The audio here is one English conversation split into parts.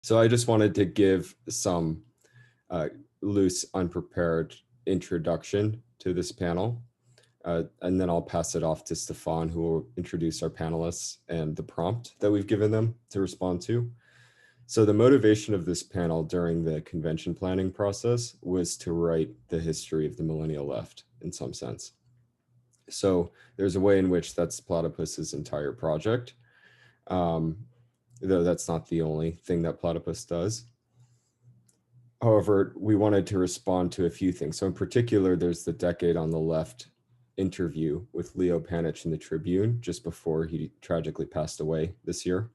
So I just wanted to give some loose, unprepared introduction to this panel. And then I'll pass it off to Stefan, who will introduce our panelists and the prompt that we've given them to respond to. So the motivation of this panel during the convention planning process was to write the history of the Millennial Left in some sense. So there's a way in which that's Platypus's entire project, though that's not the only thing that Platypus does. However, we wanted to respond to a few things. So in particular, there's the Decade on the Left interview with Leo Panitch in the Tribune just before he tragically passed away this year,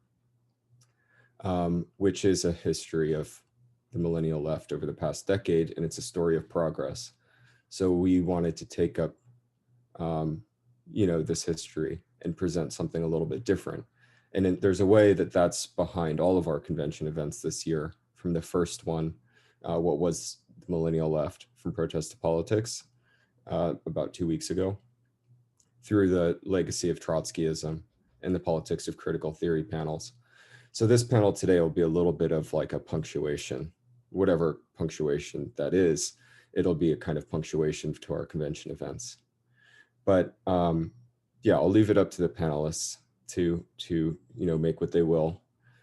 which is a history of the Millennial Left over the past decade, and it's a story of progress. So we wanted to take up, this history and present something a little bit different. And there's a way that that's behind all of our convention events this year, from the first one, what was the Millennial Left, from Protest to Politics, about 2 weeks ago, through the legacy of Trotskyism and the politics of critical theory panels. So this panel today will be a little bit of like a punctuation, whatever punctuation that is, it'll be a kind of punctuation to our convention events. But yeah, I'll leave it up to the panelists to make what they will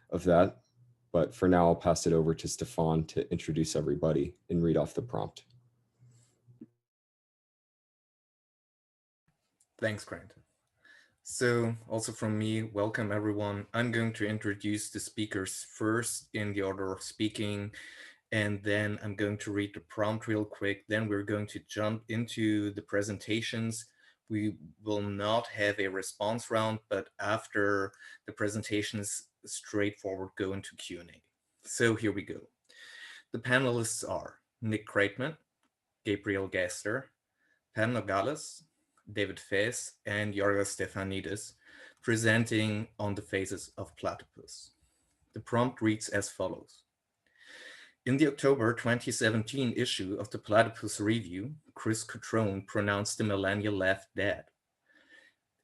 of that. But for now, I'll pass it over to Stefan to introduce everybody and read off the prompt. Thanks, Grant. So also from me, welcome everyone. I'm going to introduce the speakers first in the order of speaking, and then I'm going to read the prompt real quick. Then we're going to jump into the presentations. We will not have a response round, but after the presentations, straightforward go into Q&A. So here we go. The panelists are Nick Kreitman, Gabriel Gaster, Pam Nogales, David Fez, and Yorgos Stefanidis, presenting on the phases of Platypus. The prompt reads as follows. In the October 2017 issue of the Platypus Review, Chris Cutrone pronounced the Millennial Left dead.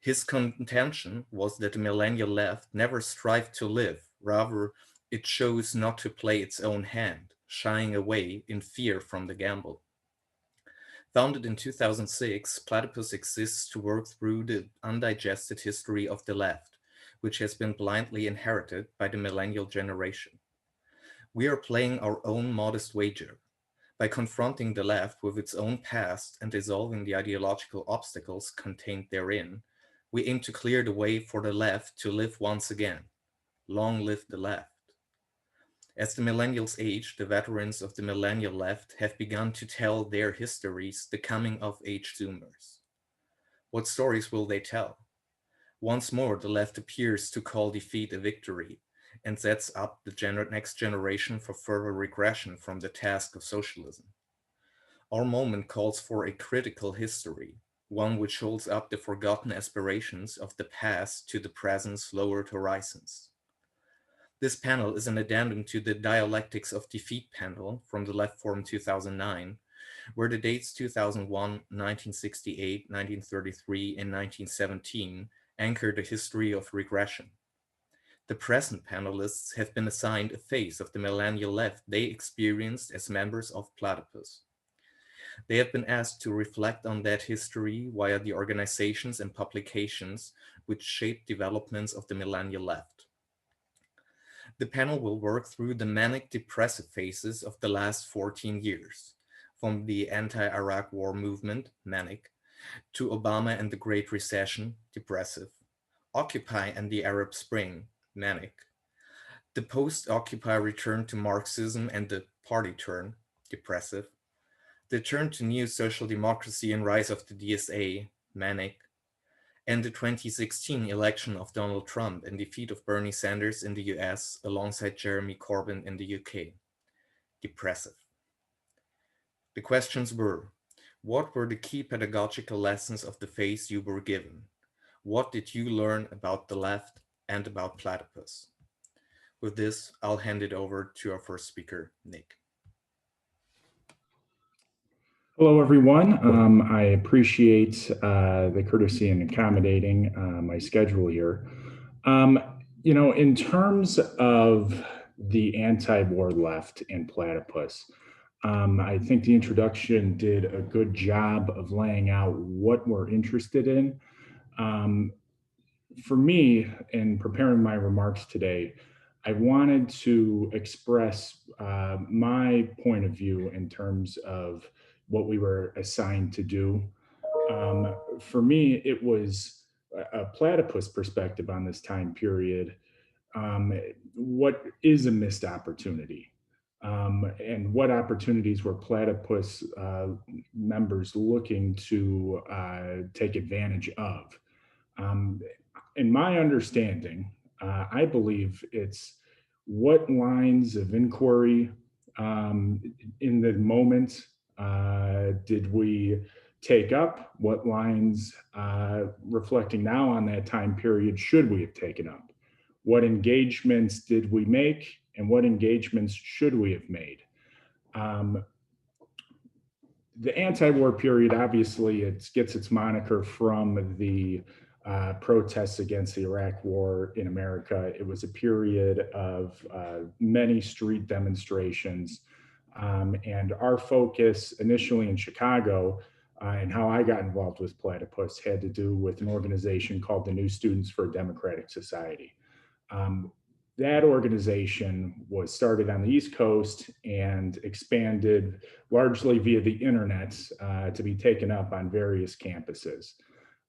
His contention was that the Millennial Left never strived to live, rather it chose not to play its own hand, shying away in fear from the gamble. Founded in 2006, Platypus exists to work through the undigested history of the left, which has been blindly inherited by the millennial generation. We are playing our own modest wager. By confronting the left with its own past and dissolving the ideological obstacles contained therein, we aim to clear the way for the left to live once again. Long live the left. As the millennials age, the veterans of the millennial left have begun to tell their histories, the coming of age Zoomers. What stories will they tell? Once more, the left appears to call defeat a victory and sets up the next generation for further regression from the task of socialism. Our moment calls for a critical history, one which holds up the forgotten aspirations of the past to the present's lowered horizons. This panel is an addendum to the Dialectics of Defeat panel from the Left Forum 2009, where the dates 2001, 1968, 1933, and 1917 anchor the history of regression. The present panelists have been assigned a phase of the millennial left they experienced as members of Platypus. They have been asked to reflect on that history via the organizations and publications which shaped developments of the millennial left. The panel will work through the manic depressive phases of the last 14 years, from the anti-Iraq war movement, manic, to Obama and the Great Recession, depressive, Occupy and the Arab Spring, manic, the post-Occupy return to Marxism and the party turn, depressive, the turn to new social democracy and rise of the DSA, manic, and the 2016 election of Donald Trump and defeat of Bernie Sanders in the US alongside Jeremy Corbyn in the UK, depressive. The questions were, what were the key pedagogical lessons of the phase you were given? What did you learn about the left and about Platypus? With this, I'll hand it over to our first speaker, Nick. Hello, everyone. I appreciate the courtesy in accommodating my schedule here. In terms of the anti-war left and Platypus. I think the introduction did a good job of laying out what we're interested in. For me, in preparing my remarks today, I wanted to express my point of view in terms of what we were assigned to do. For me, it was a platypus perspective on this time period. What is a missed opportunity? And what opportunities were platypus members looking to take advantage of? In my understanding, I believe it's what lines of inquiry in the moment did we take up? What lines, reflecting now on that time period, should we have taken up? What engagements did we make, and what engagements should we have made? The anti-war period, obviously, it gets its moniker from the protests against the Iraq War in America. It was a period of many street demonstrations. And our focus initially in Chicago and how I got involved with Platypus had to do with an organization called the New Students for a Democratic Society. That organization was started on the East Coast and expanded largely via the internet to be taken up on various campuses.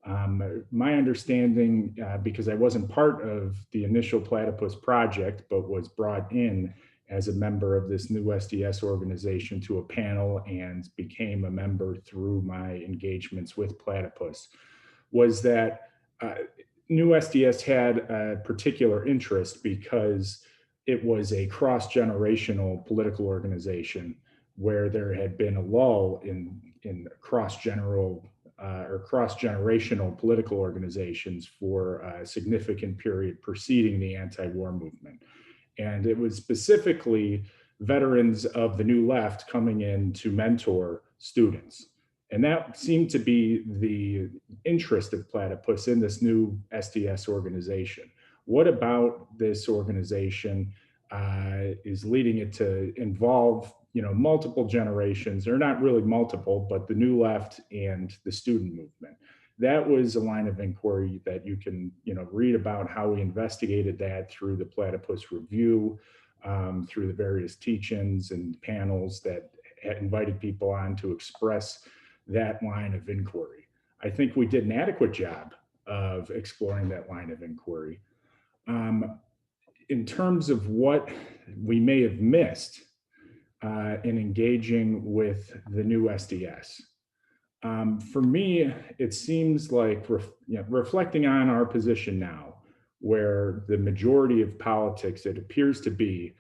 My understanding, because I wasn't part of the initial Platypus project, but was brought in as a member of this new SDS organization to a panel and became a member through my engagements with Platypus, was that New SDS had a particular interest because it was a cross-generational political organization where there had been a lull in cross-generational political organizations for a significant period preceding the anti-war movement. And it was specifically veterans of the New Left coming in to mentor students. And that seemed to be the interest of Platypus in this new SDS organization. What about this organization is leading it to involve, multiple generations, or not really multiple, but the New Left and the student movement? That was a line of inquiry that you can, read about how we investigated that through the Platypus Review, through the various teach-ins and panels that had invited people on to express that line of inquiry. I think we did an adequate job of exploring that line of inquiry. In terms of what we may have missed in engaging with the new SDS, for me, it seems like reflecting on our position now, where the majority of politics, it appears to be,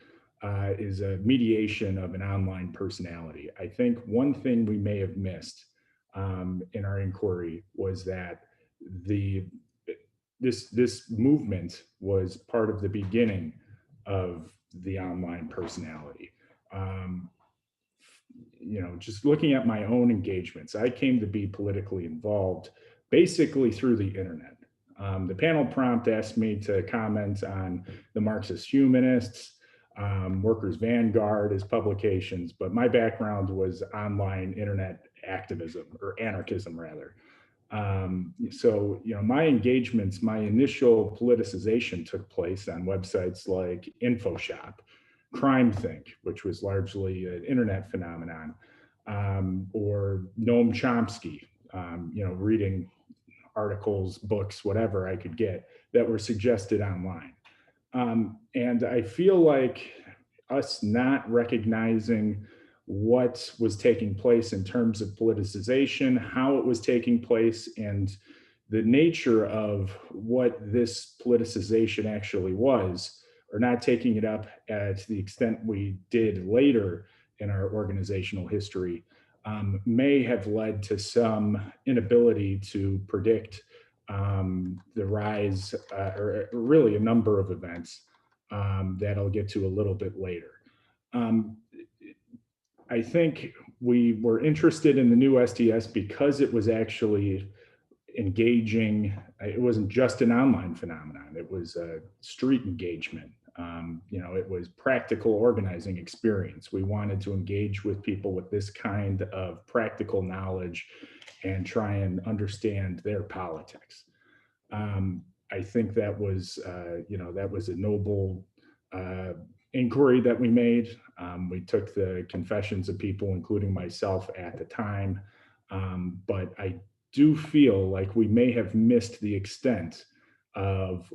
is a mediation of an online personality. I think one thing we may have missed in our inquiry was that this movement was part of the beginning of the online personality. Just looking at my own engagements, I came to be politically involved basically through the internet. The panel prompt asked me to comment on the Marxist humanists, Workers' Vanguard as publications, but my background was online internet activism, or anarchism rather. So, my engagements, my initial politicization took place on websites like InfoShop, CrimeThink, which was largely an internet phenomenon, or Noam Chomsky, reading articles, books, whatever I could get that were suggested online. And I feel like us not recognizing what was taking place in terms of politicization, how it was taking place, and the nature of what this politicization actually was, or not taking it up at the extent we did later in our organizational history, may have led to some inability to predict the rise, or really a number of events that I'll get to a little bit later. I think we were interested in the new SDS because it was actually engaging. It wasn't just an online phenomenon. It was a street engagement. It was practical organizing experience. We wanted to engage with people with this kind of practical knowledge and try and understand their politics. I think that was, that was a noble inquiry that we made. We took the confessions of people, including myself at the time, but I do feel like we may have missed the extent of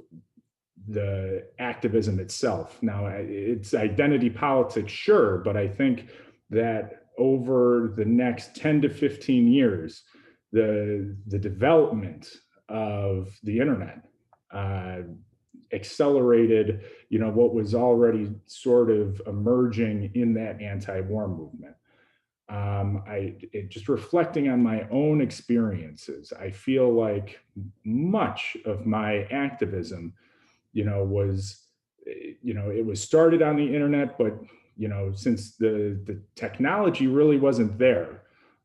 the activism itself. Now, it's identity politics, sure, but I think that over the next 10 to 15 years, the development of the internet accelerated, what was already sort of emerging in that anti-war movement. Just reflecting on my own experiences, I feel like much of my activism, was, it was started on the internet, but, since the technology really wasn't there,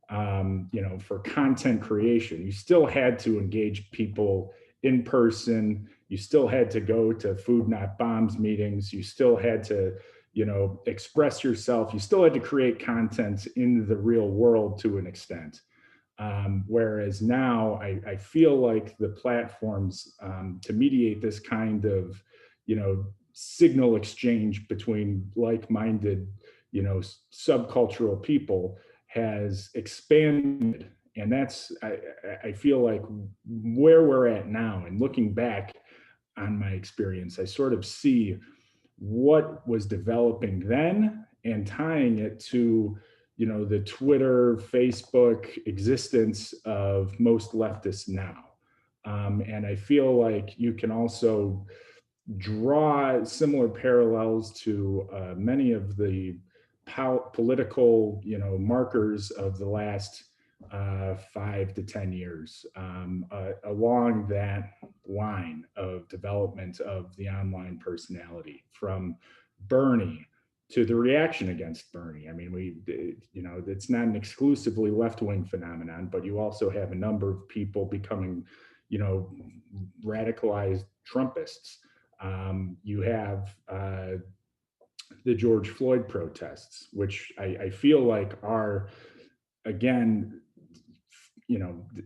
for content creation, you still had to engage people in person. You still had to go to Food Not Bombs meetings. You still had to, express yourself. You still had to create content in the real world to an extent. Whereas now I feel like the platforms to mediate this kind of, signal exchange between like-minded, subcultural people has expanded. And that's, I feel like where we're at now, and looking back on my experience, I sort of see what was developing then and tying it to, the Twitter, Facebook existence of most leftists now. And I feel like you can also draw similar parallels to many of the political, markers of the last 5 to 10 years along that line of development of the online personality, from Bernie to the reaction against Bernie. I mean, it's not an exclusively left-wing phenomenon, but you also have a number of people becoming, radicalized Trumpists. You have the George Floyd protests, which I feel like are, again,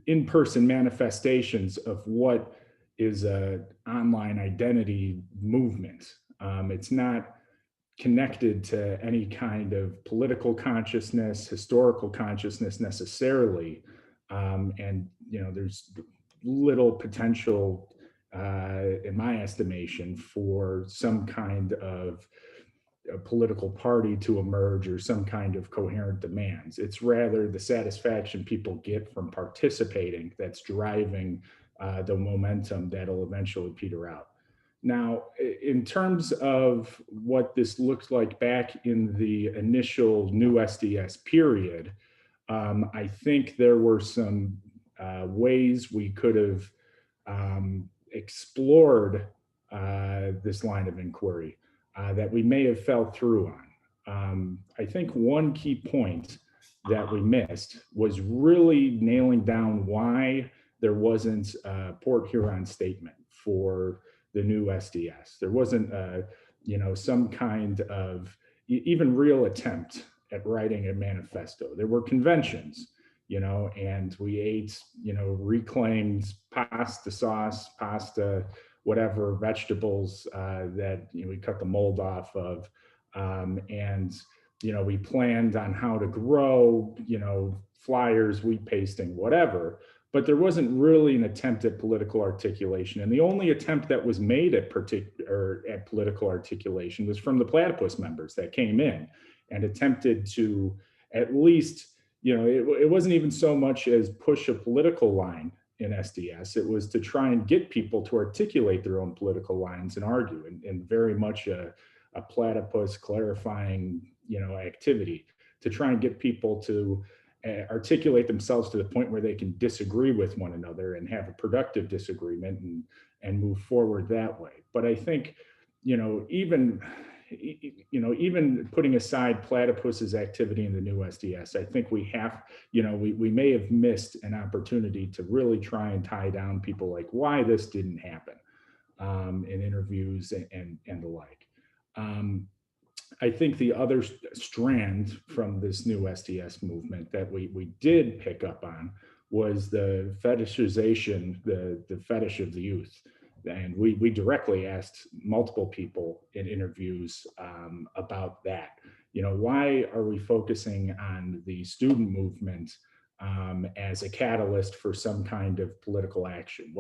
in-person manifestations of what is a online identity movement. It's not connected to any kind of political consciousness, historical consciousness necessarily. And, there's little potential, in my estimation, for some kind of a political party to emerge or some kind of coherent demands. It's rather the satisfaction people get from participating that's driving the momentum that'll eventually peter out. Now, in terms of what this looks like back in the initial new SDS period, I think there were some ways we could have explored this line of inquiry that we may have fell through on. I think one key point that we missed was really nailing down why there wasn't a Port Huron statement for the new SDS. There wasn't some kind of even real attempt at writing a manifesto. There were conventions, and we ate, reclaimed pasta sauce, pasta, whatever vegetables that we cut the mold off of. And, we planned on how to grow, flyers, wheat pasting, whatever. But there wasn't really an attempt at political articulation. And the only attempt that was made at political articulation was from the Platypus members that came in and attempted to at least, it wasn't even so much as push a political line in SDS. It was to try and get people to articulate their own political lines and argue, and very much a platypus clarifying, activity to try and get people to articulate themselves to the point where they can disagree with one another and have a productive disagreement and move forward that way. But I think, even putting aside Platypus's activity in the new SDS, I think we have, we may have missed an opportunity to really try and tie down people like why this didn't happen in interviews and the like. I think the other strand from this new SDS movement that we did pick up on was the fetishization, the fetish of the youth. And we directly asked multiple people in interviews about that. You know, why are we focusing on the student movement as a catalyst for some kind of political action?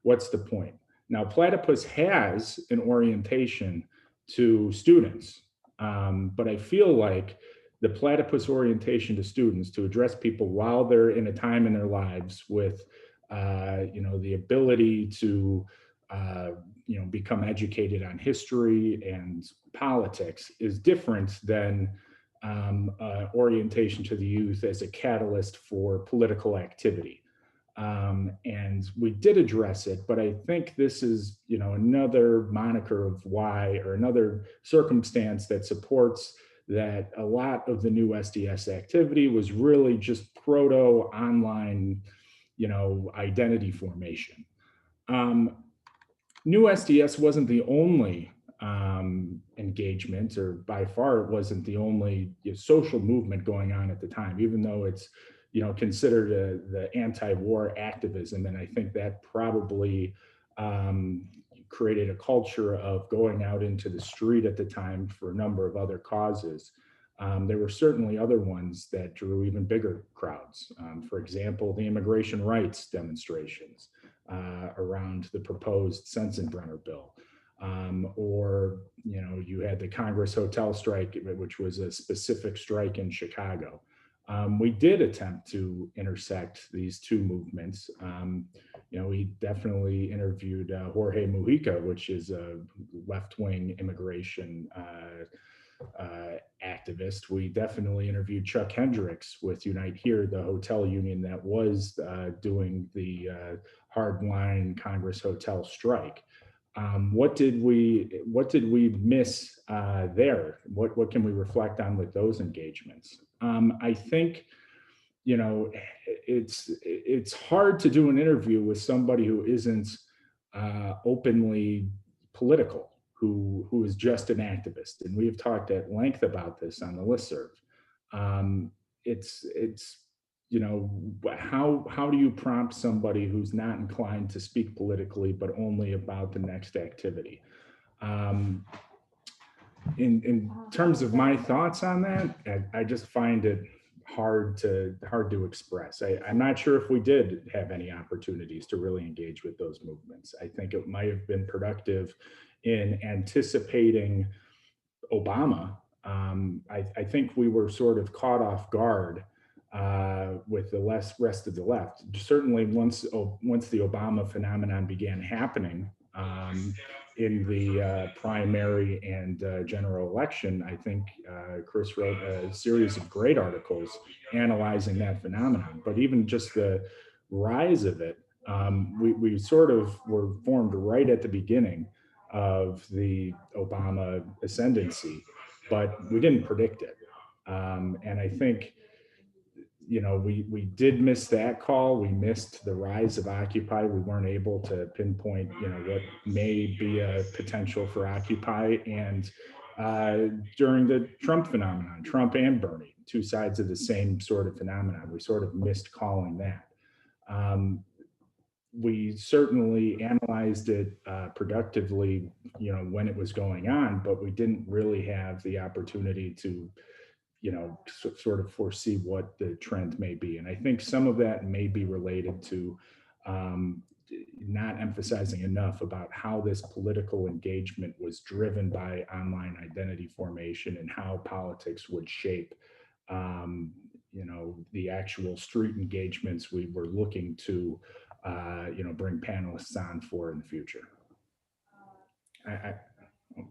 What's the point? Now, Platypus has an orientation to students, but I feel like the Platypus orientation to students, to address people while they're in a time in their lives with, you know, the ability to, you know, become educated on history and politics, is different than orientation to the youth as a catalyst for political activity. And we did address it, but I think this is, you know, another moniker of why, or another circumstance that supports that a lot of the new SDS activity was really just proto online, you know, identity formation. New SDS wasn't the only engagement, or by far it wasn't the only, you know, social movement going on at the time, even though it's, you know, considered the anti-war activism. And I think that probably created a culture of going out into the street at the time for a number of other causes. There were certainly other ones that drew even bigger crowds. For example, the immigration rights demonstrations around the proposed Sensenbrenner bill. Or, you know, you had the Congress Hotel strike, which was a specific strike in Chicago. We did attempt to intersect these two movements. You know, we definitely interviewed Jorge Mujica, which is a left-wing immigration activist. We definitely interviewed Chuck Hendricks with Unite Here, the hotel union that was doing the hardline Congress Hotel strike. What did we miss there? What can we reflect on with those engagements? I think, you know, it's hard to do an interview with somebody who isn't openly political, who is just an activist. And we have talked at length about this on the listserv. It's you know, how do you prompt somebody who's not inclined to speak politically, but only about the next activity? In terms of my thoughts on that, I just find it hard to express. I'm not sure if we did have any opportunities to really engage with those movements. I think it might have been productive in anticipating Obama. I think we were sort of caught off guard with the rest of the left. Certainly once the Obama phenomenon began happening in the primary and general election, I think Chris wrote a series of great articles analyzing that phenomenon. But even just the rise of it, we sort of were formed right at the beginning of the Obama ascendancy, but we didn't predict it. And I think, you know, we did miss that call. We missed the rise of Occupy. We weren't able to pinpoint, you know, what may be a potential for Occupy. And during the Trump phenomenon, Trump and Bernie, two sides of the same sort of phenomenon, we sort of missed calling that. We certainly analyzed it productively, you know, when it was going on, but we didn't really have the opportunity to, you know, sort of foresee what the trend may be. And I think some of that may be related to not emphasizing enough about how this political engagement was driven by online identity formation and how politics would shape, you know, the actual street engagements we were looking to, you know, bring panelists on for in the future.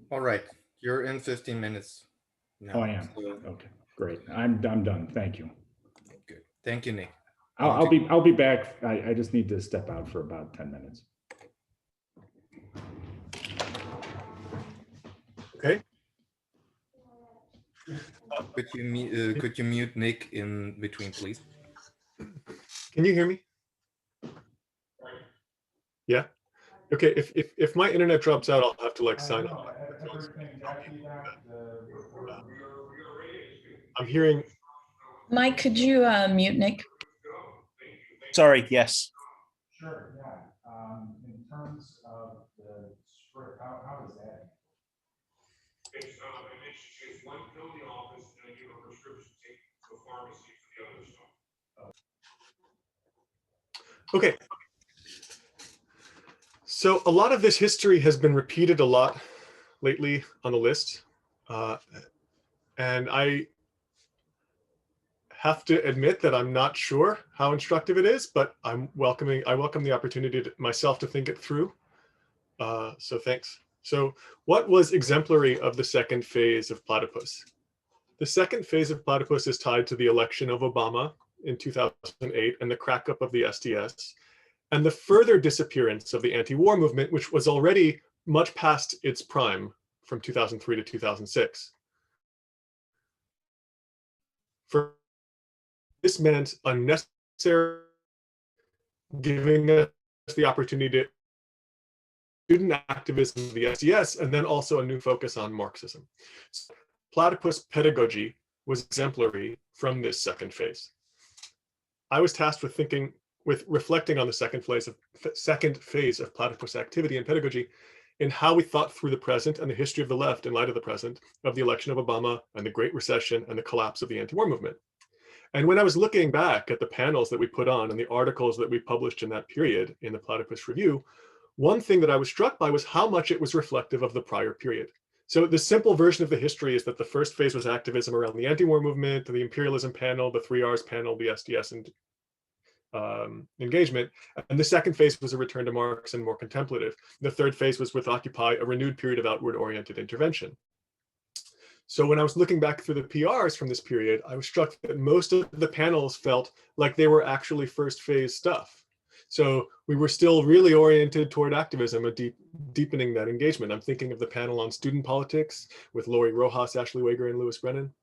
All right, you're in 15 minutes now. Oh, I am. So, okay, great. I'm done. Thank you. Good. Thank you, Nick. I'll be back. I just need to step out for about 10 minutes. Okay. Could you mute Nick in between, please? Can you hear me? Yeah. Okay. If my internet drops out, I'll have to like sign off. I'm hearing. Mike, could you mute Nick? Sorry, yes. Sure, yeah. In terms of the script, how is that? It's one pill in the office and I give a prescription take to the pharmacy for the other stuff. Okay. So a lot of this history has been repeated a lot lately on the list. And I have to admit that I'm not sure how instructive it is, but I welcome the opportunity myself to think it through. So thanks. So what was exemplary of the second phase of Platypus? The second phase of Platypus is tied to the election of Obama in 2008 and the crack up of the SDS, and the further disappearance of the anti-war movement, which was already much past its prime from 2003 to 2006. This meant unnecessary, giving us the opportunity to student activism of the SDS, and then also a new focus on Marxism. So, Platypus pedagogy was exemplary from this second phase. I was tasked with reflecting on the second phase of Platypus activity and pedagogy in how we thought through the present and the history of the left in light of the present, of the election of Obama and the Great Recession and the collapse of the anti-war movement. And when I was looking back at the panels that we put on and the articles that we published in that period in the Platypus Review, one thing that I was struck by was how much it was reflective of the prior period. So the simple version of the history is that the first phase was activism around the anti-war movement, the imperialism panel, the 3 Rs panel, the SDS and engagement. And the second phase was a return to Marx and more contemplative. The third phase was with Occupy, a renewed period of outward-oriented intervention. So when I was looking back through the PRs from this period, I was struck that most of the panels felt like they were actually first phase stuff. So we were still really oriented toward activism, deepening that engagement. I'm thinking of the panel on student politics with Lori Rojas, Ashley Wager, and Louis Brennan.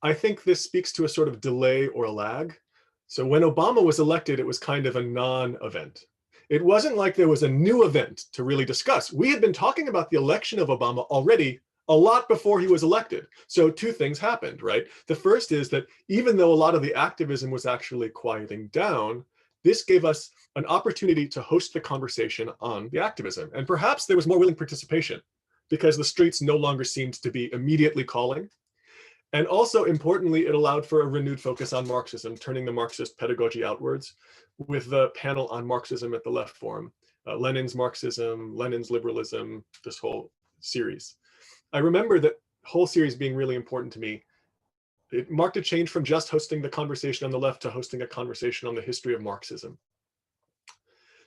I think this speaks to a sort of delay or a lag. So when Obama was elected, it was kind of a non-event. It wasn't like there was a new event to really discuss. We had been talking about the election of Obama already a lot before he was elected. So two things happened, right? The first is that even though a lot of the activism was actually quieting down, this gave us an opportunity to host the conversation on the activism. And perhaps there was more willing participation because the streets no longer seemed to be immediately calling. And also importantly, it allowed for a renewed focus on Marxism, turning the Marxist pedagogy outwards with the panel on Marxism at the Left Forum, Lenin's Marxism, Lenin's liberalism, this whole series. I remember that whole series being really important to me. It marked a change from just hosting the conversation on the left to hosting a conversation on the history of Marxism.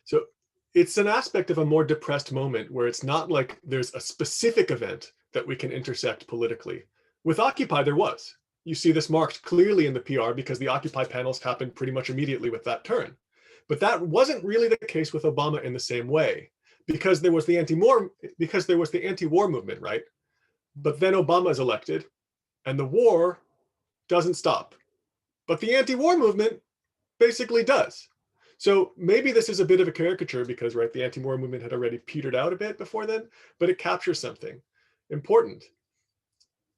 So it's an aspect of a more depressed moment where it's not like there's a specific event that we can intersect politically. With Occupy, there was. You see this marked clearly in the PR because the Occupy panels happened pretty much immediately with that turn. But that wasn't really the case with Obama in the same way because there was the anti-war movement, right? But then Obama is elected and the war doesn't stop. But the anti-war movement basically does. So maybe this is a bit of a caricature because, right, the anti-war movement had already petered out a bit before then, but it captures something important.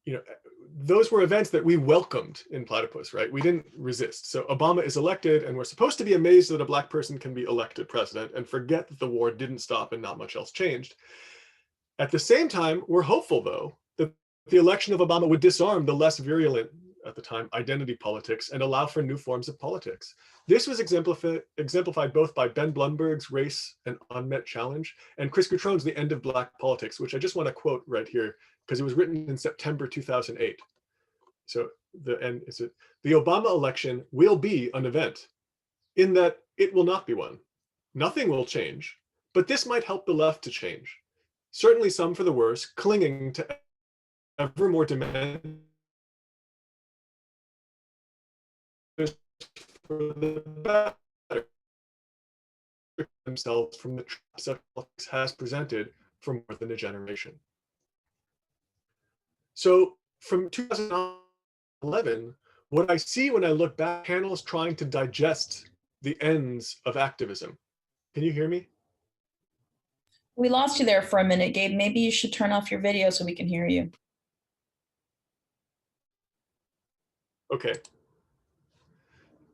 You know, those were events that we welcomed in Platypus, right? We didn't resist. So Obama is elected and we're supposed to be amazed that a Black person can be elected president and forget that the war didn't stop and not much else changed. At the same time, we're hopeful, though, that the election of Obama would disarm the less virulent, at the time, identity politics and allow for new forms of politics. This was exemplified both by Ben Blumberg's Race and Unmet Challenge and Chris Cutrone's The End of Black Politics, which I just want to quote right here because it was written in September 2008. So the end is it. The Obama election will be an event in that it will not be one. Nothing will change, but this might help the left to change. Certainly some for the worse, clinging to ever more demand for the better themselves from the traps that politics has presented for more than a generation. So from 2011, what I see when I look back, panels trying to digest the ends of activism. Can you hear me? We lost you there for a minute, Gabe. Maybe you should turn off your video so we can hear you. Okay.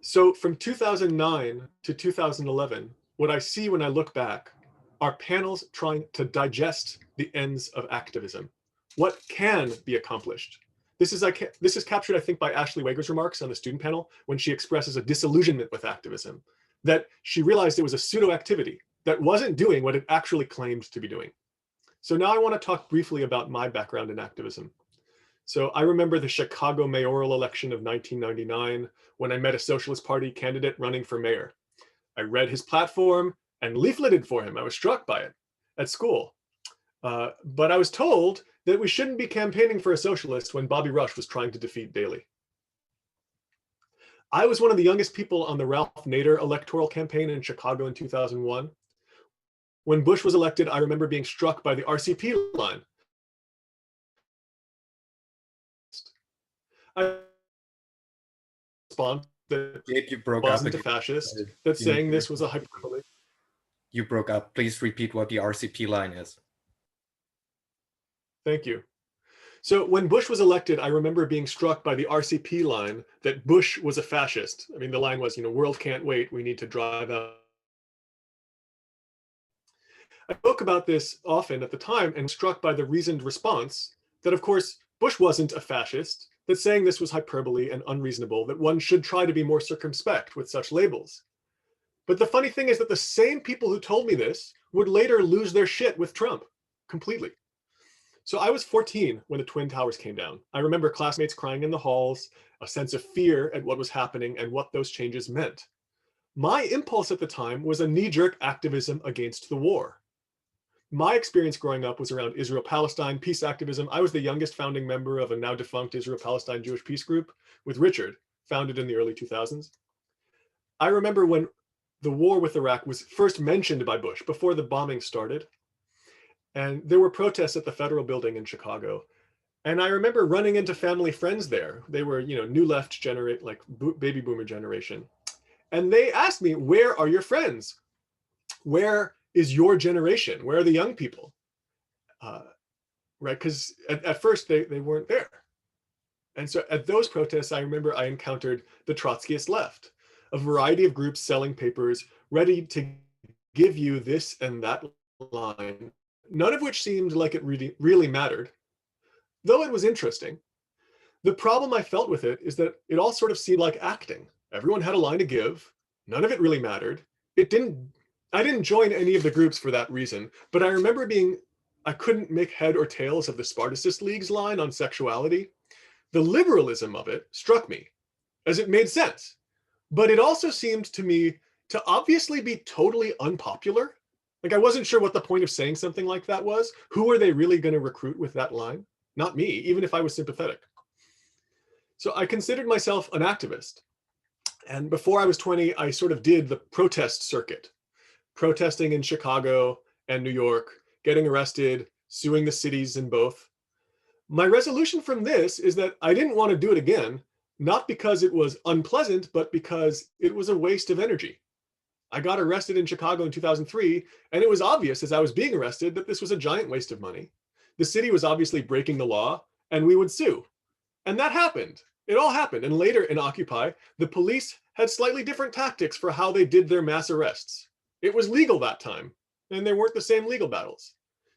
So from 2009 to 2011, what I see when I look back are panels trying to digest the ends of activism. What can be accomplished? This is captured, I think, by Ashley Wager's remarks on the student panel when she expresses a disillusionment with activism, that she realized it was a pseudo-activity that wasn't doing what it actually claimed to be doing. So now I want to talk briefly about my background in activism. So I remember the Chicago mayoral election of 1999 when I met a Socialist Party candidate running for mayor. I read his platform and leafleted for him. I was struck by it at school. But I was told that we shouldn't be campaigning for a socialist when Bobby Rush was trying to defeat Daley. I was one of the youngest people on the Ralph Nader electoral campaign in Chicago in 2001. When Bush was elected, I remember being struck by the RCP line. I respond that Gabe, you broke wasn't up. a fascist, that saying this was a hyperbole. You broke up. Please repeat what the RCP line is. Thank you. So when Bush was elected, I remember being struck by the RCP line that Bush was a fascist. I mean, the line was, world can't wait, we need to drive out. I spoke about this often at the time and was struck by the reasoned response that, of course, Bush wasn't a fascist, that saying this was hyperbole and unreasonable, that one should try to be more circumspect with such labels. But the funny thing is that the same people who told me this would later lose their shit with Trump completely. So I was 14 when the Twin Towers came down. I remember classmates crying in the halls, a sense of fear at what was happening and what those changes meant. My impulse at the time was a knee-jerk activism against the war. My experience growing up was around Israel-Palestine peace activism. I was the youngest founding member of a now defunct Israel-Palestine Jewish peace group with Richard, founded in the early 2000s. I remember when the war with Iraq was first mentioned by Bush before the bombing started. And there were protests at the Federal Building in Chicago. And I remember running into family friends there. They were, new left generation, like baby boomer generation. And they asked me, where are your friends? Where is your generation? Where are the young people? Right, because at first they weren't there. And so at those protests, I remember I encountered the Trotskyist left, a variety of groups selling papers ready to give you this and that line, none of which seemed like it really mattered, though it was interesting. The problem I felt with it is that it all sort of seemed like acting. Everyone had a line to give. None of it really mattered. I didn't join any of the groups for that reason, but I remember I couldn't make head or tails of the Spartacist League's line on sexuality. The liberalism of it struck me, as it made sense, but it also seemed to me to obviously be totally unpopular. Like, I wasn't sure what the point of saying something like that was. Who are they really going to recruit with that line? Not me, even if I was sympathetic. So I considered myself an activist. And before I was 20, I sort of did the protest circuit, protesting in Chicago and New York, getting arrested, suing the cities in both. My resolution from this is that I didn't want to do it again, not because it was unpleasant, but because it was a waste of energy. I got arrested in Chicago in 2003, and it was obvious as I was being arrested that this was a giant waste of money. The city was obviously breaking the law, and we would sue. And that happened. It all happened. And later in Occupy, the police had slightly different tactics for how they did their mass arrests. It was legal that time, and there weren't the same legal battles.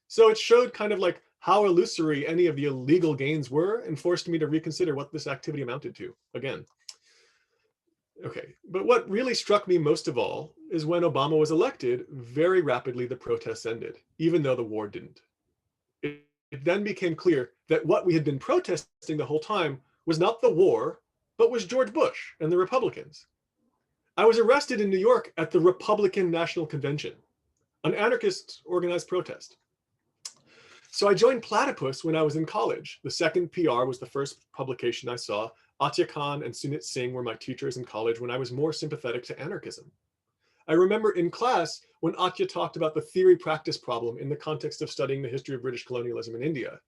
So it showed kind of like how illusory any of the illegal gains were and forced me to reconsider what this activity amounted to again. Okay, but what really struck me most of all is when Obama was elected, very rapidly the protests ended, even though the war didn't. It then became clear that what we had been protesting the whole time was not the war, but was George Bush and the Republicans. I was arrested in New York at the Republican National Convention, an anarchist organized protest. So I joined Platypus when I was in college. The second PR was the first publication I saw. Atya Khan and Sunit Singh were my teachers in college when I was more sympathetic to anarchism. I remember in class when Atya talked about the theory-practice problem in the context of studying the history of British colonialism in India.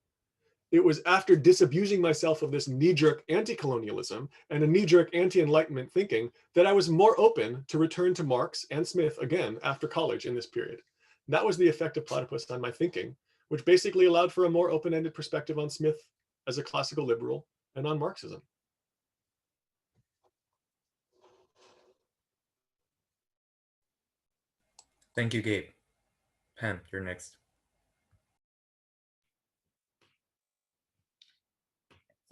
It was after disabusing myself of this knee-jerk anti-colonialism and a knee-jerk anti-enlightenment thinking that I was more open to return to Marx and Smith again after college in this period. That was the effect of Platypus on my thinking, which basically allowed for a more open-ended perspective on Smith as a classical liberal and on Marxism. Thank you, Gabe. Pam, you're next.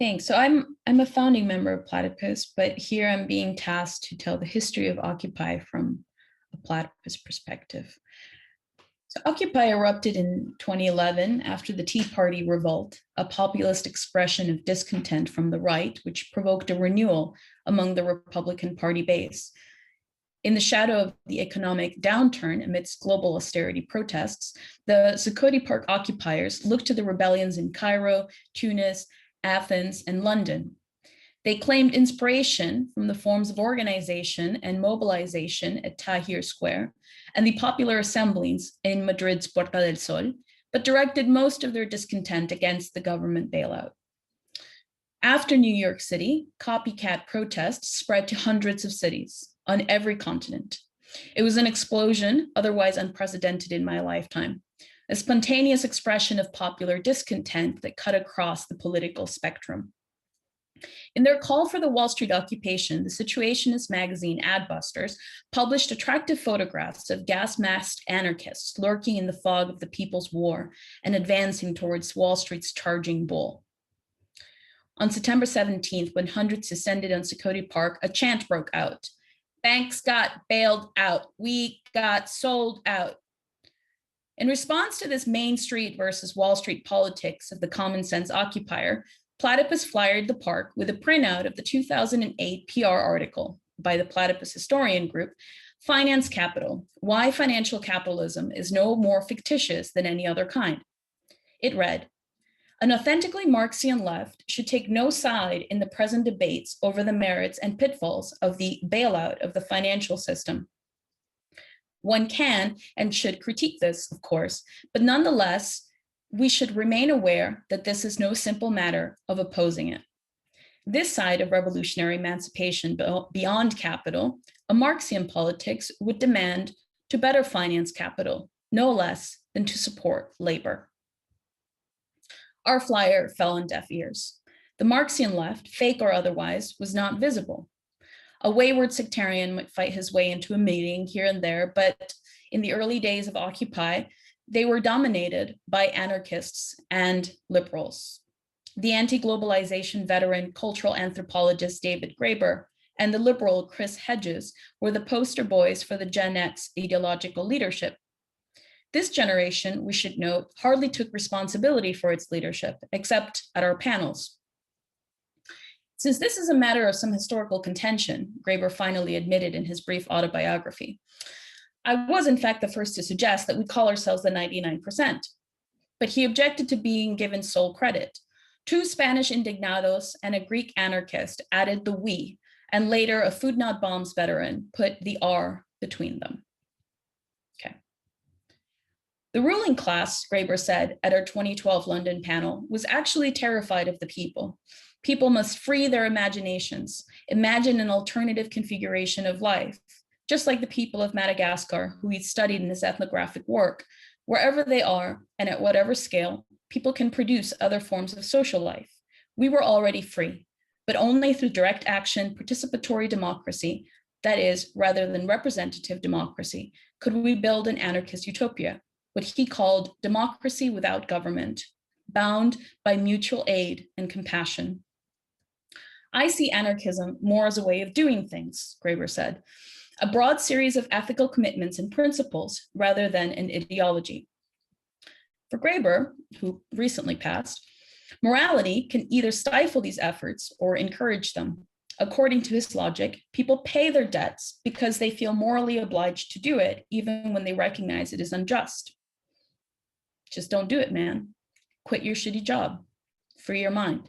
Thanks. So I'm a founding member of Platypus, but here I'm being tasked to tell the history of Occupy from a Platypus perspective. So Occupy erupted in 2011 after the Tea Party revolt, a populist expression of discontent from the right, which provoked a renewal among the Republican Party base. In the shadow of the economic downturn amidst global austerity protests, the Zuccotti Park occupiers looked to the rebellions in Cairo, Tunis, Athens, and London. They claimed inspiration from the forms of organization and mobilization at Tahrir Square and the popular assemblies in Madrid's Puerta del Sol, but directed most of their discontent against the government bailout. After New York City, copycat protests spread to hundreds of cities on every continent. It was an explosion, otherwise unprecedented in my lifetime, a spontaneous expression of popular discontent that cut across the political spectrum. In their call for the Wall Street occupation, the Situationist magazine Adbusters published attractive photographs of gas-masked anarchists lurking in the fog of the People's War and advancing towards Wall Street's charging bull. On September 17th, when hundreds descended on Zuccotti Park, a chant broke out. Banks got bailed out. We got sold out. In response to this Main Street versus Wall Street politics of the common sense occupier, Platypus flyered the park with a printout of the 2008 PR article by the Platypus historian group, Finance Capital, Why Financial Capitalism is No More Fictitious Than Any Other Kind. It read, an authentically Marxian left should take no side in the present debates over the merits and pitfalls of the bailout of the financial system. One can and should critique this, of course, but nonetheless, we should remain aware that this is no simple matter of opposing it. This side of revolutionary emancipation beyond capital, a Marxian politics would demand to better finance capital, no less than to support labor. Our flyer fell on deaf ears. The Marxian left, fake or otherwise, was not visible. A wayward sectarian might fight his way into a meeting here and there, but in the early days of Occupy, they were dominated by anarchists and liberals. The anti-globalization veteran cultural anthropologist David Graeber and the liberal Chris Hedges were the poster boys for the Gen X ideological leadership. This generation, we should note, hardly took responsibility for its leadership, except at our panels. Since this is a matter of some historical contention, Graeber finally admitted in his brief autobiography, I was in fact the first to suggest that we call ourselves the 99%, but he objected to being given sole credit. Two Spanish indignados and a Greek anarchist added the we, and later a Food Not Bombs veteran put the R between them. Okay. The ruling class, Graeber said at our 2012 London panel, was actually terrified of the people. People must free their imaginations, imagine an alternative configuration of life, just like the people of Madagascar who he studied in his ethnographic work. Wherever they are and at whatever scale, people can produce other forms of social life. We were already free, but only through direct action, participatory democracy, that is, rather than representative democracy, could we build an anarchist utopia, what he called democracy without government, bound by mutual aid and compassion. I see anarchism more as a way of doing things, Graeber said, a broad series of ethical commitments and principles rather than an ideology. For Graeber, who recently passed, morality can either stifle these efforts or encourage them. According to his logic, people pay their debts because they feel morally obliged to do it, even when they recognize it is unjust. Just don't do it, man. Quit your shitty job. Free your mind.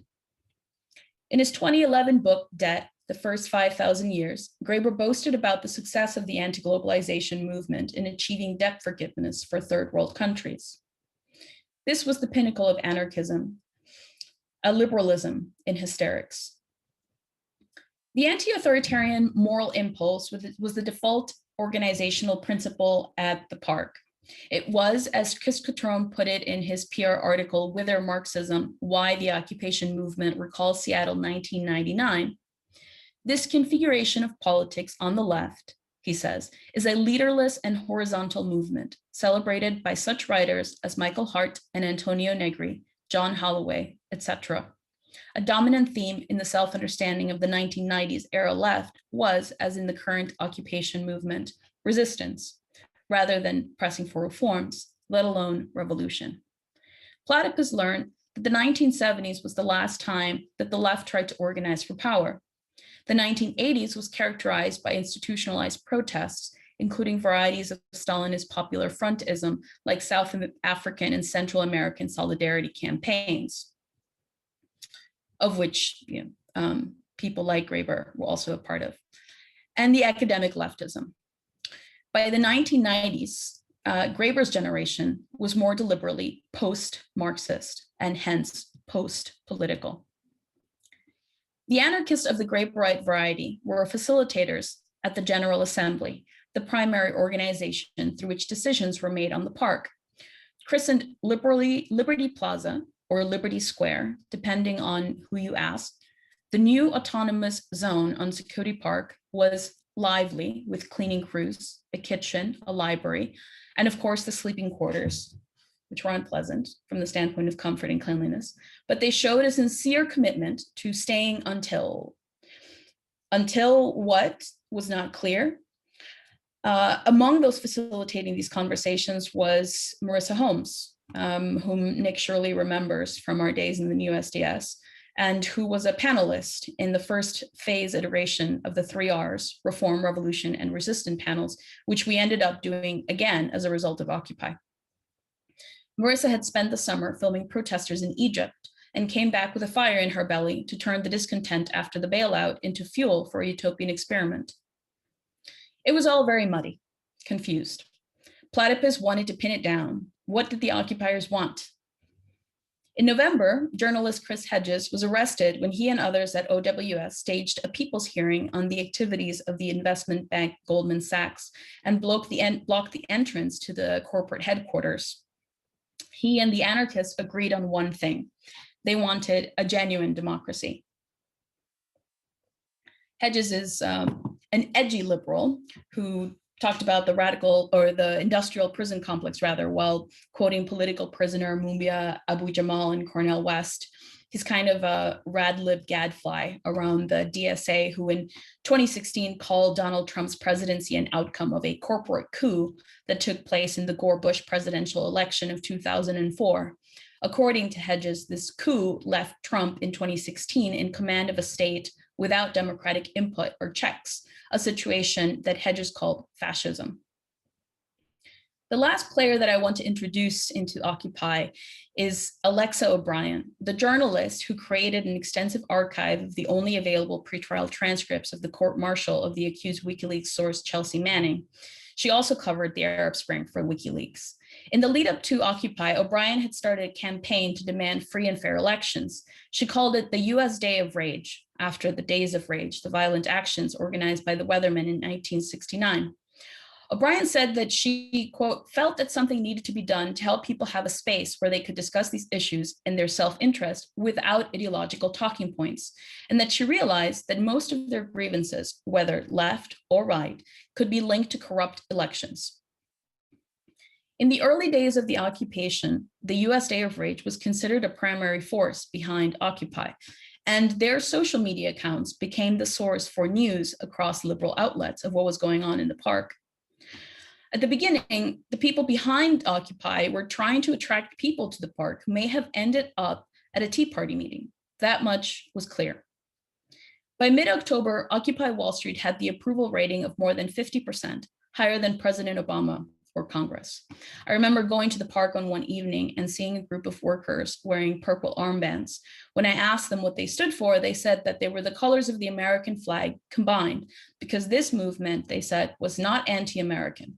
In his 2011 book, Debt, The First 5,000 Years, Graeber boasted about the success of the anti-globalization movement in achieving debt forgiveness for third world countries. This was the pinnacle of anarchism, a liberalism in hysterics. The anti-authoritarian moral impulse was the default organizational principle at the park. It was, as Chris Cutrone put it in his PR article, Whither Marxism, Why the Occupation Movement Recalls Seattle 1999, this configuration of politics on the left, he says, is a leaderless and horizontal movement celebrated by such writers as Michael Hart and Antonio Negri, John Holloway, etc. A dominant theme in the self-understanding of the 1990s era left was, as in the current occupation movement, resistance, rather than pressing for reforms, let alone revolution. Platypus learned that the 1970s was the last time that the left tried to organize for power. The 1980s was characterized by institutionalized protests, including varieties of Stalinist popular frontism, like South African and Central American solidarity campaigns, of which people like Graeber were also a part of, and the academic leftism. By the 1990s, Graeber's generation was more deliberately post-Marxist and hence post-political. The anarchists of the Graeberite variety were facilitators at the General Assembly, the primary organization through which decisions were made on the park. Christened Liberty Plaza or Liberty Square, depending on who you ask, the new autonomous zone on Security Park was lively with cleaning crews, a kitchen, a library, and of course the sleeping quarters, which were unpleasant from the standpoint of comfort and cleanliness, but they showed a sincere commitment to staying until what was not clear. Among those facilitating these conversations was Marissa Holmes, whom Nick surely remembers from our days in the USDS, and who was a panelist in the first phase iteration of the 3 Rs, Reform, Revolution, and Resistance panels, which we ended up doing again as a result of Occupy. Marissa had spent the summer filming protesters in Egypt and came back with a fire in her belly to turn the discontent after the bailout into fuel for a utopian experiment. It was all very muddy, confused. Platypus wanted to pin it down. What did the occupiers want? In November, journalist Chris Hedges was arrested when he and others at OWS staged a people's hearing on the activities of the investment bank Goldman Sachs and blocked the entrance to the corporate headquarters. He and the anarchists agreed on one thing. They wanted a genuine democracy. Hedges is an edgy liberal who talked about the radical or the industrial prison complex rather, while quoting political prisoner Mumia Abu-Jamal and Cornel West. He's kind of a rad-lib gadfly around the DSA, who in 2016 called Donald Trump's presidency an outcome of a corporate coup that took place in the Gore-Bush presidential election of 2004. According to Hedges, this coup left Trump in 2016 in command of a state without democratic input or checks, a situation that Hedges called fascism. The last player that I want to introduce into Occupy is Alexa O'Brien, the journalist who created an extensive archive of the only available pretrial transcripts of the court-martial of the accused WikiLeaks source Chelsea Manning. She also covered the Arab Spring for WikiLeaks. In the lead up to Occupy, O'Brien had started a campaign to demand free and fair elections. She called it the US Day of Rage, after the Days of Rage, the violent actions organized by the Weathermen in 1969. O'Brien said that she, quote, felt that something needed to be done to help people have a space where they could discuss these issues in their self-interest without ideological talking points, and that she realized that most of their grievances, whether left or right, could be linked to corrupt elections. In the early days of the occupation, the US Day of Rage was considered a primary force behind Occupy, and their social media accounts became the source for news across liberal outlets of what was going on in the park. At the beginning, the people behind Occupy were trying to attract people to the park who may have ended up at a Tea Party meeting. That much was clear. By mid-October, Occupy Wall Street had the approval rating of more than 50%, higher than President Obama or Congress. I remember going to the park on one evening and seeing a group of workers wearing purple armbands. When I asked them what they stood for, they said that they were the colors of the American flag combined, because this movement, they said, was not anti-American.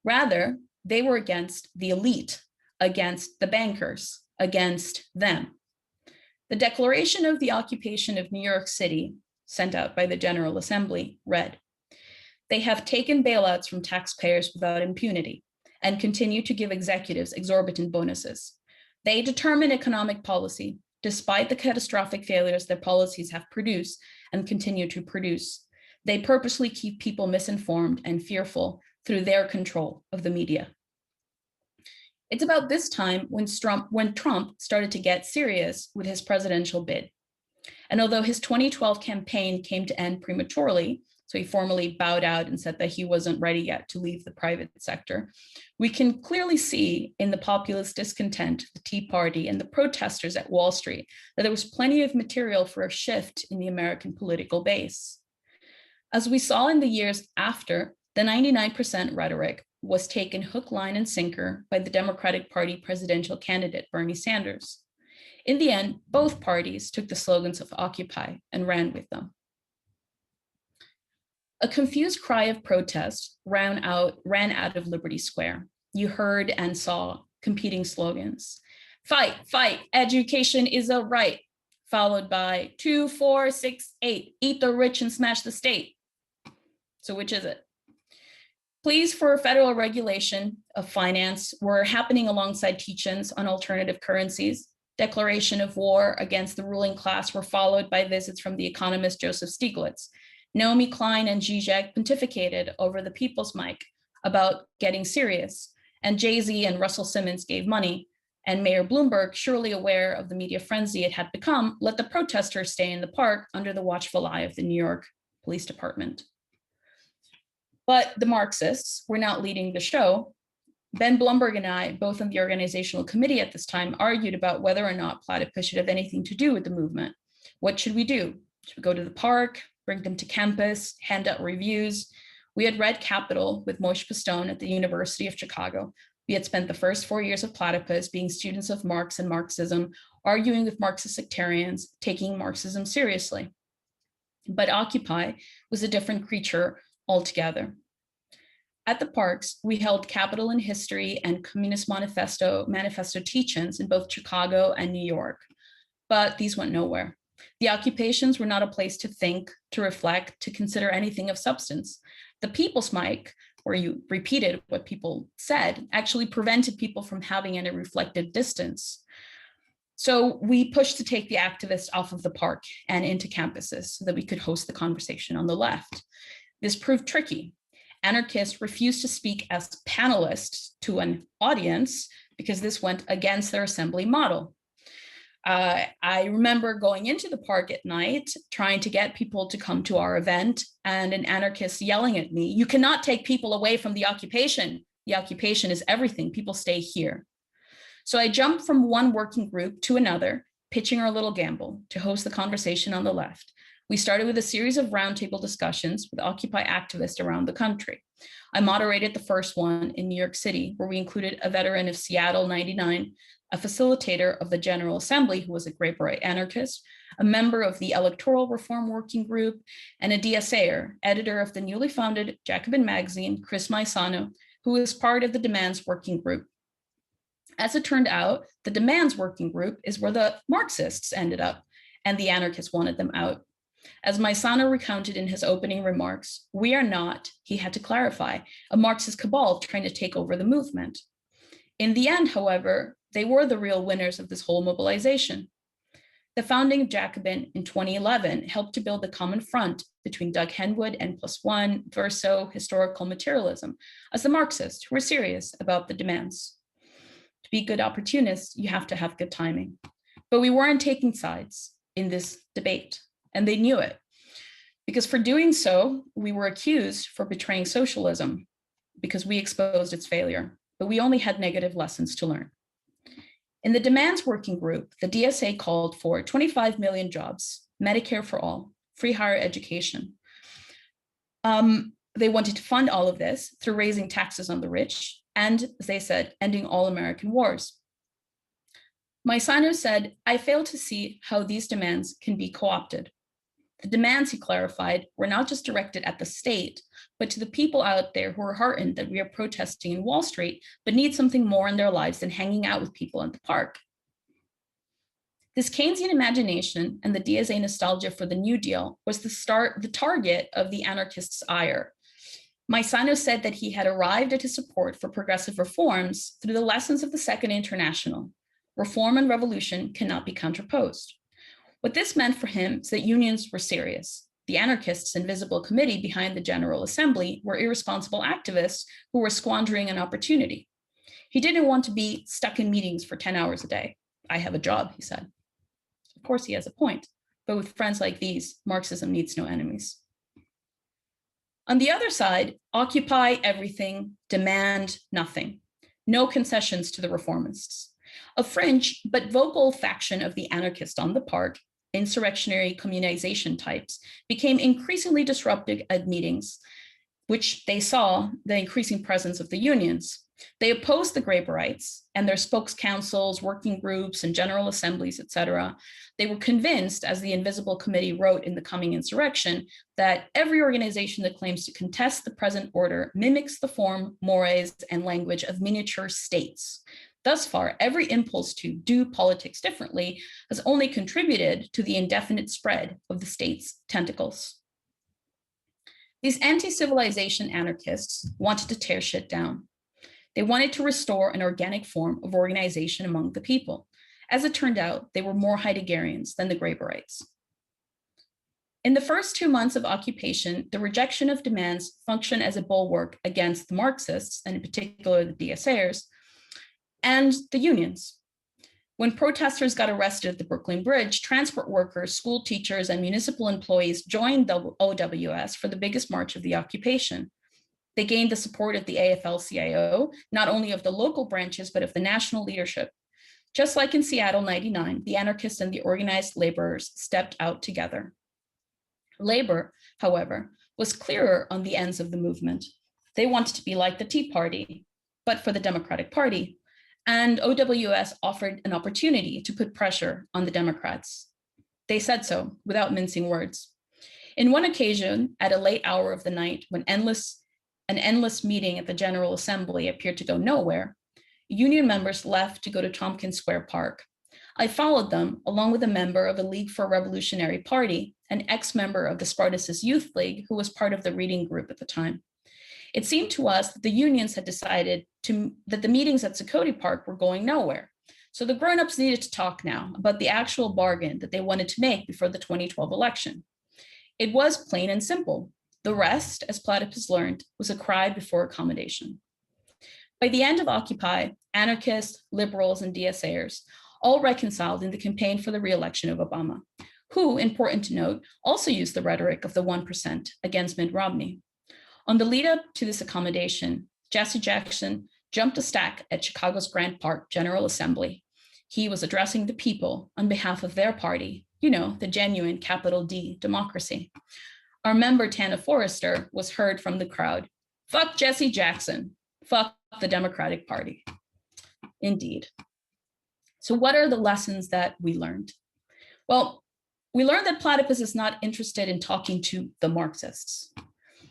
Rather, they were against the elite, against the bankers, against them. The Declaration of the Occupation of New York City, sent out by the General Assembly, read, "They have taken bailouts from taxpayers without impunity, and continue to give executives exorbitant bonuses. They determine economic policy, despite the catastrophic failures their policies have produced and continue to produce. They purposely keep people misinformed and fearful through their control of the media. It's about this time when Trump started to get serious with his presidential bid. And although his 2012 campaign came to end prematurely, so he formally bowed out and said that he wasn't ready yet to leave the private sector, we can clearly see in the populist discontent, the Tea Party, and the protesters at Wall Street that there was plenty of material for a shift in the American political base. As we saw in the years after, the 99% rhetoric was taken hook, line, and sinker by the Democratic Party presidential candidate, Bernie Sanders. In the end, both parties took the slogans of Occupy and ran with them. A confused cry of protest ran out of Liberty Square. You heard and saw competing slogans. Fight, fight, education is a right, followed by 2, 4, 6, 8, eat the rich and smash the state. So which is it? Pleas for federal regulation of finance were happening alongside teach-ins on alternative currencies. Declaration of war against the ruling class were followed by visits from the economist Joseph Stiglitz. Naomi Klein and Zizek pontificated over the People's Mic about getting serious, and Jay-Z and Russell Simmons gave money, and Mayor Bloomberg, surely aware of the media frenzy it had become, let the protesters stay in the park under the watchful eye of the New York Police Department. But the Marxists were not leading the show. Ben Blumberg and I, both on the organizational committee at this time, argued about whether or not Platypus should have anything to do with the movement. What should we do? Should we go to the park, bring them to campus, hand out reviews? We had read Capital with Moshe Pistone at the University of Chicago. We had spent the first 4 years of Platypus being students of Marx and Marxism, arguing with Marxist sectarians, taking Marxism seriously. But Occupy was a different creature altogether. At the parks, we held Capital and History and Communist Manifesto teach-ins in both Chicago and New York, but these went nowhere. The occupations were not a place to think, to reflect, to consider anything of substance. The People's Mic, where you repeated what people said, actually prevented people from having any reflective distance. So we pushed to take the activists off of the park and into campuses so that we could host the conversation on the left. This proved tricky. Anarchists refused to speak as panelists to an audience because this went against their assembly model. I remember going into the park at night, trying to get people to come to our event, and an anarchist yelling at me, "You cannot take people away from the occupation. The occupation is everything. People stay here." So I jumped from one working group to another, pitching our little gamble to host the conversation on the left. We started with a series of roundtable discussions with Occupy activists around the country. I moderated the first one in New York City, where we included a veteran of Seattle '99, a facilitator of the General Assembly, who was a Great Bright anarchist, a member of the Electoral Reform Working Group, and a DSAer, editor of the newly founded Jacobin magazine, Chris Maisano, who was part of the Demands Working Group. As it turned out, the Demands Working Group is where the Marxists ended up, and the anarchists wanted them out. As Maisano recounted in his opening remarks, we are not, he had to clarify, a Marxist cabal trying to take over the movement. In the end, however, they were the real winners of this whole mobilization. The founding of Jacobin in 2011 helped to build the common front between Doug Henwood, N+1, Verso, historical materialism, as the Marxists who were serious about the demands. To be good opportunists, you have to have good timing. But we weren't taking sides in this debate, and they knew it. Because for doing so, we were accused for betraying socialism because we exposed its failure, but we only had negative lessons to learn. In the Demands Working Group, the DSA called for 25 million jobs, Medicare for all, free higher education. They wanted to fund all of this through raising taxes on the rich and, as they said, ending all American wars. Maisano said, "I fail to see how these demands can be co-opted." The demands, he clarified, were not just directed at the state, but to the people out there who are heartened that we are protesting in Wall Street, but need something more in their lives than hanging out with people at the park. This Keynesian imagination and the DSA nostalgia for the New Deal was the target of the anarchists' ire. Maisano said that he had arrived at his support for progressive reforms through the lessons of the Second International. Reform and revolution cannot be counterposed. What this meant for him is that unions were serious. The anarchists' invisible committee behind the General Assembly were irresponsible activists who were squandering an opportunity. He didn't want to be stuck in meetings for 10 hours a day. I have a job, he said. Of course, he has a point, but with friends like these, Marxism needs no enemies. On the other side, occupy everything, demand nothing. No concessions to the reformists. A fringe but vocal faction of the anarchists on the part, insurrectionary communization types, became increasingly disruptive at meetings, which they saw the increasing presence of the unions. They opposed the Graberites and their spokes councils, working groups, and general assemblies, etc. They were convinced, as the Invisible Committee wrote in The Coming Insurrection, that every organization that claims to contest the present order mimics the form, mores, and language of miniature states. Thus far, every impulse to do politics differently has only contributed to the indefinite spread of the state's tentacles. These anti-civilization anarchists wanted to tear shit down. They wanted to restore an organic form of organization among the people. As it turned out, they were more Heideggerians than the Graberites. In the first 2 months of occupation, the rejection of demands functioned as a bulwark against the Marxists, and in particular the DSAers, and the unions. When protesters got arrested at the Brooklyn Bridge, transport workers, school teachers, and municipal employees joined the OWS for the biggest march of the occupation. They gained the support of the AFL-CIO, not only of the local branches, but of the national leadership. Just like in Seattle 99, the anarchists and the organized laborers stepped out together. Labor, however, was clearer on the ends of the movement. They wanted to be like the Tea Party, but for the Democratic Party. And OWS offered an opportunity to put pressure on the Democrats. They said so without mincing words. In one occasion, at a late hour of the night, when an endless meeting at the General Assembly appeared to go nowhere, union members left to go to Tompkins Square Park. I followed them, along with a member of the League for a Revolutionary Party, an ex-member of the Spartacus Youth League, who was part of the reading group at the time. It seemed to us that the unions had decided that the meetings at Zuccotti Park were going nowhere. So the grown-ups needed to talk now about the actual bargain that they wanted to make before the 2012 election. It was plain and simple. The rest, as Platypus learned, was a cry before accommodation. By the end of Occupy, anarchists, liberals, and DSAers all reconciled in the campaign for the re-election of Obama, who, important to note, also used the rhetoric of the 1% against Mitt Romney. On the lead up to this accommodation, Jesse Jackson jumped a stack at Chicago's Grant Park General Assembly. He was addressing the people on behalf of their party, the genuine capital D democracy. Our member, Tana Forrester, was heard from the crowd. Fuck Jesse Jackson. Fuck the Democratic Party. Indeed. So what are the lessons that we learned? Well, we learned that Platypus is not interested in talking to the Marxists.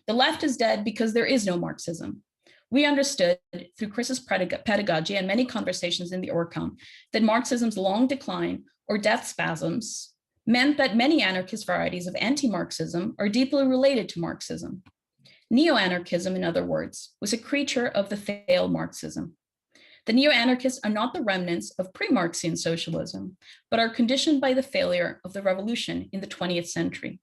The left is dead because there is no Marxism. We understood through Chris's pedagogy and many conversations in the Orcon that Marxism's long decline or death spasms meant that many anarchist varieties of anti-Marxism are deeply related to Marxism. Neo-anarchism, in other words, was a creature of the failed Marxism. The neo-anarchists are not the remnants of pre-Marxian socialism, but are conditioned by the failure of the revolution in the 20th century.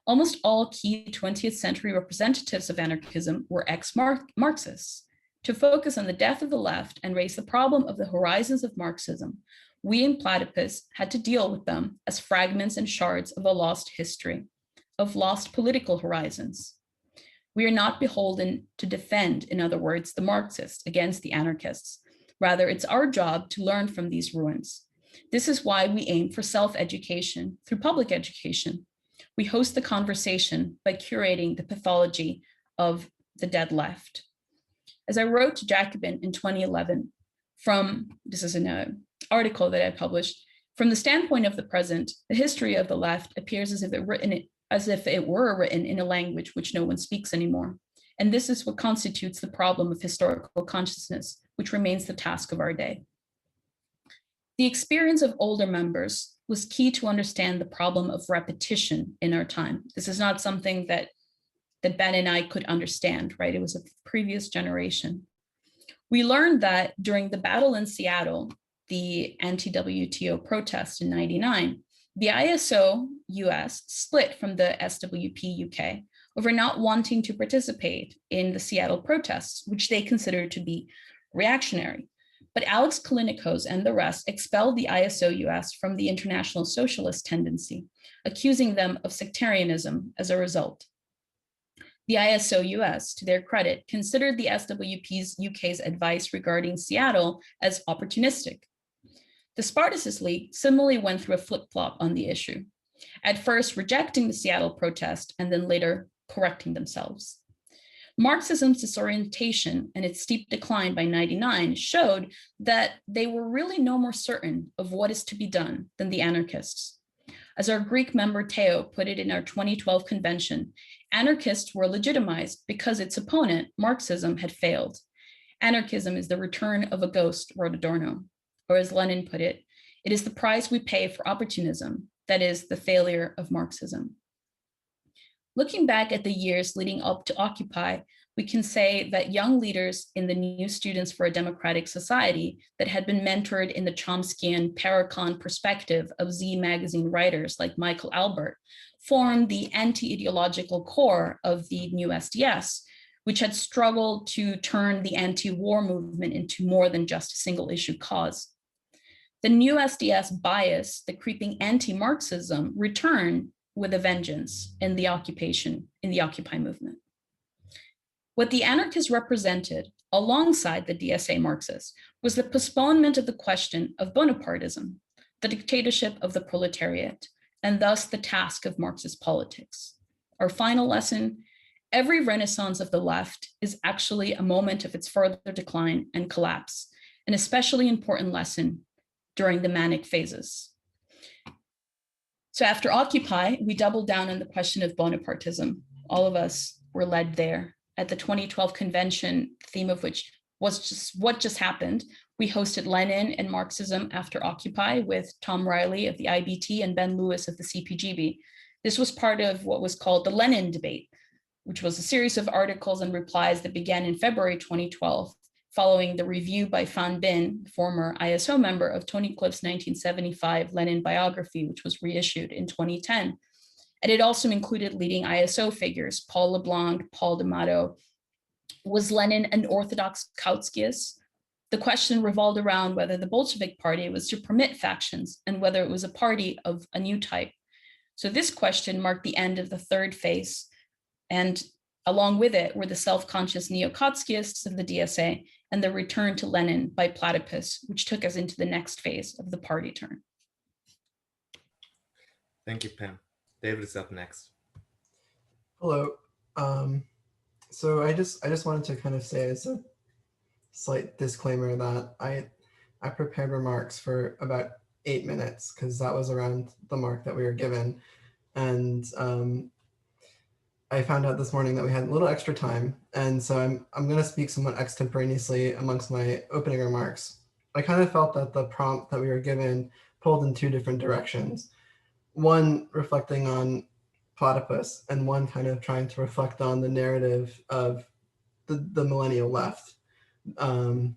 Almost all key 20th century representatives of anarchism were ex-Marxists. To focus on the death of the left and raise the problem of the horizons of Marxism, we in Platypus had to deal with them as fragments and shards of a lost history, of lost political horizons. We are not beholden to defend, in other words, the Marxists against the anarchists. Rather, it's our job to learn from these ruins. This is why we aim for self-education through public education. We host the conversation by curating the pathology of the dead left. As I wrote to Jacobin in 2011, this is an article that I published, from the standpoint of the present, the history of the left appears as if it were written in a language which no one speaks anymore. And this is what constitutes the problem of historical consciousness, which remains the task of our day. The experience of older members was key to understand the problem of repetition in our time. This is not something that that Ben and I could understand, right? It was a previous generation. We learned that during the battle in Seattle, the anti-WTO protest in '99, the ISO US split from the SWP UK over not wanting to participate in the Seattle protests, which they considered to be reactionary. But Alex Kalinikos and the rest expelled the ISO US from the International Socialist tendency, accusing them of sectarianism as a result. The ISO US, to their credit, considered the SWP's UK's advice regarding Seattle as opportunistic. The Spartacus League similarly went through a flip-flop on the issue, at first rejecting the Seattle protest and then later correcting themselves. Marxism's disorientation and its steep decline by '99 showed that they were really no more certain of what is to be done than the anarchists. As our Greek member Theo put it in our 2012 convention, anarchists were legitimized because its opponent, Marxism, had failed. Anarchism is the return of a ghost, wrote Adorno. Or as Lenin put it, it is the price we pay for opportunism, that is, the failure of Marxism. Looking back at the years leading up to Occupy, we can say that young leaders in the New Students for a Democratic Society that had been mentored in the Chomskyan Paracon perspective of Z magazine writers like Michael Albert formed the anti-ideological core of the new SDS, which had struggled to turn the anti-war movement into more than just a single issue cause. The new SDS bias, the creeping anti-Marxism, returned with a vengeance in the Occupy movement. What the anarchists represented, alongside the DSA Marxists, was the postponement of the question of Bonapartism, the dictatorship of the proletariat, and thus the task of Marxist politics. Our final lesson: every renaissance of the left is actually a moment of its further decline and collapse, an especially important lesson during the manic phases. So after Occupy, we doubled down on the question of Bonapartism. All of us were led there. At the 2012 convention, the theme of which was just what just happened, we hosted Lenin and Marxism after Occupy with Tom Riley of the IBT and Ben Lewis of the CPGB. This was part of what was called the Lenin debate, which was a series of articles and replies that began in February 2012, following the review by Fan Bin, former ISO member, of Tony Cliff's 1975 Lenin biography, which was reissued in 2010. And it also included leading ISO figures, Paul LeBlanc, Paul D'Amato. Was Lenin an orthodox Kautskyist? The question revolved around whether the Bolshevik Party was to permit factions and whether it was a party of a new type. So this question marked the end of the third phase, and along with it were the self-conscious neo-Kautskyists of the DSA and the return to Lenin by Platypus, which took us into the next phase of the party turn. Thank you, Pam. David is up next. Hello. So I just wanted to kind of say as a slight disclaimer that I prepared remarks for about 8 minutes because that was around the mark that we were given. And I found out this morning that we had a little extra time. And so I'm going to speak somewhat extemporaneously amongst my opening remarks. I kind of felt that the prompt that we were given pulled in 2 different directions. One reflecting on Platypus and one kind of trying to reflect on the narrative of the Millennial Left. And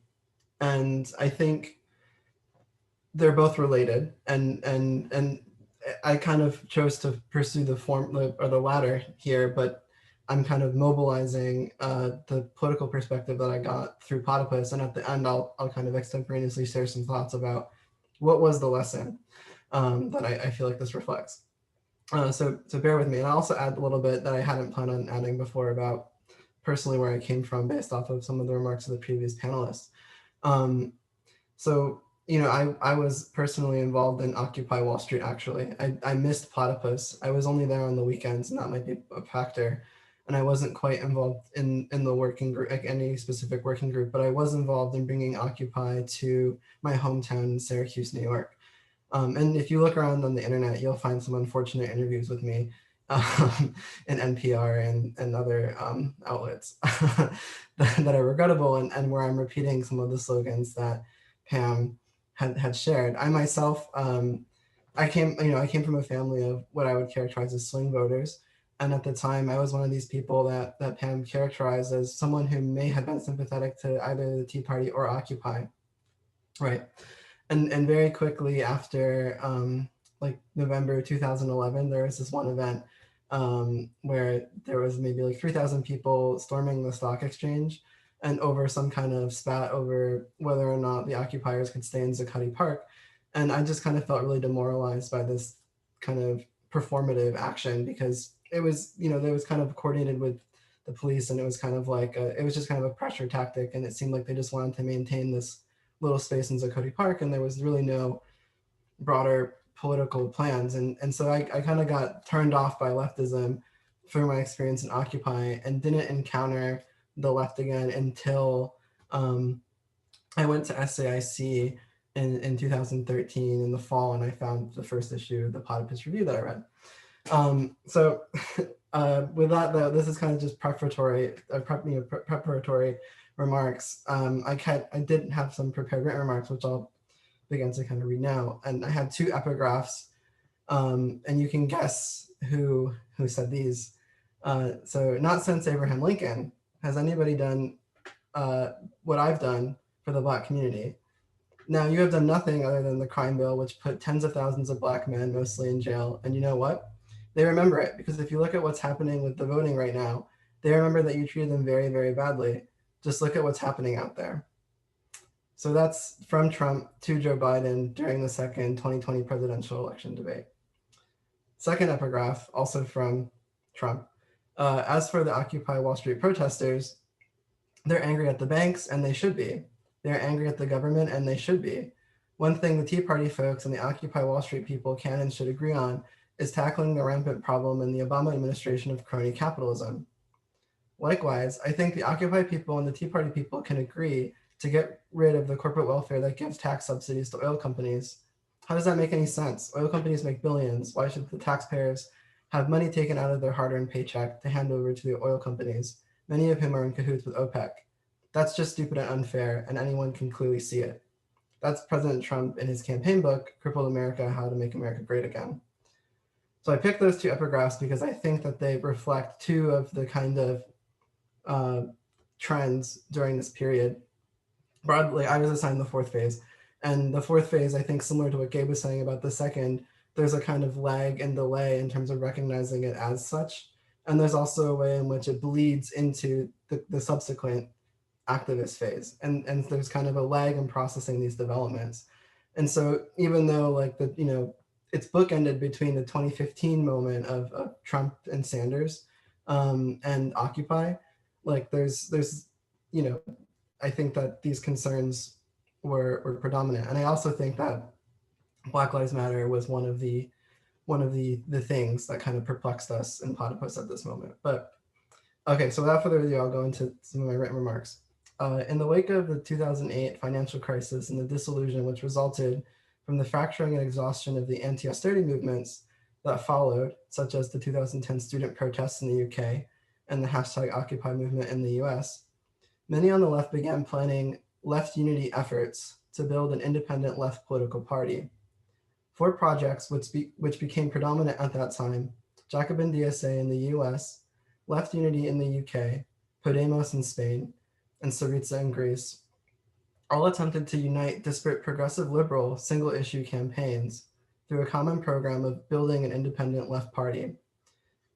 I think they're both related, and I kind of chose to pursue the latter here, but I'm kind of mobilizing the political perspective that I got through Platypus, and at the end I'll kind of extemporaneously share some thoughts about what was the lesson that I feel like this reflects. So bear with me, and I'll also add a little bit that I hadn't planned on adding before about personally where I came from based off of some of the remarks of the previous panelists. So, you know, I was personally involved in Occupy Wall Street, actually. I missed Platypus. I was only there on the weekends, and that might be a factor. And I wasn't quite involved in the working group, like any specific working group, but I was involved in bringing Occupy to my hometown in Syracuse, New York. And if you look around on the internet, you'll find some unfortunate interviews with me in NPR and other outlets that are regrettable and where I'm repeating some of the slogans that Pam had shared. I myself, I came from a family of what I would characterize as swing voters. And at the time, I was one of these people that Pam characterized as someone who may have been sympathetic to either the Tea Party or Occupy, right? And very quickly after like November 2011, there was this one event where there was maybe like 3,000 people storming the stock exchange and over some kind of spat over whether or not the occupiers could stay in Zuccotti Park. And I just kind of felt really demoralized by this kind of performative action because it was, you know, there was kind of coordinated with the police and it was kind of like, it was just kind of a pressure tactic. And it seemed like they just wanted to maintain this little space in Zuccotti Park and there was really no broader political plans. And so I kind of got turned off by leftism through my experience in Occupy and didn't encounter the left again until I went to SAIC in 2013 in the fall, and I found the first issue of the Platypus Review that I read. So with that though, this is kind of just preparatory remarks. I did have some prepared written remarks, which I'll begin to kind of read now. And I had two epigraphs, and you can guess who said these. So not since Abraham Lincoln has anybody done what I've done for the Black community. Now you have done nothing other than the crime bill, which put tens of thousands of Black men mostly in jail. And you know what? They remember it because if you look at what's happening with the voting right now, they remember that you treated them very, very badly. Just look at what's happening out there. So that's from Trump to Joe Biden during the second 2020 presidential election debate. Second epigraph, also from Trump. As for the Occupy Wall Street protesters, they're angry at the banks, and they should be. They're angry at the government, and they should be. One thing the Tea Party folks and the Occupy Wall Street people can and should agree on is tackling the rampant problem in the Obama administration of crony capitalism. Likewise, I think the Occupy people and the Tea Party people can agree to get rid of the corporate welfare that gives tax subsidies to oil companies. How does that make any sense? Oil companies make billions. Why should the taxpayers have money taken out of their hard-earned paycheck to hand over to the oil companies, many of whom are in cahoots with OPEC? That's just stupid and unfair, and anyone can clearly see it. That's President Trump in his campaign book, Crippled America, How to Make America Great Again. So I picked those two epigraphs because I think that they reflect two of the kind of trends during this period. Broadly, I was assigned the fourth phase. And the fourth phase, I think similar to what Gabe was saying about the second, there's a kind of lag and delay in terms of recognizing it as such. And there's also a way in which it bleeds into the subsequent activist phase. And there's kind of a lag in processing these developments. And so even though like the, you know, it's bookended between the 2015 moment of Trump and Sanders and Occupy, like there's, you know, I think that these concerns were predominant. And I also think that Black Lives Matter was one of the things that kind of perplexed us in Platypus at this moment. But okay, so without further ado, I'll go into some of my written remarks. In the wake of the 2008 financial crisis and the disillusion which resulted from the fracturing and exhaustion of the anti-austerity movements that followed, such as the 2010 student protests in the UK and the #Occupy movement in the US, many on the left began planning left unity efforts to build an independent left political party. 4 projects which became predominant at that time, Jacobin DSA in the US, Left Unity in the UK, Podemos in Spain, and Syriza in Greece, all attempted to unite disparate progressive liberal single-issue campaigns through a common program of building an independent left party.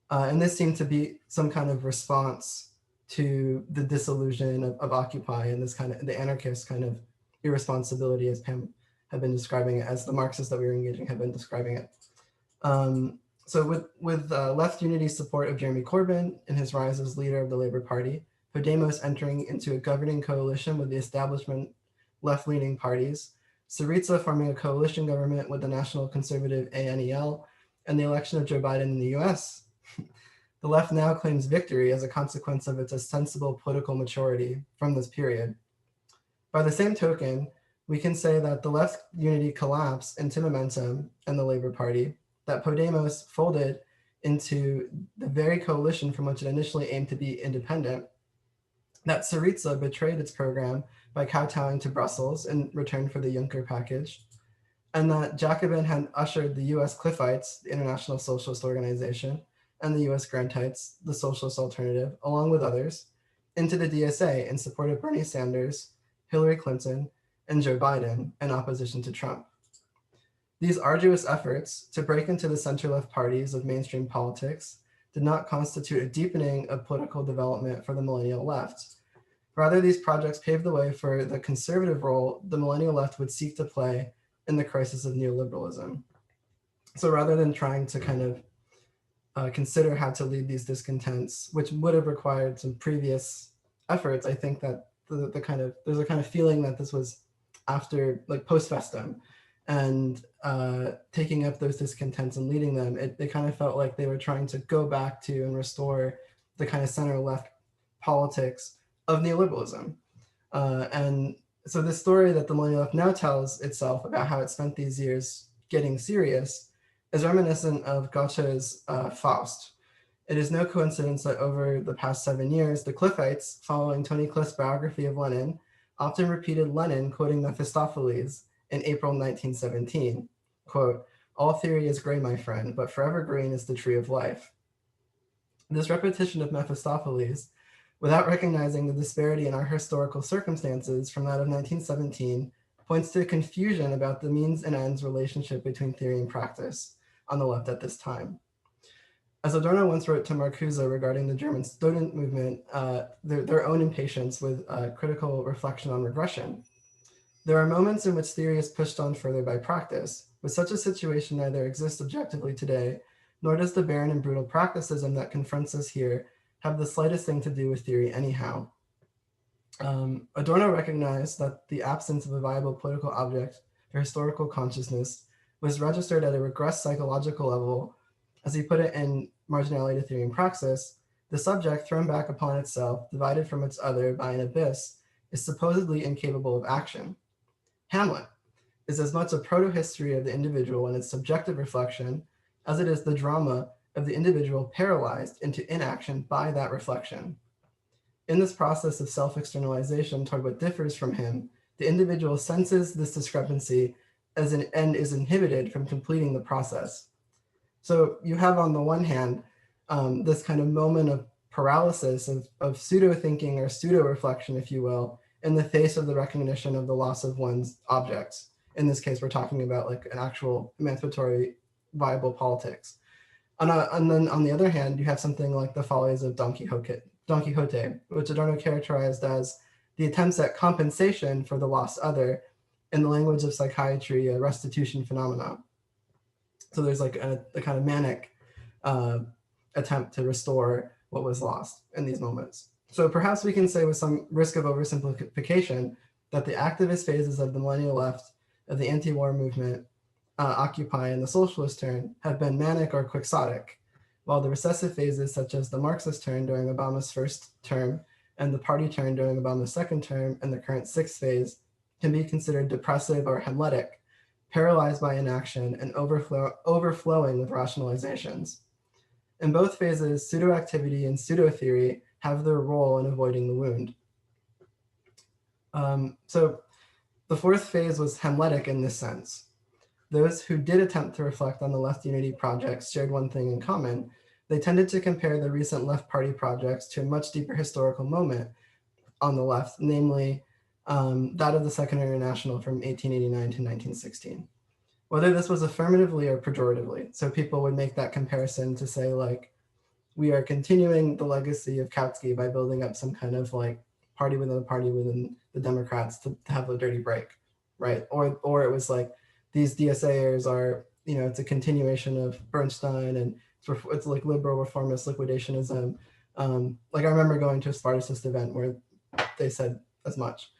And this seemed to be some kind of response to the disillusion of Occupy and this kind of the anarchist kind of irresponsibility, as Pam had been describing it, as the Marxists that we were engaging have been describing it. So with Left Unity's support of Jeremy Corbyn in his rise as leader of the Labour Party, Podemos entering into a governing coalition with the establishment left-leaning parties, Syriza forming a coalition government with the National Conservative ANEL, and the election of Joe Biden in the US, the left now claims victory as a consequence of its ostensible political maturity from this period. By the same token, we can say that the left unity collapsed into momentum and the Labour Party, that Podemos folded into the very coalition from which it initially aimed to be independent, that Syriza betrayed its program by kowtowing to Brussels in return for the Juncker package, and that Jacobin had ushered the US Cliffites, the International Socialist Organization, and the US Grantites, the socialist alternative, along with others, into the DSA in support of Bernie Sanders, Hillary Clinton, and Joe Biden in opposition to Trump. These arduous efforts to break into the center-left parties of mainstream politics did not constitute a deepening of political development for the millennial left. Rather, these projects paved the way for the conservative role the millennial left would seek to play in the crisis of neoliberalism. So rather than trying to kind of consider how to lead these discontents, which would have required some previous efforts, I think that there's a kind of feeling that this was after, like, post festum, and taking up those discontents and leading them, they kind of felt like they were trying to go back to and restore the kind of center-left politics of neoliberalism. And so this story that the millennial left now tells itself about how it spent these years getting serious is reminiscent of Goethe's Faust. It is no coincidence that over the past 7 years, the Cliffites, following Tony Cliff's biography of Lenin, often repeated Lenin quoting Mephistopheles in April 1917, quote, "All theory is gray, my friend, but forever green is the tree of life." This repetition of Mephistopheles, without recognizing the disparity in our historical circumstances from that of 1917, points to a confusion about the means and ends relationship between theory and practice on the left at this time. As Adorno once wrote to Marcuse regarding the German student movement, their own impatience with critical reflection on regression, "There are moments in which theory is pushed on further by practice, but such a situation neither exists objectively today, nor does the barren and brutal practicism that confronts us here have the slightest thing to do with theory anyhow." Adorno recognized that the absence of a viable political object for historical consciousness was registered at a regressed psychological level. As he put it in Marginality to Theory and Praxis, the subject thrown back upon itself, divided from its other by an abyss, is supposedly incapable of action. Hamlet is as much a proto-history of the individual and its subjective reflection as it is the drama of the individual paralyzed into inaction by that reflection. In this process of self-externalization toward what differs from him, the individual senses this discrepancy and is inhibited from completing the process. So you have, on the one hand, this kind of moment of paralysis of pseudo-thinking or pseudo-reflection, if you will, in the face of the recognition of the loss of one's objects. In this case, we're talking about like an actual emancipatory, viable politics. And then on the other hand, you have something like the follies of Don Quixote, which Adorno characterized as the attempts at compensation for the lost other, in the language of psychiatry, a restitution phenomena. So there's like a kind of manic attempt to restore what was lost in these moments. So perhaps we can say, with some risk of oversimplification, that the activist phases of the millennial left, of the anti-war movement, Occupy, and the socialist turn have been manic or quixotic, while the recessive phases, such as the Marxist turn during Obama's first term and the party turn during Obama's second term and the current sixth phase, can be considered depressive or hemletic, paralyzed by inaction and overflowing with rationalizations. In both phases, pseudo-activity and pseudo-theory have their role in avoiding the wound. So the fourth phase was hemletic in this sense. Those who did attempt to reflect on the left unity projects shared one thing in common. They tended to compare the recent left party projects to a much deeper historical moment on the left, namely that of the Second International from 1889 to 1916. Whether this was affirmatively or pejoratively. So people would make that comparison to say, like, we are continuing the legacy of Kautsky by building up some kind of like party within the Democrats to have a dirty break, right? Or it was like, these DSAers are, it's a continuation of Bernstein, and it's like liberal reformist liquidationism. Like I remember going to a Spartacist event where they said as much.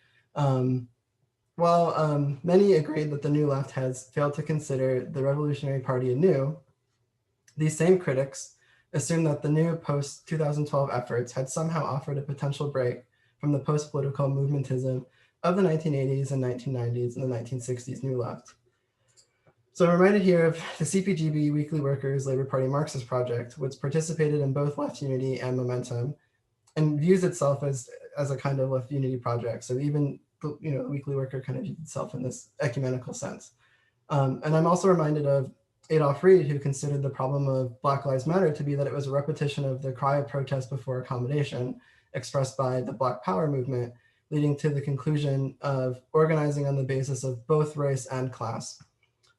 While many agreed that the New Left has failed to consider the Revolutionary Party anew, these same critics assumed that the new post-2012 efforts had somehow offered a potential break from the post-political movementism of the 1980s and 1990s and the 1960s New Left. So I'm reminded here of the CPGB Weekly Workers Labor Party Marxist Project, which participated in both left unity and momentum, and views itself as a kind of left unity project. So even the Weekly Worker kind of views itself in this ecumenical sense. And I'm also reminded of Adolf Reed, who considered the problem of Black Lives Matter to be that it was a repetition of the cry of protest before accommodation expressed by the Black Power movement, leading to the conclusion of organizing on the basis of both race and class,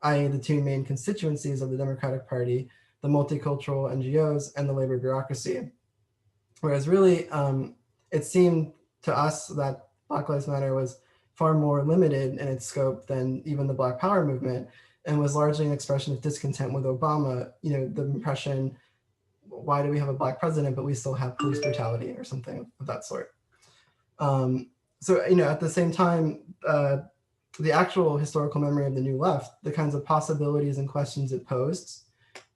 i.e. the two main constituencies of the Democratic Party, the multicultural NGOs and the labor bureaucracy. Whereas really, it seemed to us that Black Lives Matter was far more limited in its scope than even the Black Power movement, and was largely an expression of discontent with Obama. The impression, why do we have a Black president, but we still have police brutality or something of that sort. So, at the same time, the actual historical memory of the New Left, the kinds of possibilities and questions it posed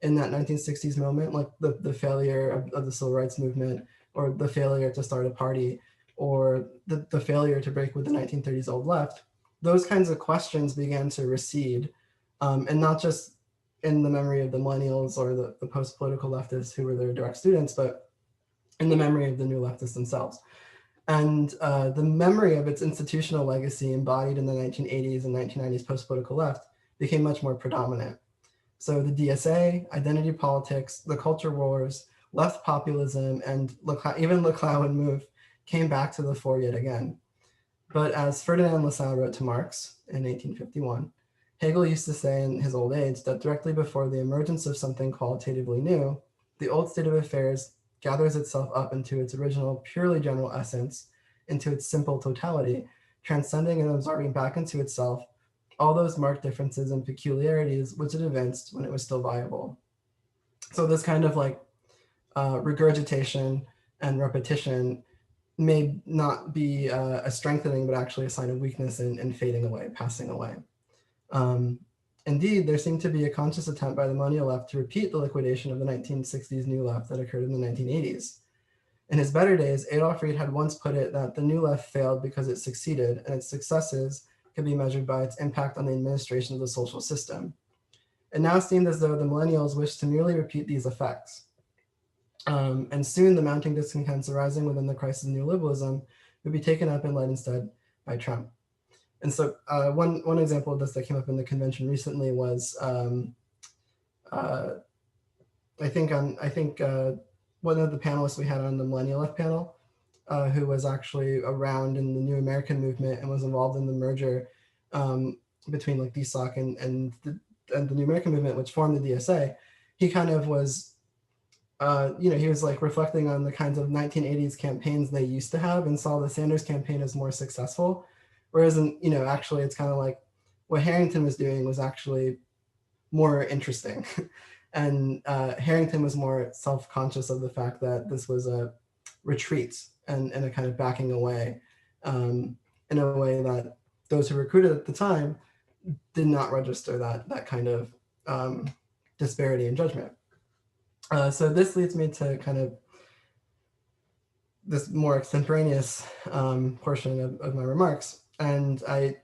in that 1960s moment, like the failure of the civil rights movement, or the failure to start a party, or the failure to break with the 1930s old left, those kinds of questions began to recede, and not just in the memory of the millennials or the post-political leftists who were their direct students, but in the memory of the new leftists themselves. And the memory of its institutional legacy embodied in the 1980s and 1990s post-political left became much more predominant. So the DSA, identity politics, the culture wars, left populism, and even Leclau and Move came back to the fore yet again. But as Ferdinand Lassalle wrote to Marx in 1851, Hegel used to say in his old age that directly before the emergence of something qualitatively new, the old state of affairs gathers itself up into its original purely general essence, into its simple totality, transcending and absorbing back into itself all those marked differences and peculiarities which it evinced when it was still viable. So this kind of regurgitation and repetition may not be a strengthening, but actually a sign of weakness and fading away, passing away. Indeed, there seemed to be a conscious attempt by the Millennial Left to repeat the liquidation of the 1960s New Left that occurred in the 1980s. In his better days, Adolf Reed had once put it that the New Left failed because it succeeded, and its successes could be measured by its impact on the administration of the social system. It now seemed as though the millennials wished to merely repeat these effects. And soon the mounting discontents arising within the crisis of neoliberalism would be taken up and led instead by Trump. And so one example of this that came up in the convention recently was, I think one of the panelists we had on the Millennial Left panel, who was actually around in the New American movement and was involved in the merger between DSOC and the New American movement, which formed the DSA. He kind of was, he was reflecting on the kinds of 1980s campaigns they used to have and saw the Sanders campaign as more successful. Whereas, actually it's kind of like what Harrington was doing was actually more interesting. And Harrington was more self-conscious of the fact that this was a retreat and a kind of backing away in a way that those who recruited at the time did not register that kind of disparity in judgment. So this leads me to kind of this more extemporaneous portion of my remarks. And I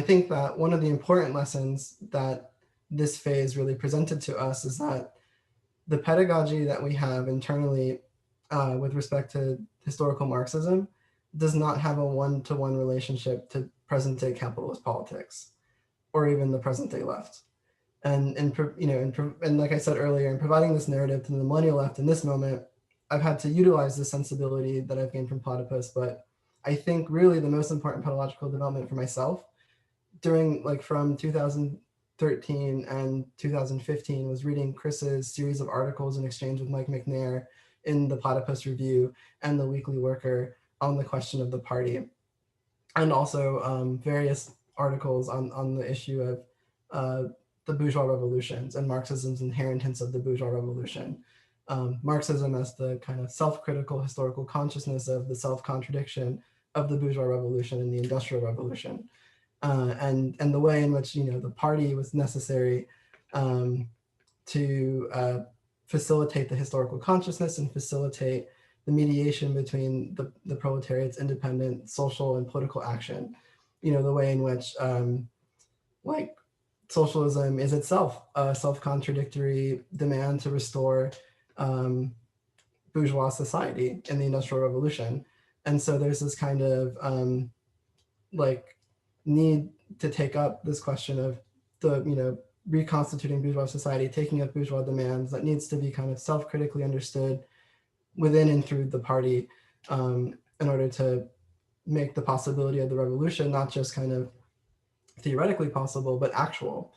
think that one of the important lessons that this phase really presented to us is that the pedagogy that we have internally with respect to historical Marxism does not have a one-to-one relationship to present-day capitalist politics, or even the present-day left. And like I said earlier, in providing this narrative to the Millennial Left in this moment, I've had to utilize the sensibility that I've gained from Platypus, but I think really the most important pedagogical development for myself during from 2013 and 2015 was reading Chris's series of articles in exchange with Mike McNair in the Platypus Review and the Weekly Worker on the question of the party, and also various articles on the issue of the bourgeois revolutions and Marxism's inheritance of the bourgeois revolution. Marxism as the kind of self-critical historical consciousness of the self-contradiction of the bourgeois revolution and the industrial revolution, and the way in which the party was necessary to facilitate the historical consciousness and facilitate the mediation between the proletariat's independent social and political action. The way in which socialism is itself a self-contradictory demand to restore bourgeois society in the Industrial Revolution. And so there's this kind of need to take up this question of the reconstituting bourgeois society, taking up bourgeois demands that needs to be kind of self-critically understood within and through the party in order to make the possibility of the revolution not just kind of theoretically possible, but actual.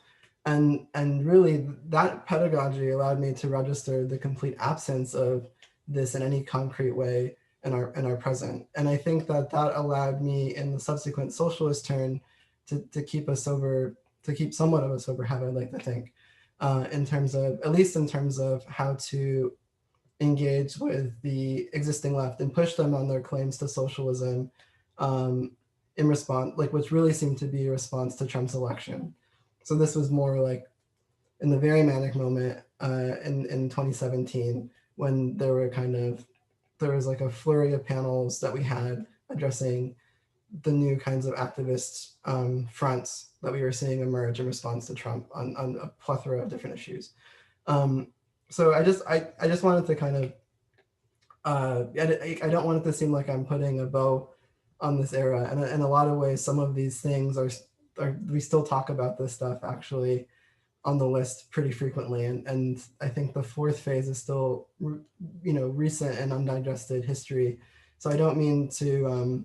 And really that pedagogy allowed me to register the complete absence of this in any concrete way in our present. And I think that that allowed me in the subsequent socialist turn to keep a sober, to keep somewhat of a sober habit, I'd like to think, in terms of, at least in terms of how to engage with the existing left and push them on their claims to socialism in response, like which really seemed to be a response to Trump's election. So this was more like in the very manic moment in 2017 when there was like a flurry of panels that we had addressing the new kinds of activist fronts that we were seeing emerge in response to Trump on a plethora of different issues. So I just wanted to kind of, I don't want it to seem like I'm putting a bow on this era. And in a lot of ways, some of these things are we still talk about this stuff actually on the list pretty frequently. And I think the fourth phase is still, recent and undigested history. So I don't mean to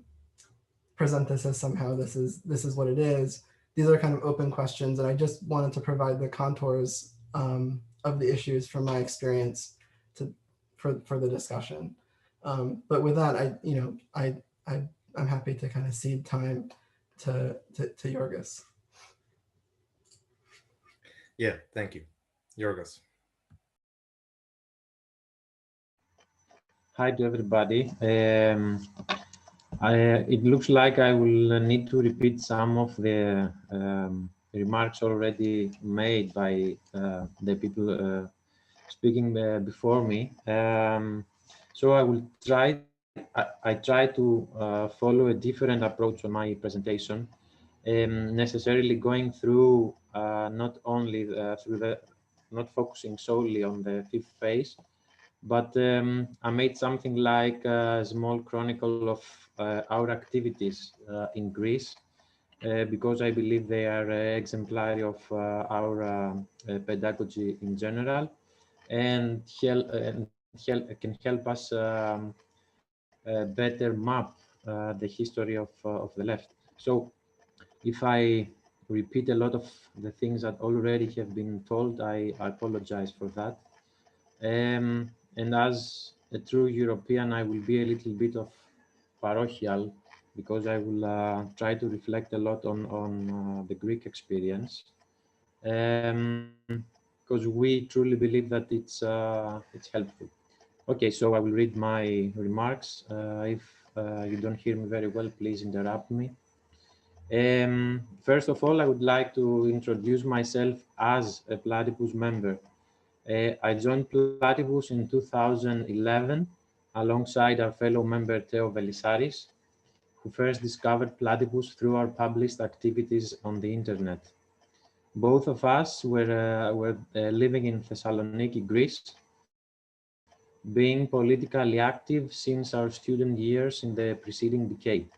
present this as somehow this is what it is. These are kind of open questions, and I just wanted to provide the contours of the issues from my experience for the discussion. But with that, I'm happy to kind of cede time to Yorgos. Yeah, thank you. Yorgos. Hi to everybody. It looks like I will need to repeat some of the remarks already made by the people speaking before me. So I will try. I try to follow a different approach on my presentation, necessarily going through not only not focusing solely on the fifth phase, but I made something like a small chronicle of our activities in Greece, because I believe they are exemplary of our pedagogy in general, and can help us better map the history of the left. So if I repeat a lot of the things that already have been told, I apologize for that. And as a true European, I will be a little bit of parochial, because I will try to reflect a lot on the Greek experience, because we truly believe that it's helpful. Okay, so I will read my remarks. If you don't hear me very well, please interrupt me. First of all, I would like to introduce myself as a Platypus member. I joined Platypus in 2011 alongside our fellow member Theo Velisaris, who first discovered Platypus through our published activities on the internet. Both of us were living in Thessaloniki, Greece, being politically active since our student years in the preceding decade.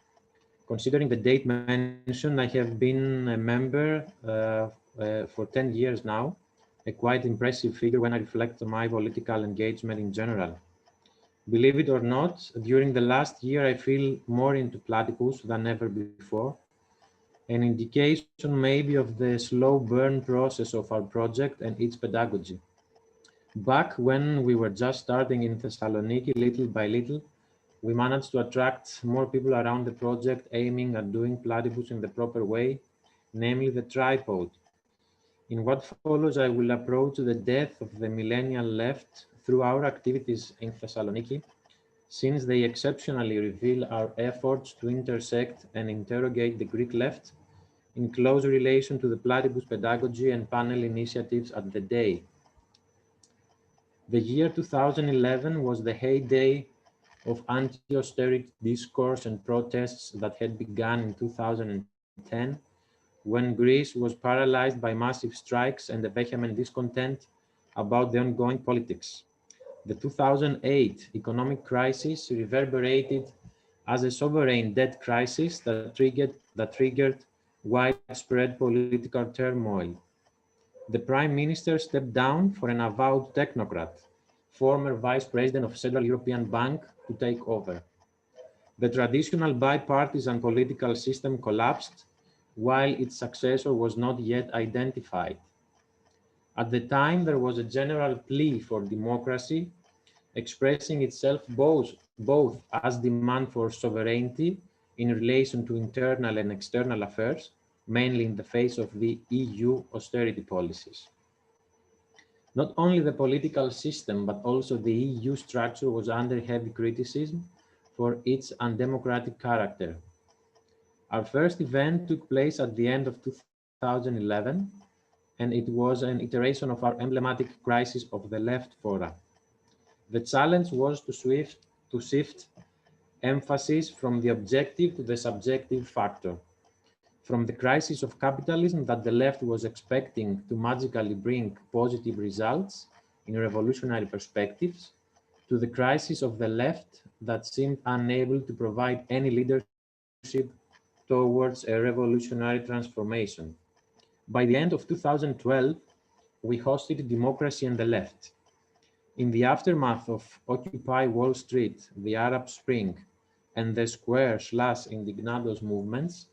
Considering the date mentioned, I have been a member for 10 years now, a quite impressive figure when I reflect on my political engagement in general. Believe it or not, during the last year, I feel more into Platypus than ever before, an indication maybe of the slow burn process of our project and its pedagogy. Back when we were just starting in Thessaloniki, little by little, we managed to attract more people around the project aiming at doing Platypus in the proper way, namely the tripod. In what follows, I will approach the death of the Millennial Left through our activities in Thessaloniki, since they exceptionally reveal our efforts to intersect and interrogate the Greek left in close relation to the Platypus pedagogy and panel initiatives at the day. The year 2011 was the heyday of anti-austerity discourse and protests that had begun in 2010, when Greece was paralyzed by massive strikes and a vehement discontent about the ongoing politics. The 2008 economic crisis reverberated as a sovereign debt crisis that triggered widespread political turmoil. The Prime Minister stepped down for an avowed technocrat, former Vice President of Central European Bank, to take over. The traditional bipartisan political system collapsed while its successor was not yet identified. At the time, there was a general plea for democracy, expressing itself both as demand for sovereignty in relation to internal and external affairs, mainly in the face of the EU austerity policies. Not only the political system, but also the EU structure was under heavy criticism for its undemocratic character. Our first event took place at the end of 2011, and it was an iteration of our emblematic crisis of the left fora. The challenge was to shift emphasis from the objective to the subjective factor, from the crisis of capitalism that the left was expecting to magically bring positive results in revolutionary perspectives, to the crisis of the left that seemed unable to provide any leadership towards a revolutionary transformation. By the end of 2012, we hosted Democracy and the Left. In the aftermath of Occupy Wall Street, the Arab Spring, and the Square/Indignados movements,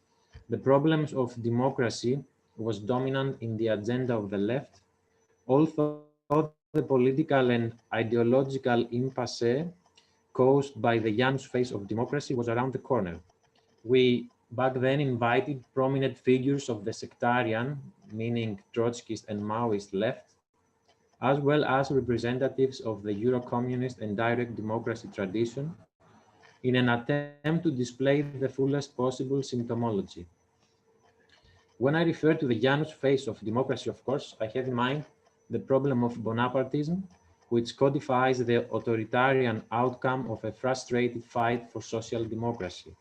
the problems of democracy was dominant in the agenda of the left, although the political and ideological impasse caused by the Janus phase of democracy was around the corner. We back then invited prominent figures of the sectarian, meaning Trotskyist and Maoist left, as well as representatives of the Euro-communist and direct democracy tradition, in an attempt to display the fullest possible symptomology. When I refer to the Janus phase of democracy, of course, I have in mind the problem of Bonapartism, which codifies the authoritarian outcome of a frustrated fight for social democracy.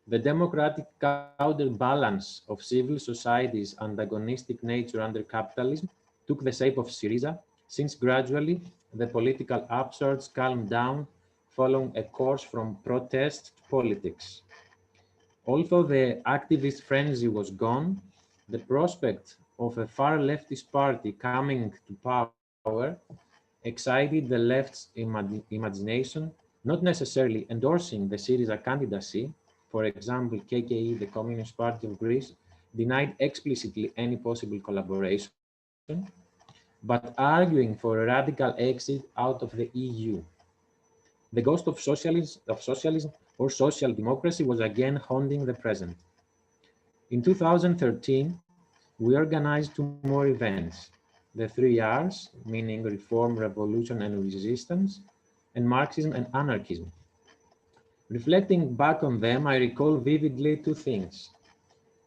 The democratic counterbalance of civil society's antagonistic nature under capitalism took the shape of Syriza, since gradually the political upsurge calmed down following a course from protest to politics. Although the activist frenzy was gone, the prospect of a far leftist party coming to power excited the left's imagination, not necessarily endorsing the Syriza candidacy. For example, KKE, the Communist Party of Greece, denied explicitly any possible collaboration, but arguing for a radical exit out of the EU. The ghost of socialism or social democracy was again haunting the present. In 2013, we organized 2 more events, the 3 Rs, meaning reform, revolution, and resistance, and Marxism and anarchism. Reflecting back on them, I recall vividly 2 things.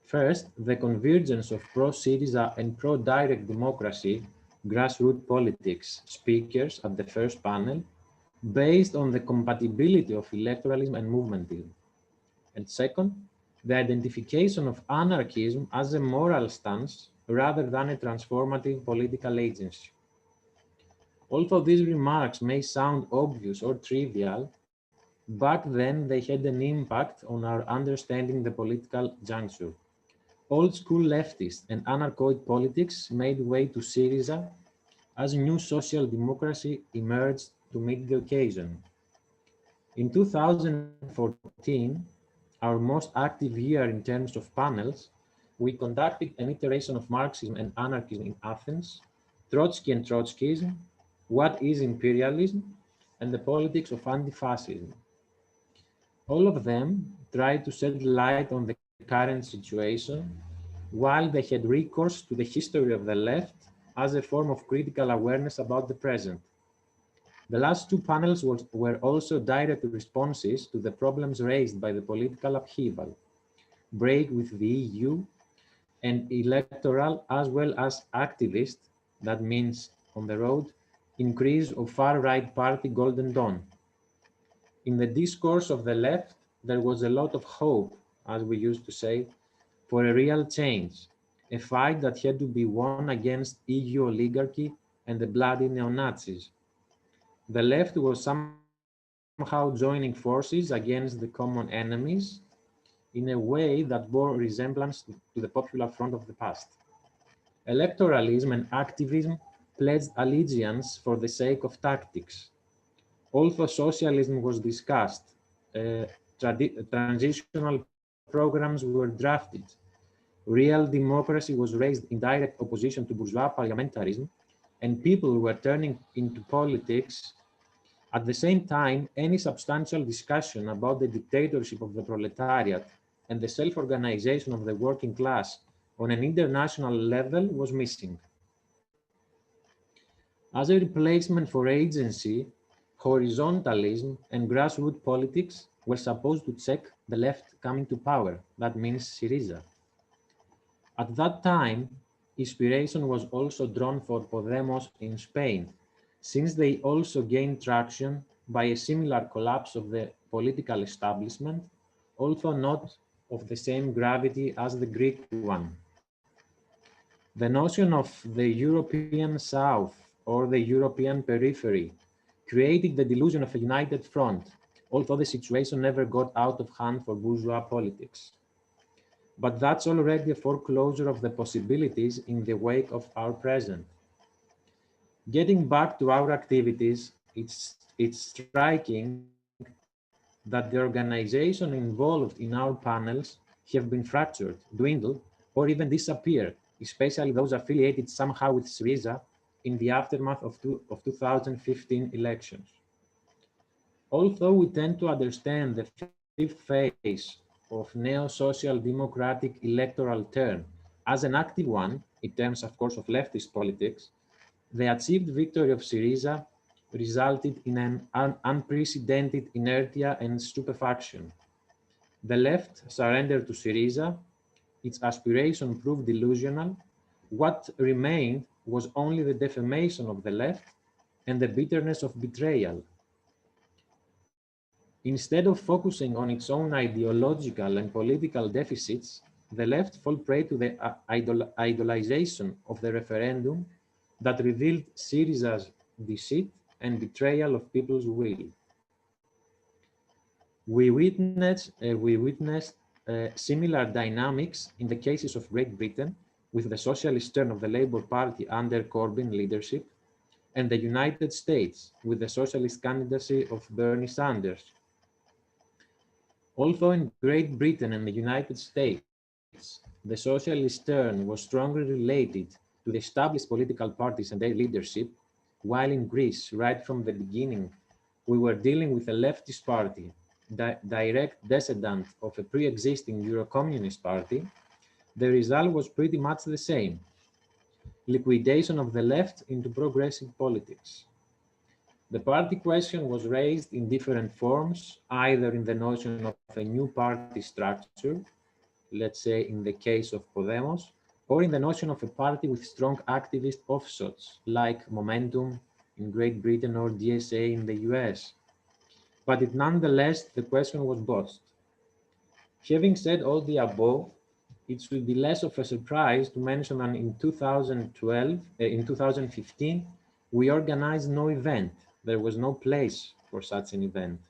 First, the convergence of pro-Syriza and pro-direct democracy, grassroots politics speakers at the first panel, based on the compatibility of electoralism and movementism. And second, the identification of anarchism as a moral stance rather than a transformative political agency. Although these remarks may sound obvious or trivial, back then they had an impact on our understanding the political juncture. Old school leftist and anarchoid politics made way to Syriza as new social democracy emerged to meet the occasion. In 2014, our most active year in terms of panels, we conducted an iteration of Marxism and anarchism in Athens, Trotsky and Trotskyism, what is imperialism, and the politics of anti-fascism. All of them tried to shed light on the current situation, while they had recourse to the history of the left as a form of critical awareness about the present. The last 2 panels were also direct responses to the problems raised by the political upheaval, break with the EU, and electoral as well as activist, that means on the road, increase of far-right party Golden Dawn. In the discourse of the left, there was a lot of hope, as we used to say, for a real change, a fight that had to be won against EU oligarchy and the bloody neo-Nazis. The left was somehow joining forces against the common enemies in a way that bore resemblance to the Popular Front of the past. Electoralism and activism pledged allegiance for the sake of tactics. Although socialism was discussed, transitional programs were drafted. Real democracy was raised in direct opposition to bourgeois parliamentarism, and people were turning into politics. At the same time, any substantial discussion about the dictatorship of the proletariat and the self-organization of the working class on an international level was missing. As a replacement for agency, horizontalism and grassroots politics were supposed to check the left coming to power. That means Syriza. At that time, inspiration was also drawn for Podemos in Spain, since they also gained traction by a similar collapse of the political establishment, although not of the same gravity as the Greek one. The notion of the European South or the European periphery created the delusion of a united front, although the situation never got out of hand for bourgeois politics. But that's already a foreclosure of the possibilities in the wake of our present. Getting back to our activities, it's striking that the organization involved in our panels have been fractured, dwindled, or even disappeared, especially those affiliated somehow with Syriza in the aftermath of 2015 elections. Although we tend to understand the fifth phase of neo-social democratic electoral term as an active one, in terms, of course, of leftist politics, the achieved victory of Syriza resulted in an unprecedented inertia and stupefaction. The left surrendered to Syriza, its aspiration proved delusional. What remained was only the defamation of the left and the bitterness of betrayal. Instead of focusing on its own ideological and political deficits, the left fell prey to the idolization of the referendum that revealed Syriza's deceit and betrayal of people's will. We witnessed similar dynamics in the cases of Great Britain, with the socialist turn of the Labour Party under Corbyn leadership, and the United States with the socialist candidacy of Bernie Sanders. Although in Great Britain and the United States, the socialist turn was strongly related to the established political parties and their leadership, while in Greece, right from the beginning, we were dealing with a leftist party, direct descendant of a pre-existing Euro-communist party, the result was pretty much the same: liquidation of the left into progressive politics. The party question was raised in different forms, either in the notion of a new party structure, let's say in the case of Podemos, or in the notion of a party with strong activist offshoots, like Momentum in Great Britain or DSA in the US. But nonetheless, the question was posed. Having said all the above, it should be less of a surprise to mention that in 2015, we organized no event. There was no place for such an event.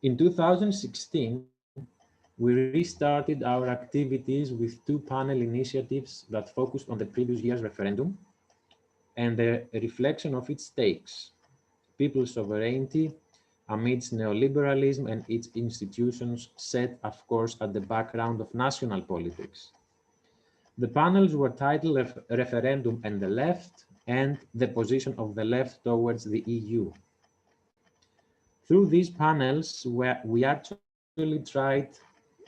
In 2016, we restarted our activities with two panel initiatives that focused on the previous year's referendum and the reflection of its stakes: people's sovereignty amidst neoliberalism and its institutions, set, of course, at the background of national politics. The panels were titled Referendum and the Left and the Position of the Left Towards the EU. Through these panels, we actually tried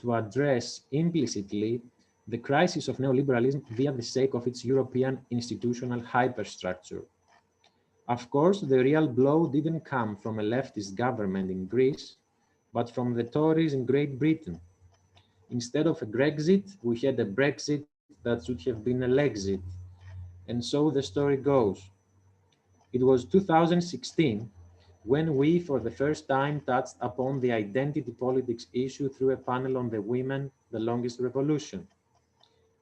to address implicitly the crisis of neoliberalism via the sake of its European institutional hyperstructure. Of course, the real blow didn't come from a leftist government in Greece, but from the Tories in Great Britain. Instead of a Grexit, we had a Brexit that should have been a Lexit. And so the story goes. It was 2016 when we, for the first time, touched upon the identity politics issue through a panel on the women, the longest revolution.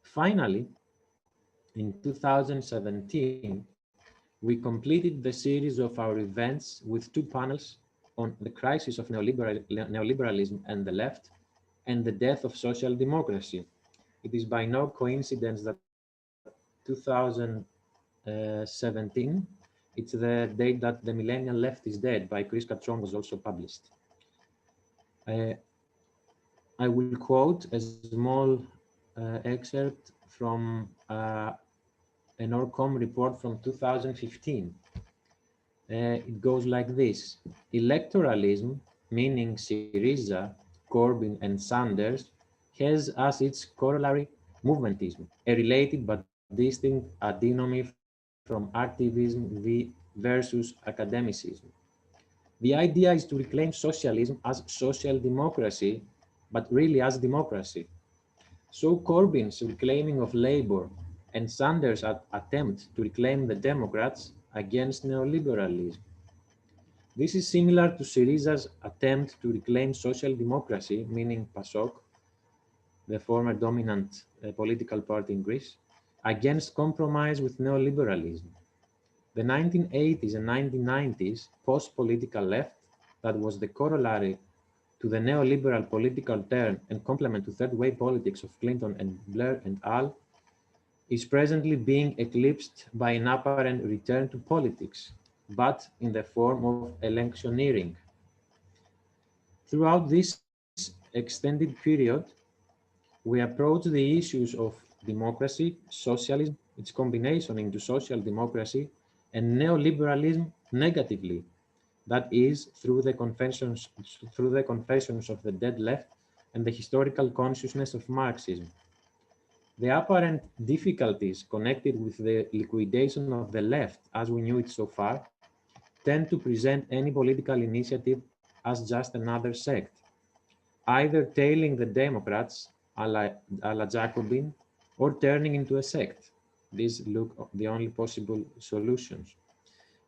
Finally, in 2017, we completed the series of our events with two panels on the crisis of neoliberalism and the left and the death of social democracy. It is by no coincidence that 2017. It's the date that The Millennial Left is Dead by Chris Cutrone was also published. I will quote a small excerpt from an ORCOM report from 2015. It goes like this: electoralism, meaning Syriza, Corbyn, and Sanders, has as its corollary movementism, a related but distinct antinomy from activism versus academicism. The idea is to reclaim socialism as social democracy, but really as democracy. So Corbyn's reclaiming of Labour and Sanders' attempt to reclaim the Democrats against neoliberalism. This is similar to Syriza's attempt to reclaim social democracy, meaning PASOK, the former dominant political party in Greece, against compromise with neoliberalism. The 1980s and 1990s post-political left, that was the corollary to the neoliberal political turn and complement to third-wave politics of Clinton and Blair and al., is presently being eclipsed by an apparent return to politics, but in the form of electioneering. Throughout this extended period, we approach the issues of democracy, socialism, its combination into social democracy, and neoliberalism negatively, that is, through the confessions of the dead left and the historical consciousness of Marxism. The apparent difficulties connected with the liquidation of the left as we knew it so far tend to present any political initiative as just another sect, either tailing the Democrats a la Jacobin or turning into a sect. These look the only possible solutions.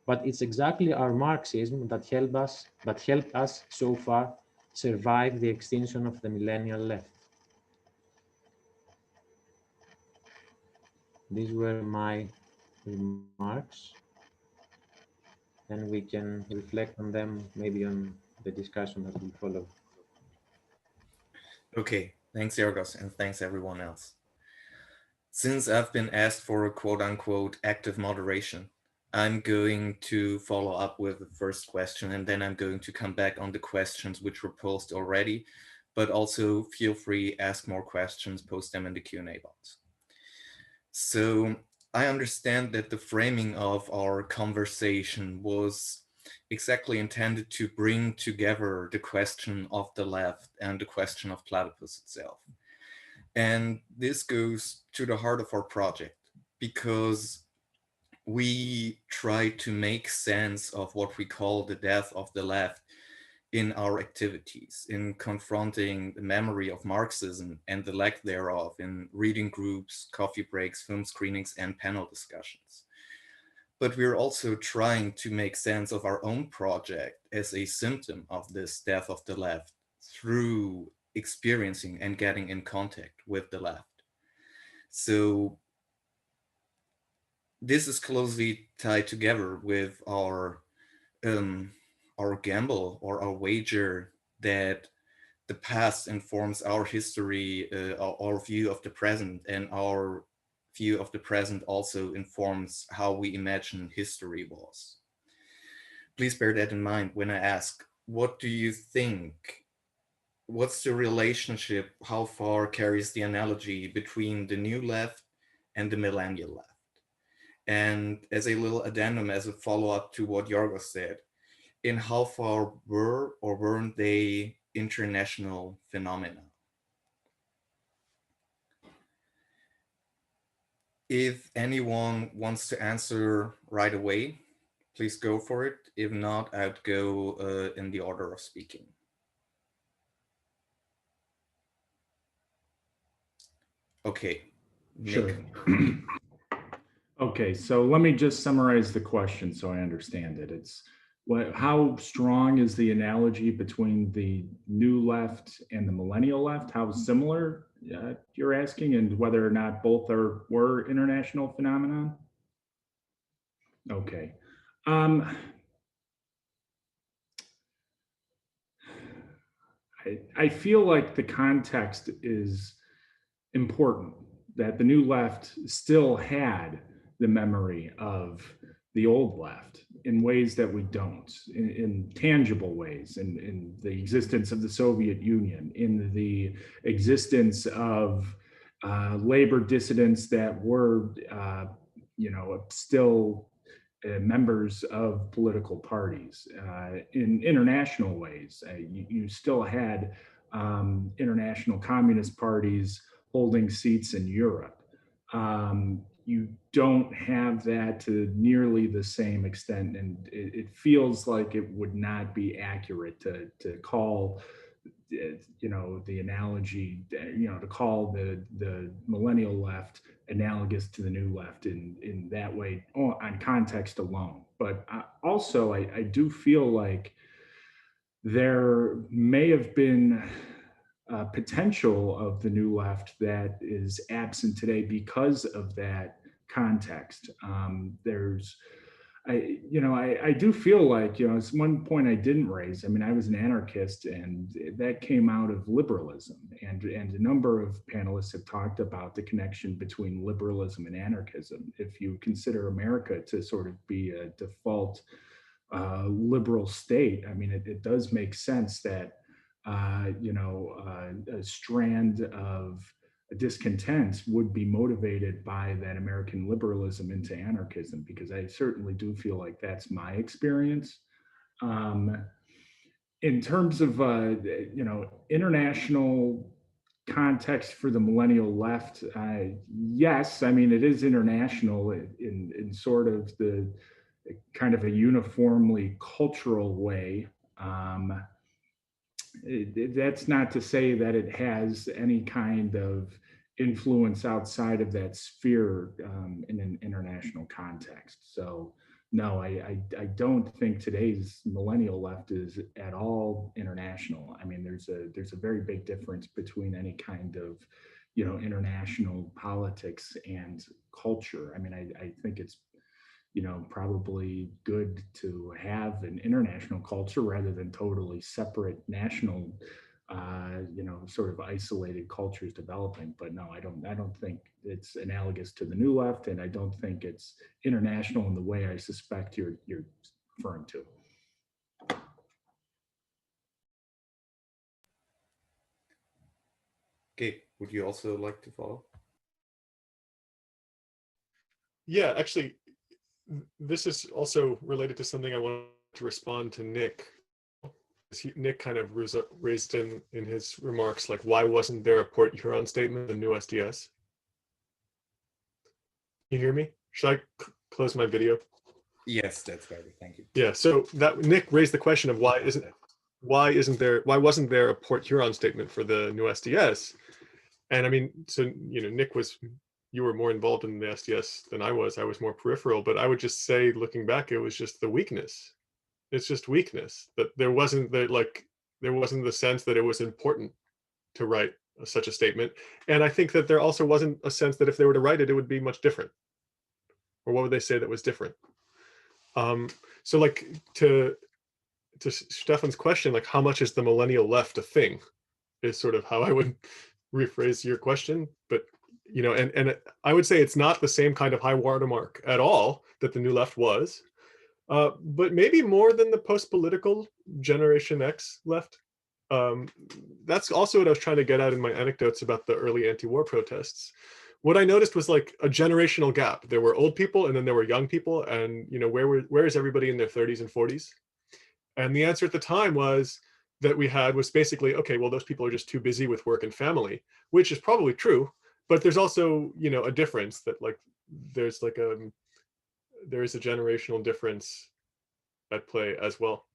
But it's exactly our Marxism that helped us so far survive the extinction of the millennial left. These were my remarks, and we can reflect on them maybe on the discussion that will follow. Okay, thanks Yorgos, and thanks everyone else. Since I've been asked for a quote-unquote active moderation, I'm going to follow up with the first question, and then I'm going to come back on the questions which were posed already, but also feel free, ask more questions, post them in the Q&A box. So I understand that the framing of our conversation was exactly intended to bring together the question of the left and the question of Platypus itself. And this goes to the heart of our project, because we try to make sense of what we call the death of the left in our activities, in confronting the memory of Marxism and the lack thereof in reading groups, coffee breaks, film screenings, and panel discussions. But we're also trying to make sense of our own project as a symptom of this death of the left through experiencing and getting in contact with the left. So this is closely tied together with our gamble or our wager that the past informs our history, our view of the present, and our view of the present also informs how we imagine history was. Please bear that in mind when I ask, what do you think? What's the relationship? How far carries the analogy between the new left and the millennial left? And as a little addendum, as a follow-up to what Yorgos said, in how far were or weren't they international phenomena? If anyone wants to answer right away, please go for it. If not, I'd go in the order of speaking. Okay. Sure. Okay, so let me just summarize the question so I understand it. It's how strong is the analogy between the new left and the millennial left? How similar you're asking, and whether or not both were international phenomenon? Okay. I feel like the context is important that the new left still had the memory of the old left in ways that we don't, in tangible ways, in the existence of the Soviet Union, in the existence of labor dissidents that were, still members of political parties. In international ways, you still had international communist parties holding seats in Europe. You don't have that to nearly the same extent, and it feels like it would not be accurate to call, the analogy, to call the millennial left analogous to the new left in that way on context alone. But also, I do feel like there may have been potential of the new left that is absent today because of that context. I do feel like, it's one point I didn't raise. I mean, I was an anarchist, and that came out of liberalism. And a number of panelists have talked about the connection between liberalism and anarchism. If you consider America to sort of be a default liberal state, I mean, it does make sense that a strand of discontent would be motivated by that American liberalism into anarchism, because I certainly do feel like that's my experience. In terms of international context for the millennial left, yes, I mean, it is international in sort of the kind of a uniformly cultural way. That's not to say that it has any kind of influence outside of that sphere in an international context. So no, I don't think today's millennial left is at all international. I mean, there's a very big difference between any kind of, international politics and culture. I mean, I think it's probably good to have an international culture rather than totally separate national, sort of isolated cultures developing. But no, I don't think it's analogous to the new left, and I don't think it's international in the way I suspect you're referring to. Okay, would you also like to follow? Yeah, actually, this is also related to something I wanted to respond to Nick. Nick kind of raised in his remarks, like, why wasn't there a Port Huron statement in the new SDS? Can you hear me? Should I close my video? Yes, that's better. Thank you. Yeah. So that Nick raised the question of why wasn't there a Port Huron statement for the new SDS? And I mean, so Nick you were more involved in the SDS than I was. I was more peripheral, but I would just say, looking back, it was just the weakness. It's just weakness that there wasn't the sense that it was important to write such a statement. And I think that there also wasn't a sense that if they were to write it, it would be much different. Or what would they say that was different? So like to Stefan's question, like, how much is the millennial left a thing, is sort of how I would rephrase your question. But and I would say it's not the same kind of high watermark at all that the new left was, but maybe more than the post-political Generation X left. That's also what I was trying to get at in my anecdotes about the early anti-war protests. What I noticed was like a generational gap. There were old people and then there were young people, and where is everybody in their 30s and 40s? And the answer at the time was basically, okay, well, those people are just too busy with work and family, which is probably true. But there's also, a difference that there is a generational difference at play as well.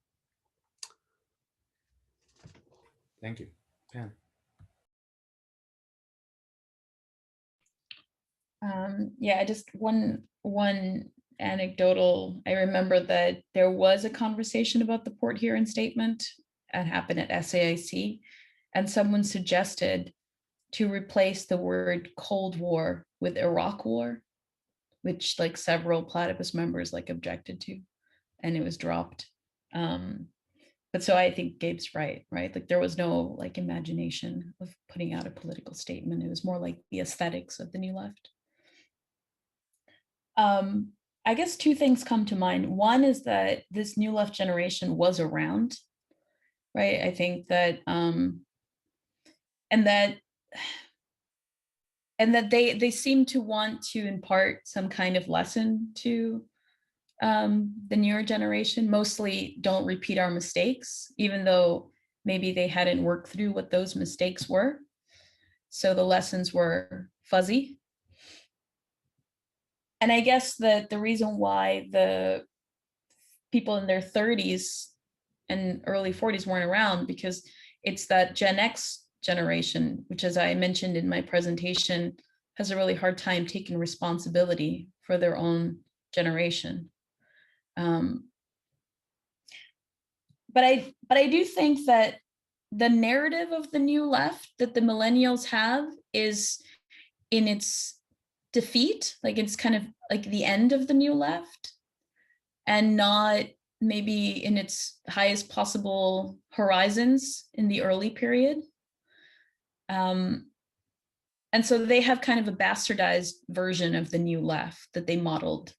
Thank you. Pam. Yeah, just one anecdotal. I remember that there was a conversation about the Port Huron statement that happened at SAIC, and someone suggested to replace the word Cold War with Iraq War, which several Platypus members objected to, and it was dropped. But so I think Gabe's right? Like there was no like imagination of putting out a political statement. It was more like the aesthetics of the New Left. I guess two things come to mind. One is that this New Left generation was around, right? I think that, and that they seem to want to impart some kind of lesson to the newer generation. Mostly don't repeat our mistakes, even though maybe they hadn't worked through what those mistakes were. So the lessons were fuzzy. And I guess that the reason why the people in their 30s and early 40s weren't around, because it's that Gen X generation, which, as I mentioned in my presentation, has a really hard time taking responsibility for their own generation. But I do think that the narrative of the New Left that the millennials have is in its defeat, like it's kind of like the end of the New Left, and not maybe in its highest possible horizons in the early period. And so they have kind of a bastardized version of the New Left that they modeled,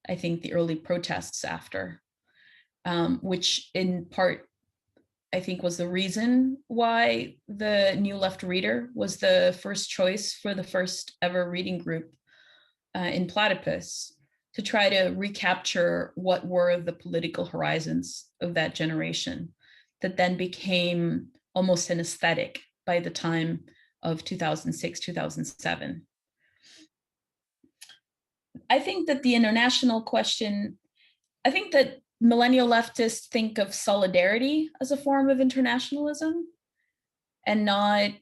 I think, the early protests after, which in part, I think, was the reason why the New Left Reader was the first choice for the first ever reading group in Platypus, to try to recapture what were the political horizons of that generation that then became almost an aesthetic by the time of 2006, 2007. I think that the international question, I think that millennial leftists think of solidarity as a form of internationalism and not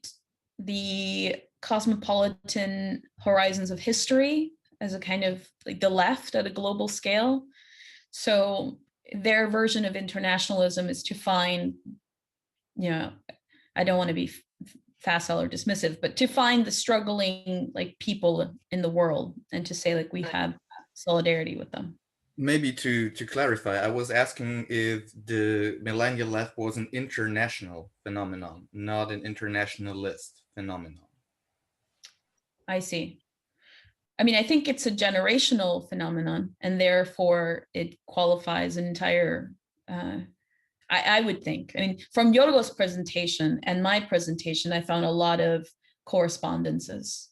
the cosmopolitan horizons of history as a kind of like the left at a global scale. So their version of internationalism is to find, you know, I don't want to be facile or dismissive, but to find the struggling like people in the world and to say like we have solidarity with them. Maybe to clarify, I was asking if the millennial left was an international phenomenon, not an internationalist phenomenon. I see. I mean, I think it's a generational phenomenon, and therefore it qualifies an entire, I would think. I mean, from Yorgos' presentation and my presentation, I found a lot of correspondences.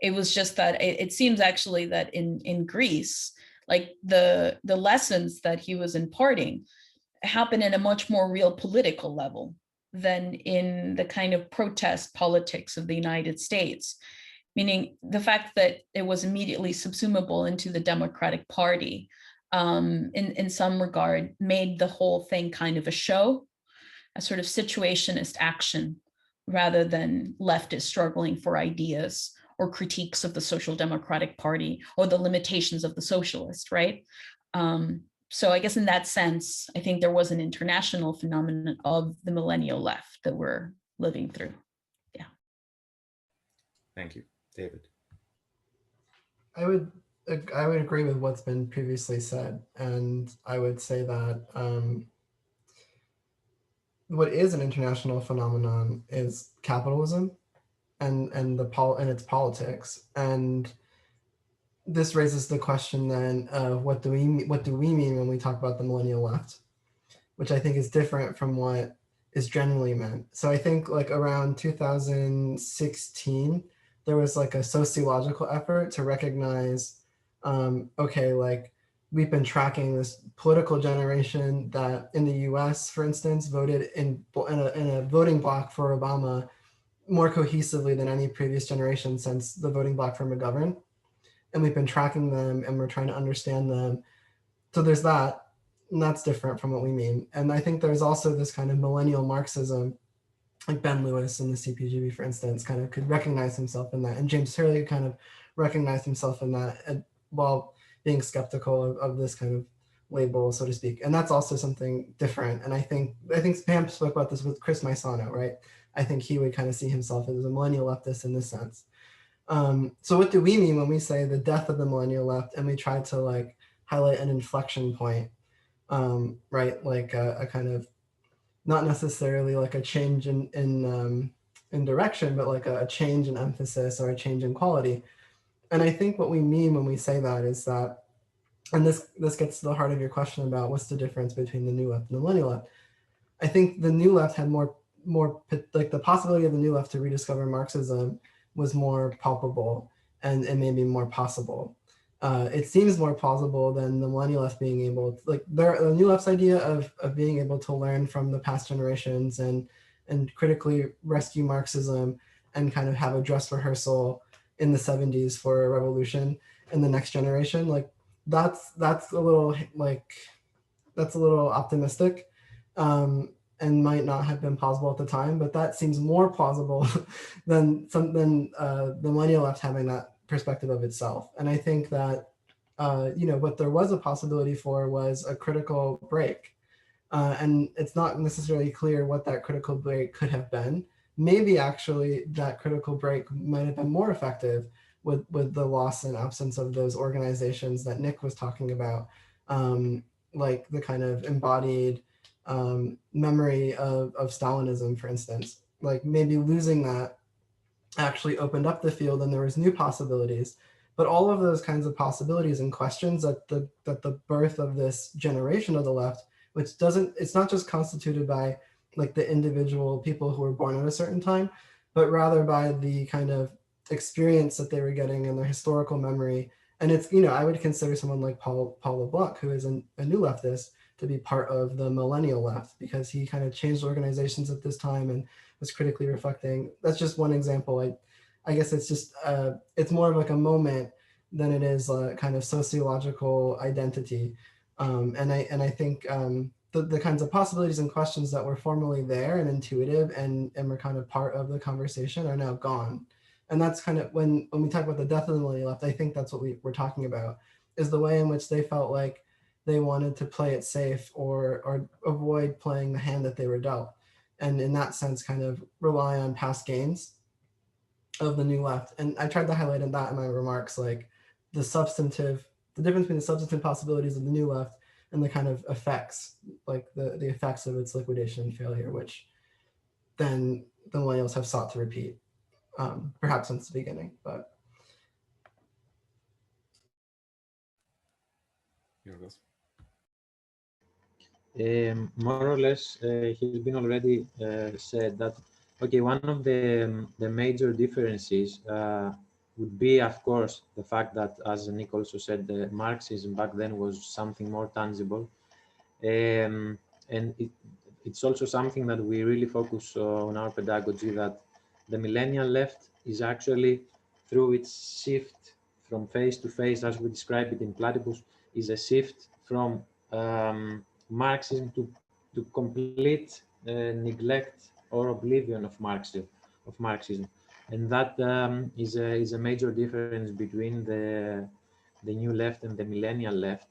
It was just that it seems actually that in Greece, like the lessons that he was imparting happen in a much more real political level than in the kind of protest politics of the United States. Meaning the fact that it was immediately subsumable into the Democratic Party in some regard made the whole thing kind of a show, a sort of situationist action, rather than leftists struggling for ideas or critiques of the Social Democratic Party or the limitations of the socialist, right? So I guess in that sense, I think there was an international phenomenon of the millennial left that we're living through. Yeah. Thank you. David. I would agree with what's been previously said, and I would say that what is an international phenomenon is capitalism and its politics, and this raises the question then of what do we mean when we talk about the millennial left, which I think is different from what is generally meant. So I think like around 2016. There was like a sociological effort to recognize, okay, like we've been tracking this political generation that in the US, for instance, voted in a voting bloc for Obama more cohesively than any previous generation since the voting bloc for McGovern. And we've been tracking them and we're trying to understand them. So there's that, and that's different from what we mean. And I think there's also this kind of millennial Marxism, like Ben Lewis in the CPGB, for instance, kind of could recognize himself in that. And James Hurley kind of recognized himself in that while being skeptical of this kind of label, so to speak. And that's also something different. And I think Pam spoke about this with Chris Maisano, right? I think he would kind of see himself as a millennial leftist in this sense. So what do we mean when we say the death of the millennial left and we try to like highlight an inflection point, right? Like a kind of not necessarily like a change in direction, but like a change in emphasis or a change in quality. And I think what we mean when we say that is that, and this gets to the heart of your question about what's the difference between the New Left and the Millennial Left. I think the New Left had more like the possibility of the New Left to rediscover Marxism was more palpable and maybe more possible. It seems more plausible than the Millennial Left being able to, like the New Left's idea of being able to learn from the past generations and critically rescue Marxism and kind of have a dress rehearsal in the 70s for a revolution in the next generation. Like that's a little optimistic. And might not have been plausible at the time, but that seems more plausible than the Millennial Left having that perspective of itself. And I think that what there was a possibility for was a critical break, and it's not necessarily clear what that critical break could have been. Maybe actually that critical break might have been more effective with the loss and absence of those organizations that Nick was talking about, like the kind of embodied memory of Stalinism, for instance. Like maybe losing that actually opened up the field and there was new possibilities. But all of those kinds of possibilities and questions that the birth of this generation of the left, which it's not just constituted by like the individual people who were born at a certain time, but rather by the kind of experience that they were getting and their historical memory. And it's, I would consider someone like Paul LeBlanc, who is a new leftist, to be part of the Millennial Left, because he kind of changed organizations at this time and was critically reflecting. That's just one example. I guess it's just, it's more of like a moment than it is a kind of sociological identity. And I think the kinds of possibilities and questions that were formerly there and intuitive and were kind of part of the conversation are now gone. And that's kind of when we talk about the death of the Millennial Left, I think that's what we're talking about, is the way in which they felt like they wanted to play it safe or avoid playing the hand that they were dealt. And in that sense, kind of rely on past gains of the New Left. And I tried to highlight in that in my remarks, like the difference between the substantive possibilities of the New Left and the kind of effects, like the effects of its liquidation and failure, which then the Millennials have sought to repeat, perhaps since the beginning, but. More or less, he's been already said that, okay, one of the major differences would be, of course, the fact that, as Nick also said, the Marxism back then was something more tangible. And it's also something that we really focus on our pedagogy, that the Millennial Left is actually, through its shift from face to face, as we describe it in Platypus, is a shift from Marxism to complete neglect or oblivion of Marxism, and that is a major difference between the New Left and the Millennial Left.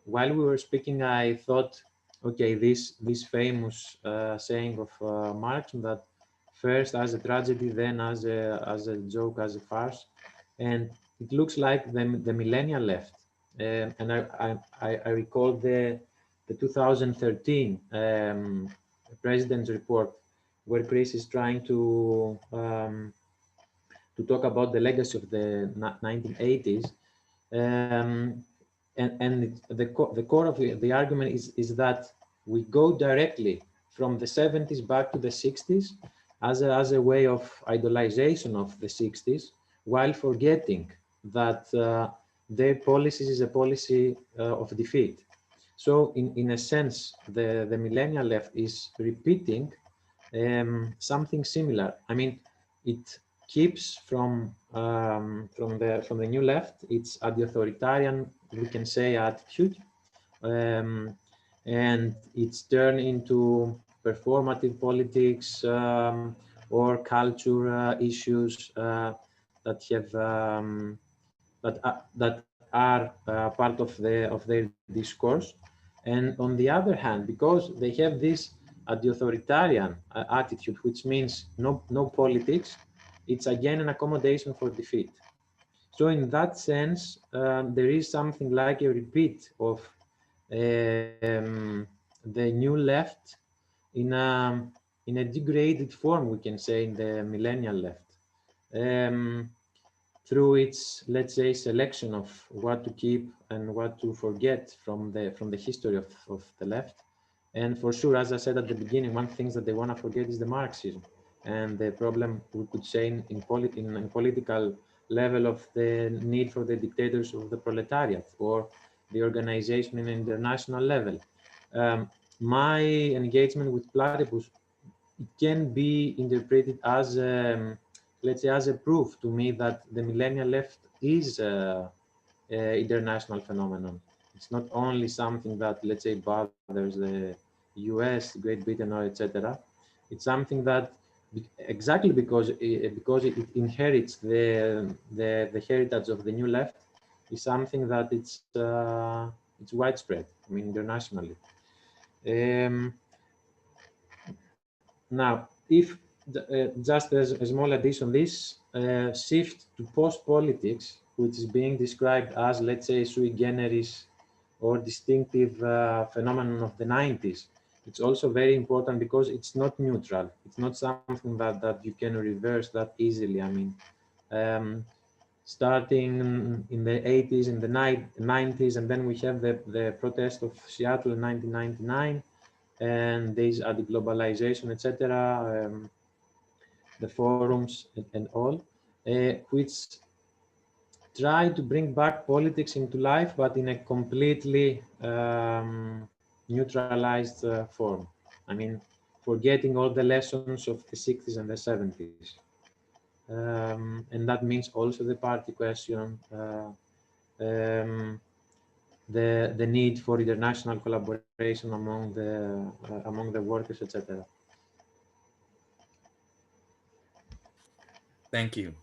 While we were speaking, I thought, okay, this famous saying of Marx, that first as a tragedy, then as a joke, as a farce, and it looks like the Millennial Left. And I recall the 2013 President's report, where Chris is trying to talk about the legacy of the 1980s. And the core of the argument is that we go directly from the 70s back to the 60s as a way of idolization of the 60s, while forgetting that their policies is a policy of defeat. So in a sense, the Millennial Left is repeating something similar. I mean, it keeps from the New Left its anti-authoritarian, we can say, attitude, and it's turned into performative politics or culture issues that have that are part of their discourse. And on the other hand, because they have this anti-authoritarian attitude, which means no politics, it's again an accommodation for defeat. So in that sense, there is something like a repeat of the New Left in a degraded form, we can say, in the millennial left. Through its, let's say, selection of what to keep and what to forget from the history of the left. And for sure, as I said at the beginning, one thing that they want to forget is the Marxism and the problem, we could say, in political level of the need for the dictators of the proletariat or the organization in international level. My engagement with Platypus, it can be interpreted as let's say, as a proof to me that the millennial left is an international phenomenon. It's not only something that, let's say, bothers the US, Great Britain, or etc. It's something that, exactly because it inherits the heritage of the new left, is something that it's widespread, I mean, internationally. Now, if just as a small addition, this shift to post-politics, which is being described as, let's say, sui generis or distinctive phenomenon of the 90s, it's also very important because it's not neutral. It's not something that you can reverse that easily. I mean, starting in the 80s, in the 90s, and then we have the protest of Seattle in 1999, and there's the globalization, etc., the forums and all, which try to bring back politics into life, but in a completely neutralized form. I mean, forgetting all the lessons of the 60s and the 70s. And that means also the party question, the need for international collaboration among the workers, etc. Thank you.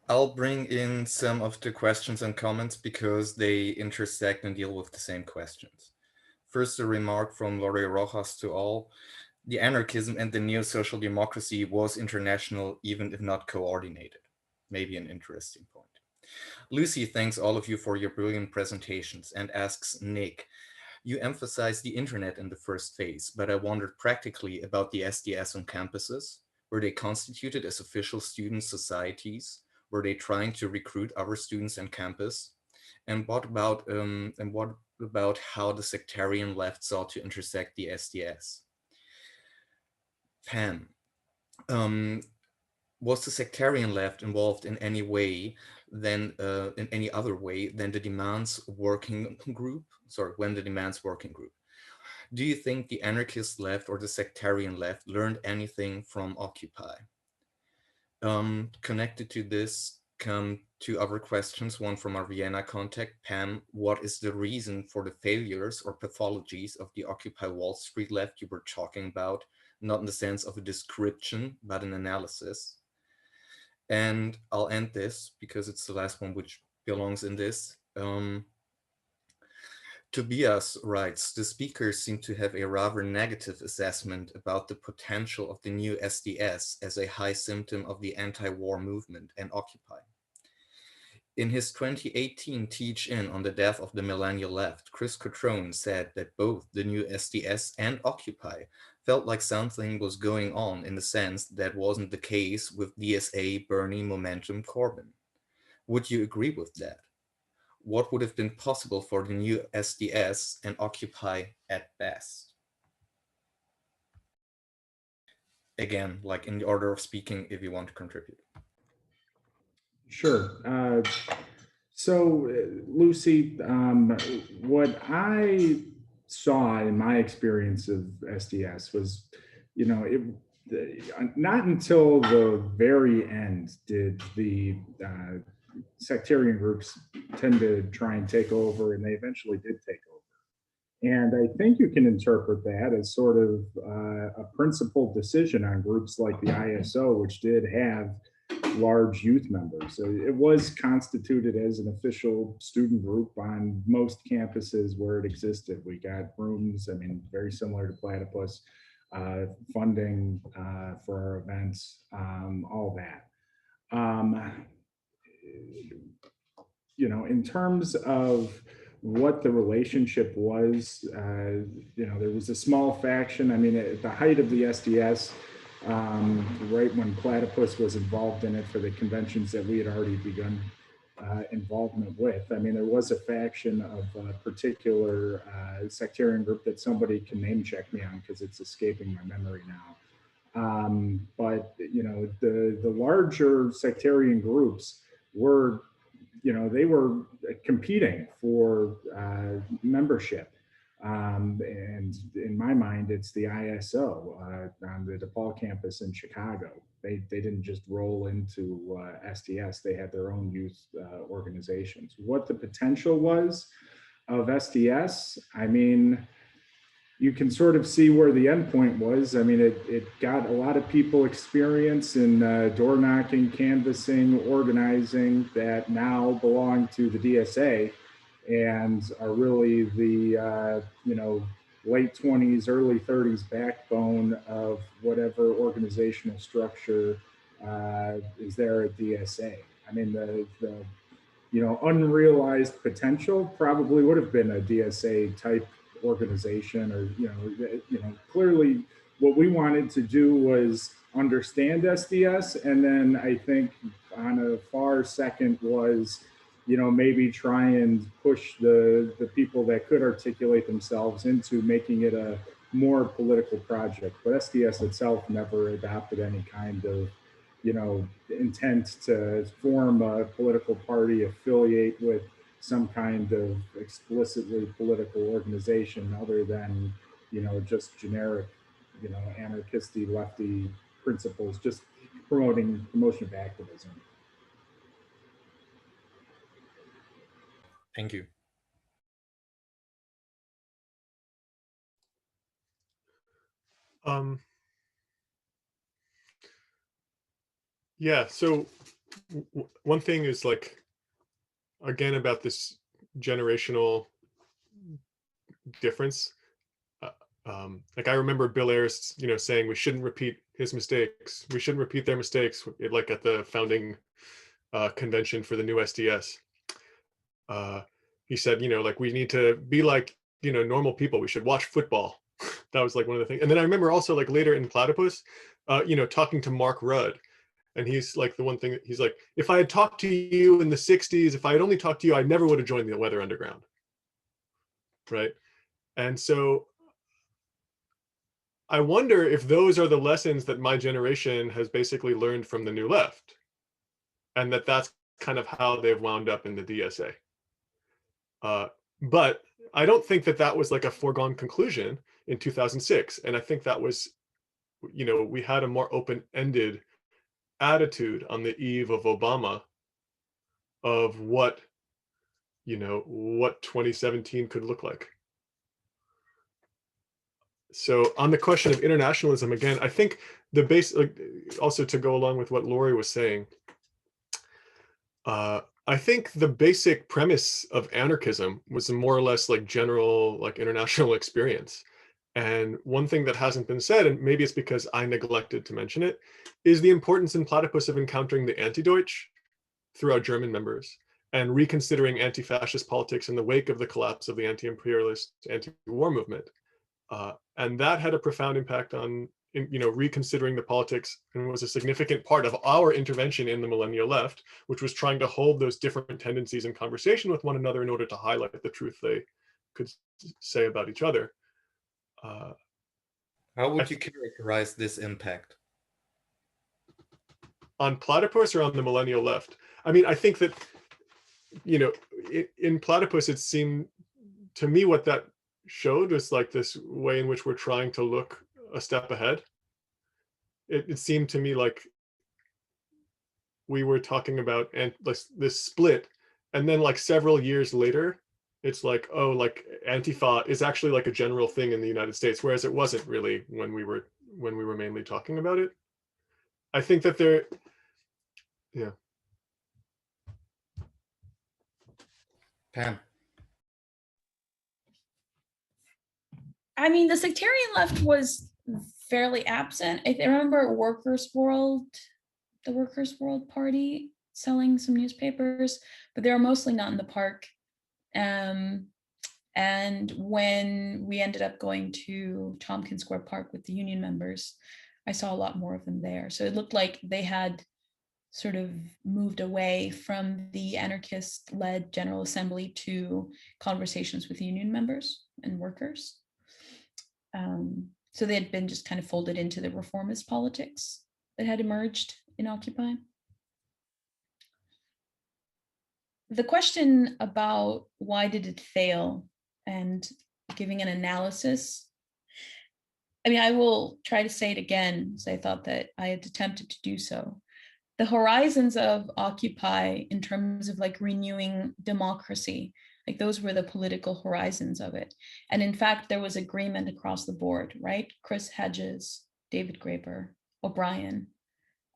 I'll bring in some of the questions and comments because they intersect and deal with the same questions. First, a remark from Laurie Rojas to all. The anarchism and the neo-social democracy was international, even if not coordinated. Maybe an interesting point. Lucy thanks all of you for your brilliant presentations and asks Nick, you emphasized the internet in the first phase, but I wondered practically about the SDS on campuses. Were they constituted as official student societies? Were they trying to recruit other students on campus? And what about how the sectarian left sought to intersect the SDS? Pam, was the sectarian left involved in any way in any other way than the demands working group? When the demands working group. Do you think the anarchist left or the sectarian left learned anything from Occupy? Connected to this come two other questions, one from our Vienna contact. Pam, what is the reason for the failures or pathologies of the Occupy Wall Street left you were talking about? Not in the sense of a description, but an analysis. And I'll end this because it's the last one which belongs in this. Tobias writes, the speakers seem to have a rather negative assessment about the potential of the new SDS as a high symptom of the anti-war movement and Occupy. In his 2018 teach-in on the death of the Millennial Left, Chris Cutrone said that both the new SDS and Occupy felt like something was going on in the sense that wasn't the case with DSA, Bernie, Momentum, Corbyn. Would you agree with that? What would have been possible for the new SDS and Occupy at best? Again, like in the order of speaking, if you want to contribute. Sure. Lucy, what I saw in my experience of SDS was, not until the very end did the sectarian groups tend to try and take over, and they eventually did take over. And I think you can interpret that as sort of a principled decision on groups like the ISO, which did have large youth members. So it was constituted as an official student group on most campuses where it existed. We got rooms, I mean, very similar to Platypus, funding for our events, all that. In terms of what the relationship was. There was a small faction. I mean, at the height of the SDS, right when Platypus was involved in it for the conventions that we had already begun involvement with. I mean, there was a faction of a particular sectarian group that somebody can name check me on because it's escaping my memory now. But the larger sectarian groups were, they were competing for membership. And in my mind, it's the ISO on the DePaul campus in Chicago. They didn't just roll into SDS, they had their own youth organizations. What the potential was of SDS, I mean, you can sort of see where the endpoint was. I mean, it got a lot of people experience in door knocking, canvassing, organizing that now belong to the DSA and are really the, late 20s, early 30s backbone of whatever organizational structure is there at DSA. I mean, the unrealized potential probably would have been a DSA type organization, or clearly what we wanted to do was understand SDS, and then I think on a far second was maybe try and push the people that could articulate themselves into making it a more political project. But SDS itself never adopted any kind of intent to form a political party, affiliate with some kind of explicitly political organization other than, just generic, anarchisty, lefty principles, just promotion of activism. Thank you. Yeah, so one thing is like, again, about this generational difference. Like I remember Bill Ayers, saying we shouldn't repeat his mistakes. We shouldn't repeat their mistakes, like at the founding convention for the new SDS. He said, like we need to be like, normal people. We should watch football. That was like one of the things. And then I remember also like later in Platypus, talking to Mark Rudd. And he's like, the one thing, he's like, if I had talked to you in the 60s, if I had only talked to you, I never would have joined the Weather Underground. Right. And so I wonder if those are the lessons that my generation has basically learned from the New Left, and that's kind of how they've wound up in the DSA. But I don't think that was like a foregone conclusion in 2006. And I think that was, we had a more open-ended attitude on the eve of Obama of what 2017 could look like. So on the question of internationalism, again, I think the base, also to go along with what Lori was saying, I think the basic premise of anarchism was a more or less like general, like international experience. And one thing that hasn't been said, and maybe it's because I neglected to mention it, is the importance in Platypus of encountering the anti-Deutsch through our German members and reconsidering anti-fascist politics in the wake of the collapse of the anti-imperialist, anti-war movement. And that had a profound impact on, reconsidering the politics, and was a significant part of our intervention in the Millennial Left, which was trying to hold those different tendencies in conversation with one another in order to highlight the truth they could say about each other. How would you characterize this impact? On Platypus or on the Millennial Left? I mean, I think that, in Platypus, it seemed to me what that showed was like this way in which we're trying to look a step ahead. It seemed to me like we were talking about this split, and then like several years later, it's like, oh, like Antifa is actually like a general thing in the United States, whereas it wasn't really when we were mainly talking about it. I think that yeah. Pam. I mean, the sectarian left was fairly absent. I remember the Workers' World Party selling some newspapers, but they were mostly not in the park. And when we ended up going to Tompkins Square Park with the union members, I saw a lot more of them there. So it looked like they had sort of moved away from the anarchist-led General Assembly to conversations with union members and workers. So they had been just kind of folded into the reformist politics that had emerged in Occupy. The question about why did it fail and giving an analysis, I mean, I will try to say it again, as I thought that I had attempted to do so. The horizons of Occupy in terms of like renewing democracy, like those were the political horizons of it. And in fact, there was agreement across the board, right? Chris Hedges, David Graeber, O'Brien,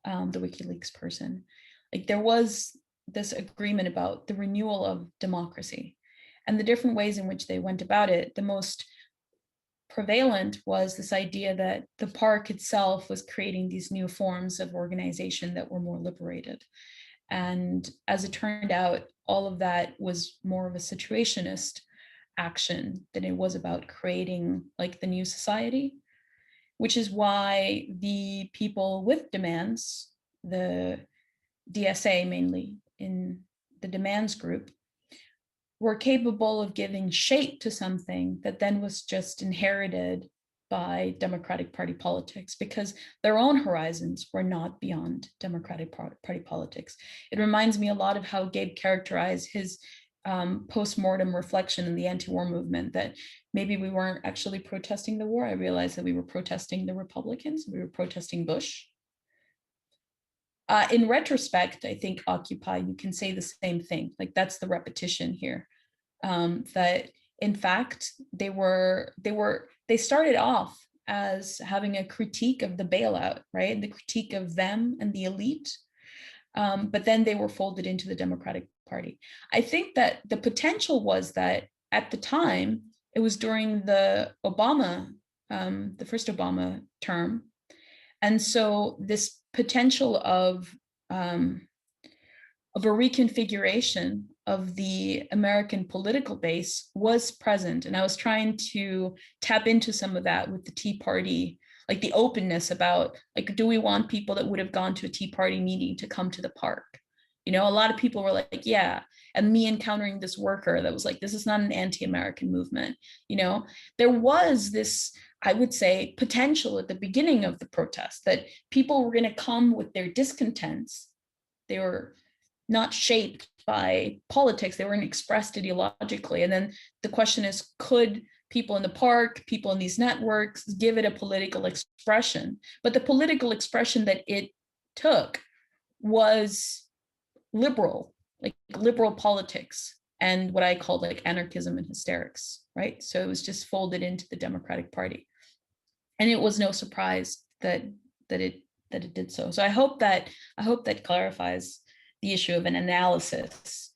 the WikiLeaks person. Like there was this agreement about the renewal of democracy and the different ways in which they went about it. The most prevalent was this idea that the park itself was creating these new forms of organization that were more liberated. And as it turned out, all of that was more of a situationist action than it was about creating like the new society, which is why the people with demands, the DSA mainly in the demands group, were capable of giving shape to something that then was just inherited by Democratic Party politics because their own horizons were not beyond Democratic Party politics. It reminds me a lot of how Gabe characterized his post-mortem reflection in the anti-war movement, that maybe we weren't actually protesting the war. I realized that we were protesting the Republicans, we were protesting Bush. In retrospect, I think Occupy, you can say the same thing. Like that's the repetition here. That in fact, they started off as having a critique of the bailout, right? The critique of them and the elite. But then they were folded into the Democratic Party. I think that the potential was that at the time, it was during the Obama, the first Obama term. And so this potential of a reconfiguration of the American political base was present. And I was trying to tap into some of that with the Tea Party, like the openness about, like, do we want people that would have gone to a Tea Party meeting to come to the park? You know, a lot of people were like, yeah. And me encountering this worker that was like, this is not an anti-American movement. You know, there was this, I would say, potential at the beginning of the protest that people were going to come with their discontents. They were not shaped by politics. They weren't expressed ideologically. And then the question is, could people in the park, people in these networks give it a political expression? But the political expression that it took was liberal, like liberal politics and what I called like anarchism and hysterics, right? So it was just folded into the Democratic Party. And it was no surprise that it did so. So I hope that clarifies the issue of an analysis.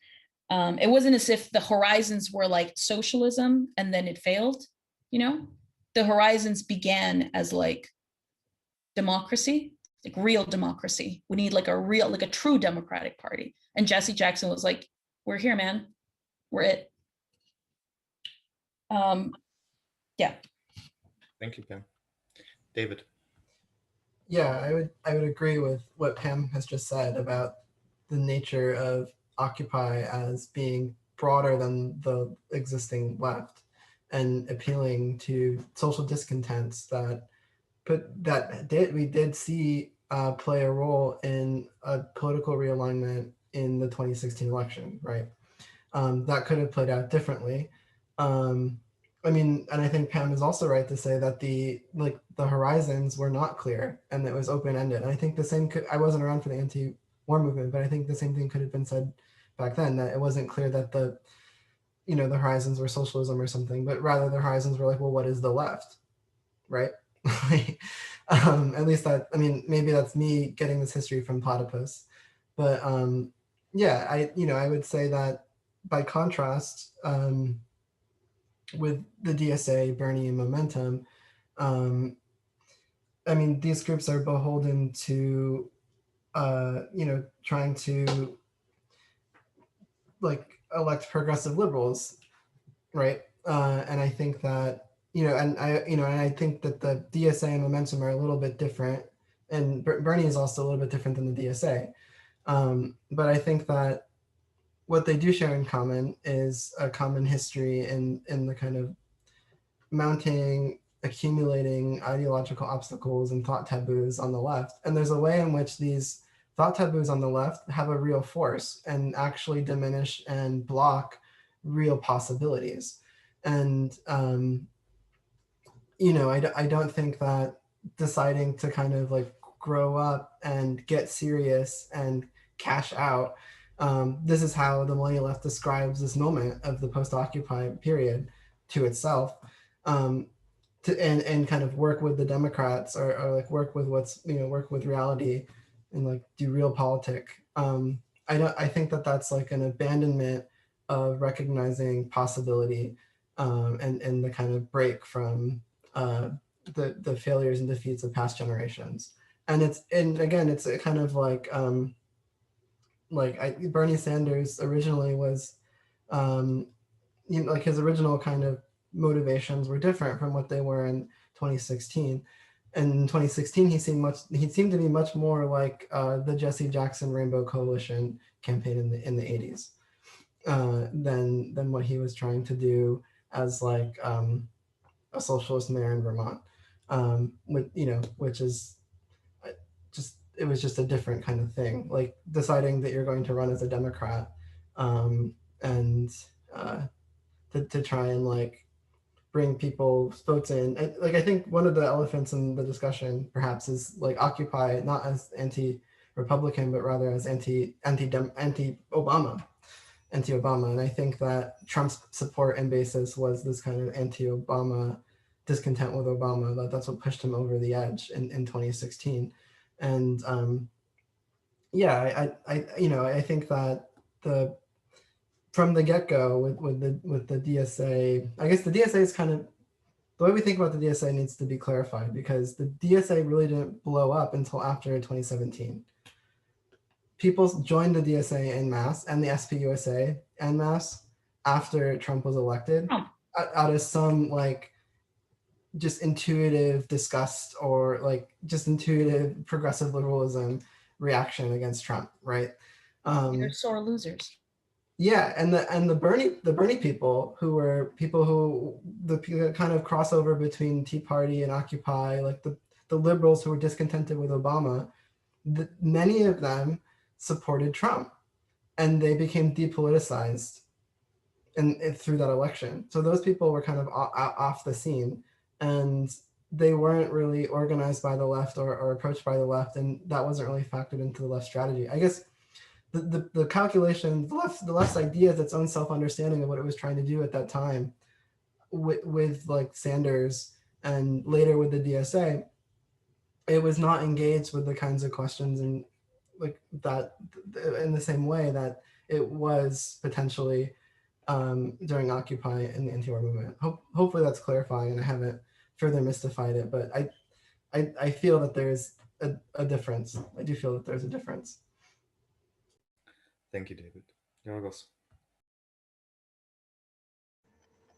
It wasn't as if the horizons were like socialism and then it failed, you know? The horizons began as like democracy, like real democracy. We need like a true Democratic Party. And Jesse Jackson was like, we're here, man. We're it. Yeah. Thank you, Pam. David. Yeah, I would agree with what Pam has just said about the nature of Occupy as being broader than the existing left and appealing to social discontents we did see play a role in a political realignment in the 2016 election, right? That could have played out differently. I mean, and I think Pam is also right to say that the horizons were not clear and it was I think the same I wasn't around for the anti-war movement, but I think the same thing could have been said back then, that it wasn't clear that the horizons were socialism or something, but rather the horizons were like, well, what is the left, right? At least that, I mean, maybe that's me getting this history from Platypus, but yeah, I would say that by contrast, with the DSA, Bernie, and Momentum, I mean, these groups are beholden to, trying to like elect progressive liberals, right? And I think that, and I think that the DSA and Momentum are a little bit different, and Bernie is also a little bit different than the DSA. But I think that what they do share in common is a common history in the kind of mounting, accumulating ideological obstacles and thought taboos on the left. And there's a way in which these thought taboos on the left have a real force and actually diminish and block real possibilities. And, I don't think that deciding to kind of like grow up and get serious and cash out, this is how the Millennial Left describes this moment of the post-Occupy period to itself. And kind of work with the Democrats or like work with work with reality and like do real politic. I think that that's like an abandonment of recognizing possibility, and the kind of break from the failures and defeats of past generations. And again, it's a kind of like Bernie Sanders originally was, like his original kind of motivations were different from what they were in 2016. And in 2016, he seemed to be much more like the Jesse Jackson Rainbow Coalition campaign in the 80s than what he was trying to do as like a socialist mayor in Vermont, which is it was just a different kind of thing, like deciding that you're going to run as a Democrat, and to try and like bring people's votes in. I think one of the elephants in the discussion perhaps is like Occupy not as anti-Republican, but rather as anti-Obama. And I think that Trump's support and basis was this kind of anti-Obama discontent with Obama. That's what pushed him over the edge in 2016. And I think that from the get-go with the DSA, I guess the DSA is kind of, the way we think about the DSA needs to be clarified, because the DSA really didn't blow up until after 2017. People joined the DSA en masse and the SPUSA en masse after Trump was elected, out of some like just intuitive disgust or like just intuitive progressive liberalism reaction against Trump, right? They're sore losers. Yeah, and the Bernie people who were people who the kind of crossover between Tea Party and Occupy, like the liberals who were discontented with Obama, many of them supported Trump, and they became depoliticized and through that election. So those people were kind of off the scene, and they weren't really organized by the left or approached by the left, and that wasn't really factored into the left strategy. I guess the calculation, the left's idea is its own self-understanding of what it was trying to do at that time with like Sanders and later with the DSA, it was not engaged with the kinds of questions and like that in the same way that it was potentially during Occupy and the anti-war movement. Hopefully that's clarifying and I haven't further mystified it, but I feel that there's a difference. I do feel that there's a difference. Thank you, David. Yorgos.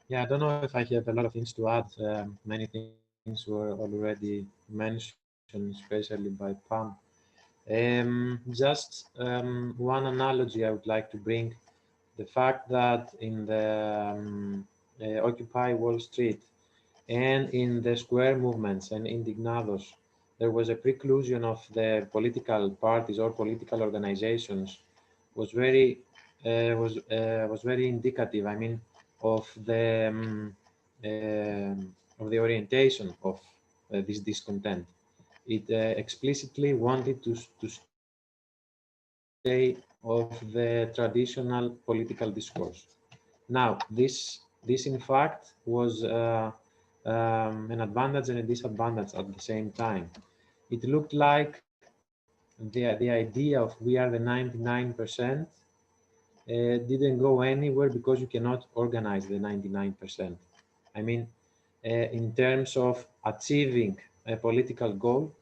Yeah, I don't know if I have a lot of things to add. Many things were already mentioned, especially by Pam. Just one analogy I would like to bring: the fact that in the Occupy Wall Street and in the square movements and indignados, there was a preclusion of the political parties or political organizations was very indicative. I mean, of the orientation of this discontent. It explicitly wanted to stay of the traditional political discourse. Now, this in fact was an advantage and a disadvantage at the same time. It looked like the idea of we are the 99% didn't go anywhere because you cannot organize the 99%. I mean, in terms of achieving a political goal,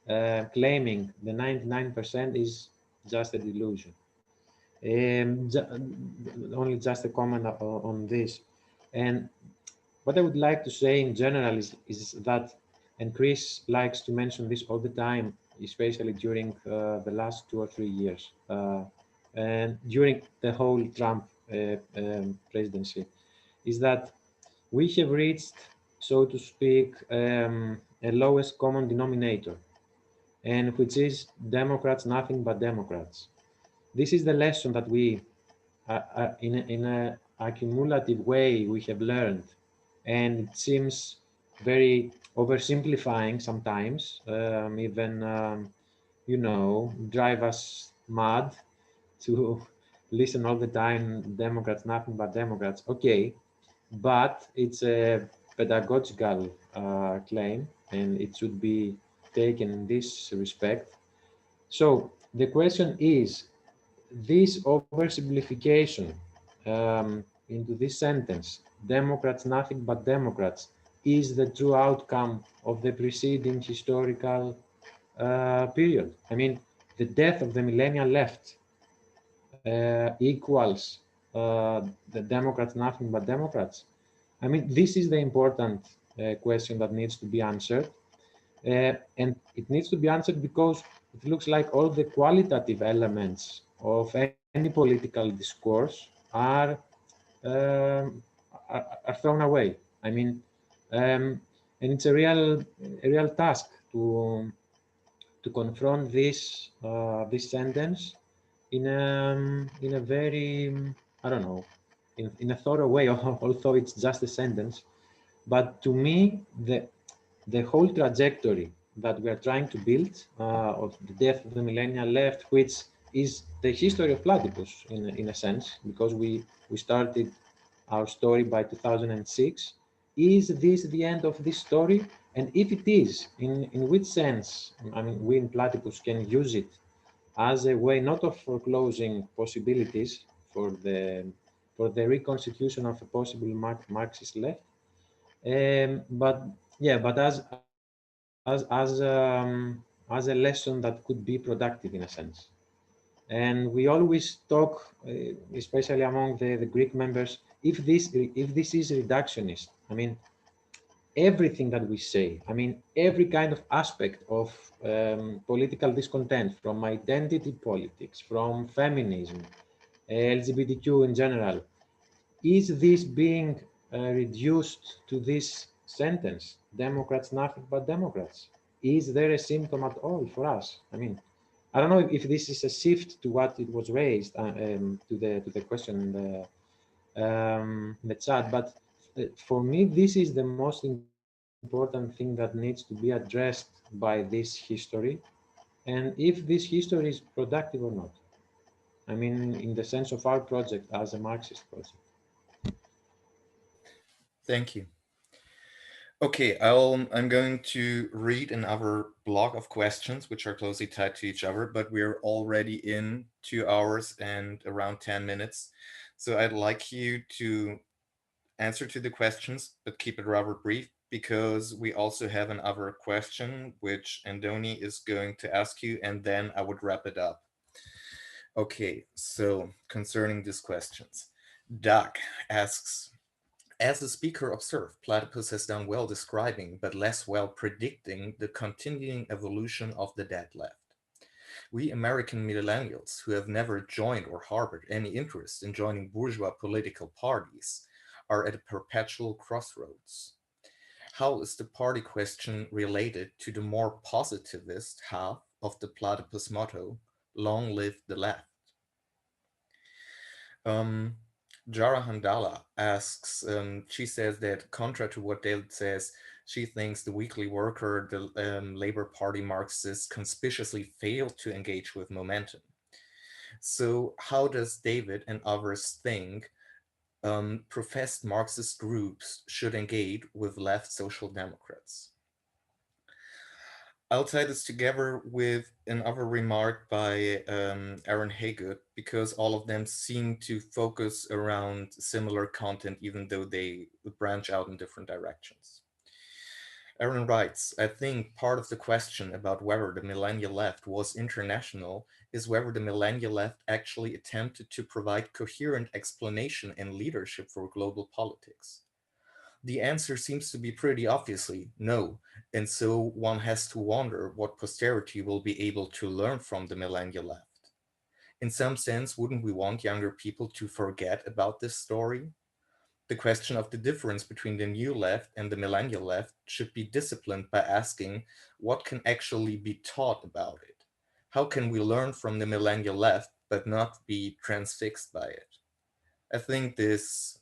claiming the 99% is just a delusion. Only just a comment on this. And what I would like to say in general is that, and Chris likes to mention this all the time, especially during the last 2 or 3 years, and during the whole Trump presidency, is that we have reached, so to speak, a lowest common denominator, and which is Democrats, nothing but Democrats. This is the lesson that we, in a accumulative way, we have learned, and it seems very oversimplifying sometimes, even you know, drive us mad to listen all the time, Democrats, nothing but Democrats. Okay, but it's a pedagogical claim, and it should be taken in this respect. So the question is, this oversimplification into this sentence, Democrats, nothing but Democrats, is the true outcome of the preceding historical period. I mean, the death of the millennial left equals the Democrats, nothing but Democrats. I mean, this is the important question that needs to be answered. And it needs to be answered because it looks like all the qualitative elements of any political discourse are thrown away. I mean, and it's a real task to confront this sentence in a very, I don't know, in a thorough way, although it's just a sentence. But to me, the whole trajectory that we are trying to build of the death of the millennial left, which is the history of Platypus in a sense, because we started our story by 2006. Is this the end of this story? And if it is, in which sense, I mean, we in Platypus can use it as a way not of foreclosing possibilities for the reconstitution of a possible Marxist left, but yeah, but as a lesson that could be productive in a sense. And we always talk, especially among the Greek members, if this is reductionist. I mean, everything that we say, I mean, every kind of aspect of political discontent, from identity politics, from feminism, LGBTQ in general, is this being reduced to this sentence, Democrats, nothing but Democrats? Is there a symptom at all for us? I mean, I don't know if this is a shift to what it was raised, to the question in the chat, but for me, this is the most important thing that needs to be addressed by this history, and if this history is productive or not. I mean, in the sense of our project as a Marxist project. Thank you. Okay, I'm going to read another block of questions, which are closely tied to each other, but we're already in 2 hours and around 10 minutes. So I'd like you to answer to the questions, but keep it rather brief, because we also have another question, which Andoni is going to ask you, and then I would wrap it up. Okay, so concerning these questions, Doug asks, as the speaker observed, Platypus has done well describing, but less well predicting, the continuing evolution of the dead left. We American millennials, who have never joined or harbored any interest in joining bourgeois political parties, are at a perpetual crossroads. How is the party question related to the more positivist half of the Platypus motto, long live the left? Jara Handala asks, she says that contrary to what David says, she thinks the weekly worker, the Labour Party Marxists conspicuously failed to engage with momentum. So how does David and others think professed Marxist groups should engage with left social democrats? I'll tie this together with another remark by Aaron Haygood, because all of them seem to focus around similar content, even though they branch out in different directions. Aaron writes, I think part of the question about whether the millennial left was international is whether the millennial left actually attempted to provide coherent explanation and leadership for global politics. The answer seems to be pretty obviously no. And so one has to wonder what posterity will be able to learn from the millennial left. In some sense, wouldn't we want younger people to forget about this story? The question of the difference between the new left and the millennial left should be disciplined by asking what can actually be taught about it. How can we learn from the millennial left but not be transfixed by it? I think this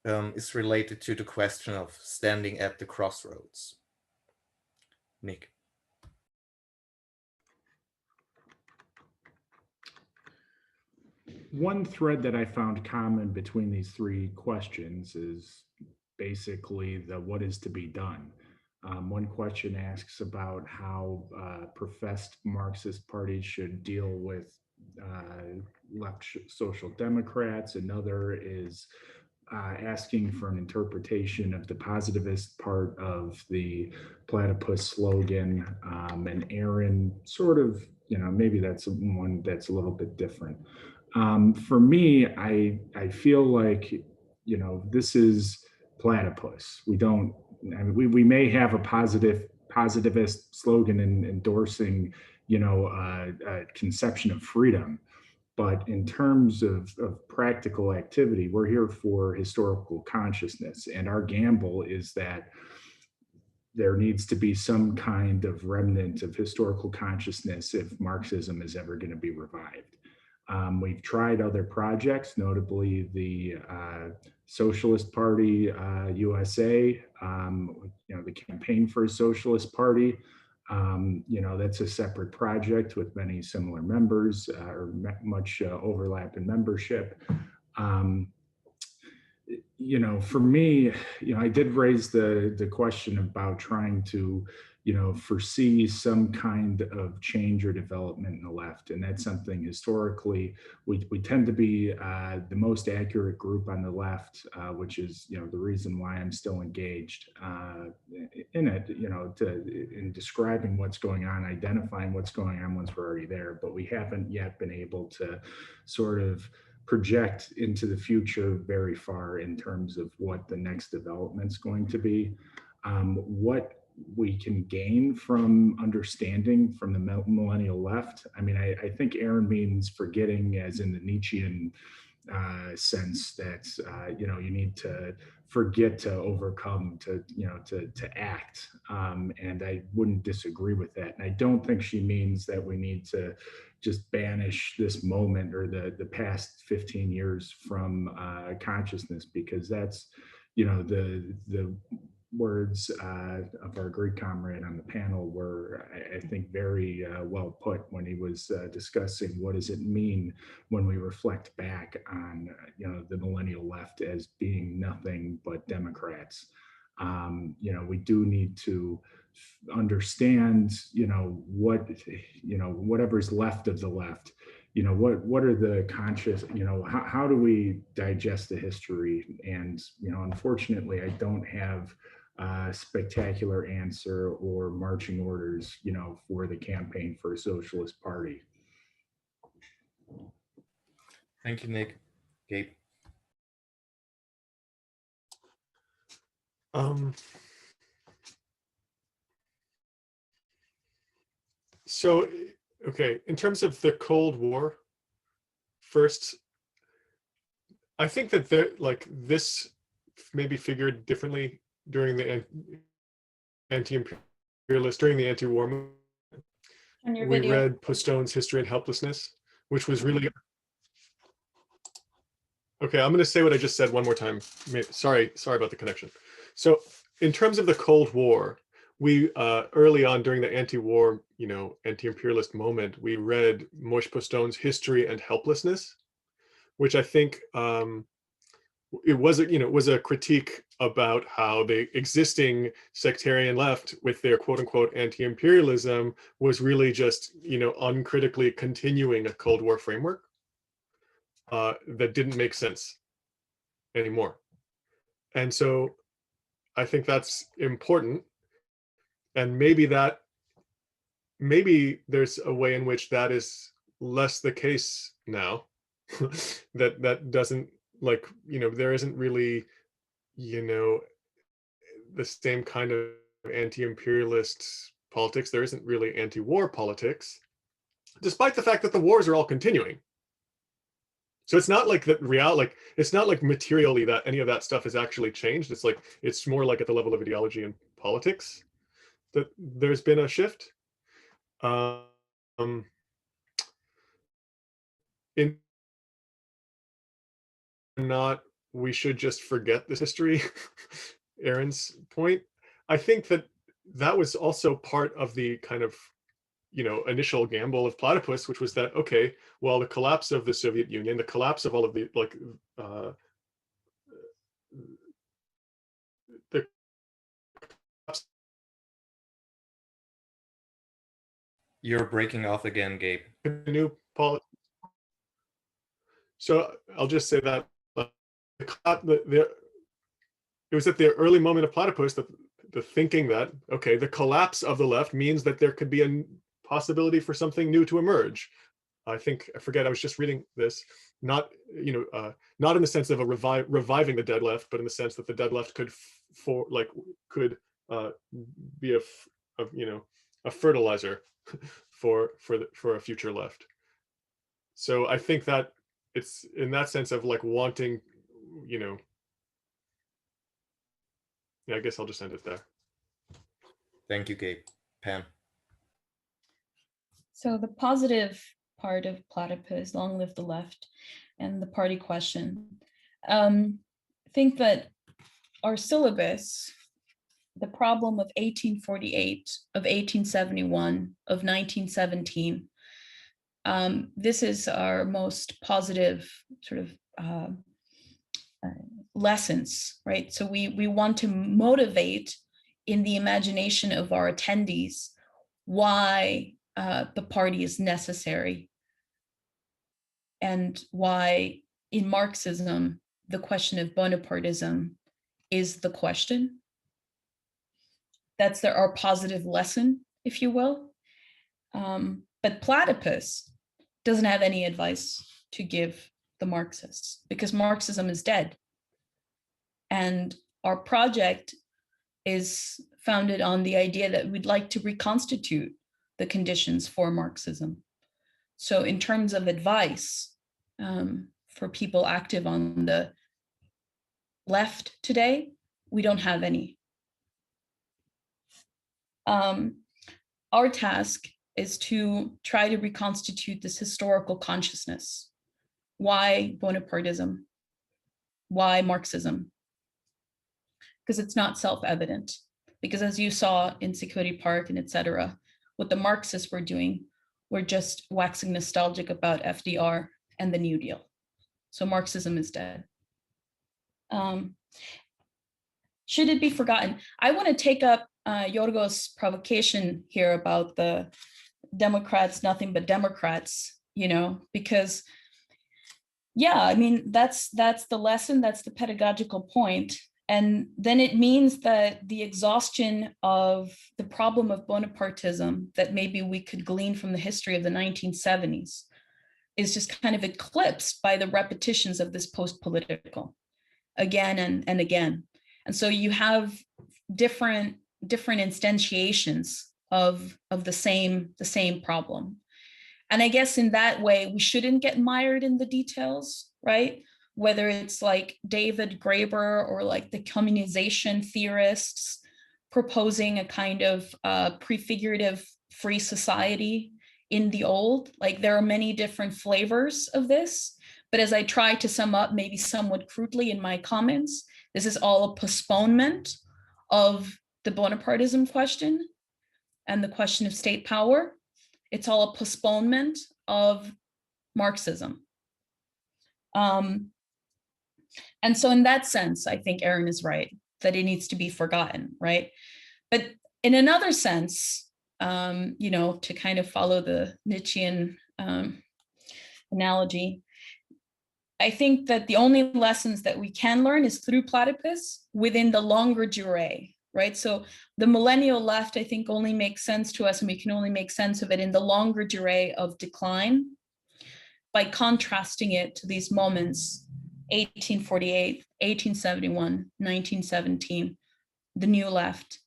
is related to the question of standing at the crossroads. Nick. One thread that I found common between these three questions is basically the what is to be done. One question asks about how professed Marxist parties should deal with left social democrats. Another is asking for an interpretation of the positivist part of the Platypus slogan. And Aaron sort of, maybe that's one that's a little bit different. For me, I feel like, this is Platypus. We may have a positivist slogan in endorsing, a conception of freedom. But in terms of practical activity, we're here for historical consciousness. And our gamble is that there needs to be some kind of remnant of historical consciousness if Marxism is ever going to be revived. We've tried other projects, notably the Socialist Party USA, the Campaign for a Socialist Party. That's a separate project with many similar members or much overlap in membership. For me, I did raise the question about trying to, foresee some kind of change or development in the left. And that's something historically, we tend to be the most accurate group on the left, which is, the reason why I'm still engaged in it, in describing what's going on, identifying what's going on once we're already there. But we haven't yet been able to sort of project into the future very far in terms of what the next development's going to be. What we can gain from understanding from the millennial left. I mean, I think Aaron means forgetting as in the Nietzschean sense that, you need to forget to overcome, to act. And I wouldn't disagree with that. And I don't think she means that we need to just banish this moment or the past 15 years from consciousness, because that's, the words of our Greek comrade on the panel were, I think, very well put when he was discussing what does it mean when we reflect back on, the millennial left as being nothing but Democrats. We do need to understand, whatever's left of the left, what are the conscious, how do we digest the history? And, unfortunately, I don't have a spectacular answer or marching orders, for the Campaign for a Socialist Party. Thank you, Nick. Gabe. So, okay, in terms of the Cold War, first, I think that this maybe figured differently during the anti-imperialist, during the anti-war movement. We read Postone's History and Helplessness, which was really, okay, I'm going to say what I just said one more time. Sorry about the connection. So in terms of the Cold War, we early on during the anti-war, anti-imperialist moment, we read Moshe Postone's History and Helplessness, which I think it was a critique about how the existing sectarian left with their quote unquote anti-imperialism was really just, uncritically continuing a Cold War framework that didn't make sense anymore. And so I think that's important. And maybe there's a way in which that is less the case now. that doesn't, there isn't really, the same kind of anti-imperialist politics. There isn't really anti-war politics, despite the fact that the wars are all continuing. So it's not like that it's not like materially that any of that stuff has actually changed. It's like, it's more like at the level of ideology and politics that there's been a shift. In not, we should just forget this history, Aaron's point. I think that that was also part of the kind of, initial gamble of Platypus, which was that, okay, well, the collapse of the Soviet Union, the collapse of all of the, the You're breaking off again, Gabe. new politics. So I'll just say that it was at the early moment of Platypus that the thinking that, okay, the collapse of the left means that there could be a possibility for something new to emerge. I forget, I was just reading this, not in the sense of a reviving the dead left, but in the sense that the dead left could be a fertilizer for a future left. So I think that it's in that sense of like wanting, yeah, I guess I'll just end it there. Thank you, Gabe. Pam. So the positive part of Platypus, long live the left, and the party question. I think that our syllabus, the problem of 1848, of 1871, of 1917, this is our most positive sort of lessons, right? So we want to motivate in the imagination of our attendees why the party is necessary, and why in Marxism, the question of Bonapartism is the question. That's our positive lesson, if you will. But Platypus doesn't have any advice to give the Marxists because Marxism is dead. And our project is founded on the idea that we'd like to reconstitute the conditions for Marxism. So in terms of advice for people active on the left today, we don't have any. Our task is to try to reconstitute this historical consciousness. Why Bonapartism? Why Marxism? Because it's not self-evident. Because as you saw in Security Park and etc., what the Marxists were doing were just waxing nostalgic about FDR and the New Deal. So Marxism is dead. Should it be forgotten? I want to take up Yorgo's provocation here about the Democrats, nothing but Democrats, because yeah, I mean, that's the lesson, that's the pedagogical point. And then it means that the exhaustion of the problem of Bonapartism that maybe we could glean from the history of the 1970s is just kind of eclipsed by the repetitions of this post-political again and again. And so you have different instantiations of the same problem. And I guess in that way, we shouldn't get mired in the details, right? Whether it's like David Graeber or like the communization theorists proposing a kind of prefigurative free society in the old, like there are many different flavors of this. But as I try to sum up, maybe somewhat crudely in my comments, this is all a postponement of the Bonapartism question and the question of state power. It's all a postponement of Marxism. And so in that sense, I think Aaron is right, that it needs to be forgotten, right? But in another sense, to kind of follow the Nietzschean analogy, I think that the only lessons that we can learn is through Platypus within the longer durée, right? So the millennial left, I think, only makes sense to us, and we can only make sense of it in the longer durée of decline by contrasting it to these moments, 1848, 1871, 1917, the new left.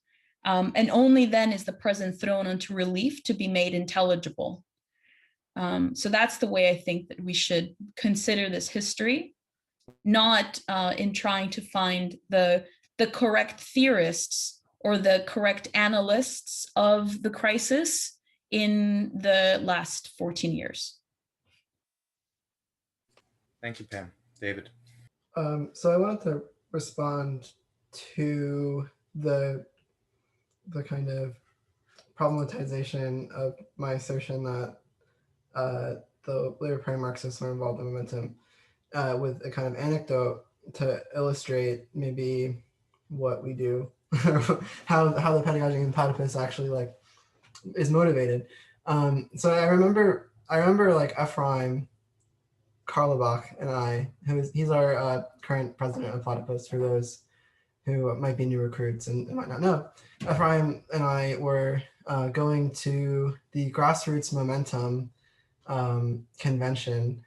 And only then is the present thrown into relief to be made intelligible. So that's the way I think that we should consider this history, not in trying to find the correct theorists or the correct analysts of the crisis in the last 14 years. Thank you, Pam. David. So I wanted to respond to the kind of problematization of my assertion that the libertarian Marxists were involved in momentum with a kind of anecdote to illustrate maybe what we do, how the pedagogy in Platypus actually like is motivated. So I remember like Ephraim Karlebach and I, he's our current president of Platypus, for those who might be new recruits and might not know. Ephraim and I were going to the Grassroots Momentum convention,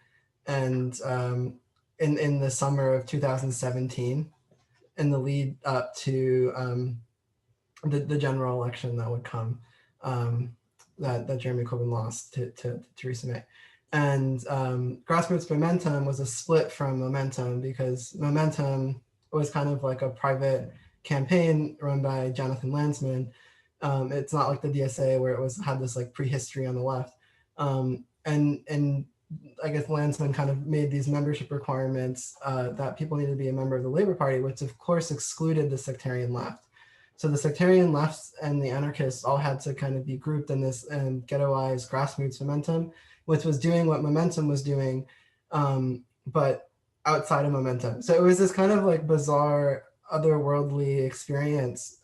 and in the summer of 2017, in the lead up to the general election that would come, that Jeremy Corbyn lost to Theresa May. And Grassroots Momentum was a split from Momentum, because Momentum was kind of like a private campaign run by Jonathan Landsman. It's not like the DSA where it had this like prehistory on the left. And I guess Landsman kind of made these membership requirements that people needed to be a member of the Labour Party, which of course excluded the sectarian left. So the sectarian left and the anarchists all had to kind of be grouped in this ghettoized Grassroots Momentum, which was doing what Momentum was doing, but outside of Momentum. So it was this kind of like bizarre, otherworldly experience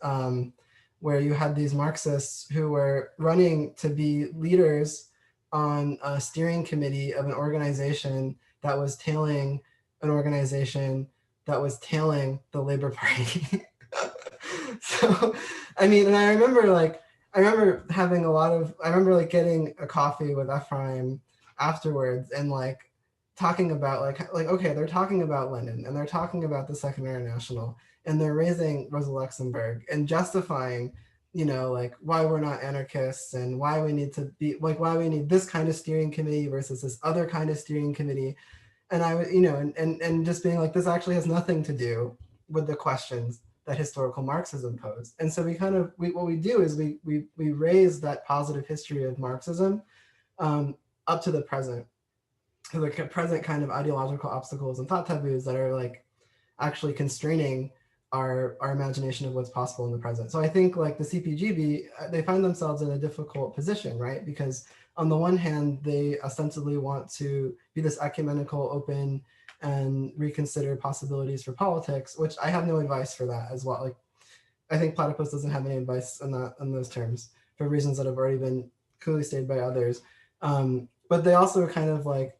where you had these Marxists who were running to be leaders on a steering committee of an organization that was tailing an organization that was tailing the Labour Party. So, I mean, and I remember having I remember like getting a coffee with Ephraim afterwards and like talking about like, okay, they're talking about Lenin and they're talking about the Second International and they're raising Rosa Luxemburg and justifying, you know, like why we're not anarchists and why we need to be like, why we need this kind of steering committee versus this other kind of steering committee. And I was, you know, and just being like, this actually has nothing to do with the questions that historical Marxism posed. And so what we do is we raise that positive history of Marxism up to the present. So the present kind of ideological obstacles and thought taboos that are like actually constraining our imagination of what's possible in the present. So I think like the CPGB, they find themselves in a difficult position, right? Because on the one hand, they ostensibly want to be this ecumenical, open, and reconsider possibilities for politics, which I have no advice for that as well. Like, I think Platypus doesn't have any advice in those terms for reasons that have already been clearly stated by others. But they also kind of like,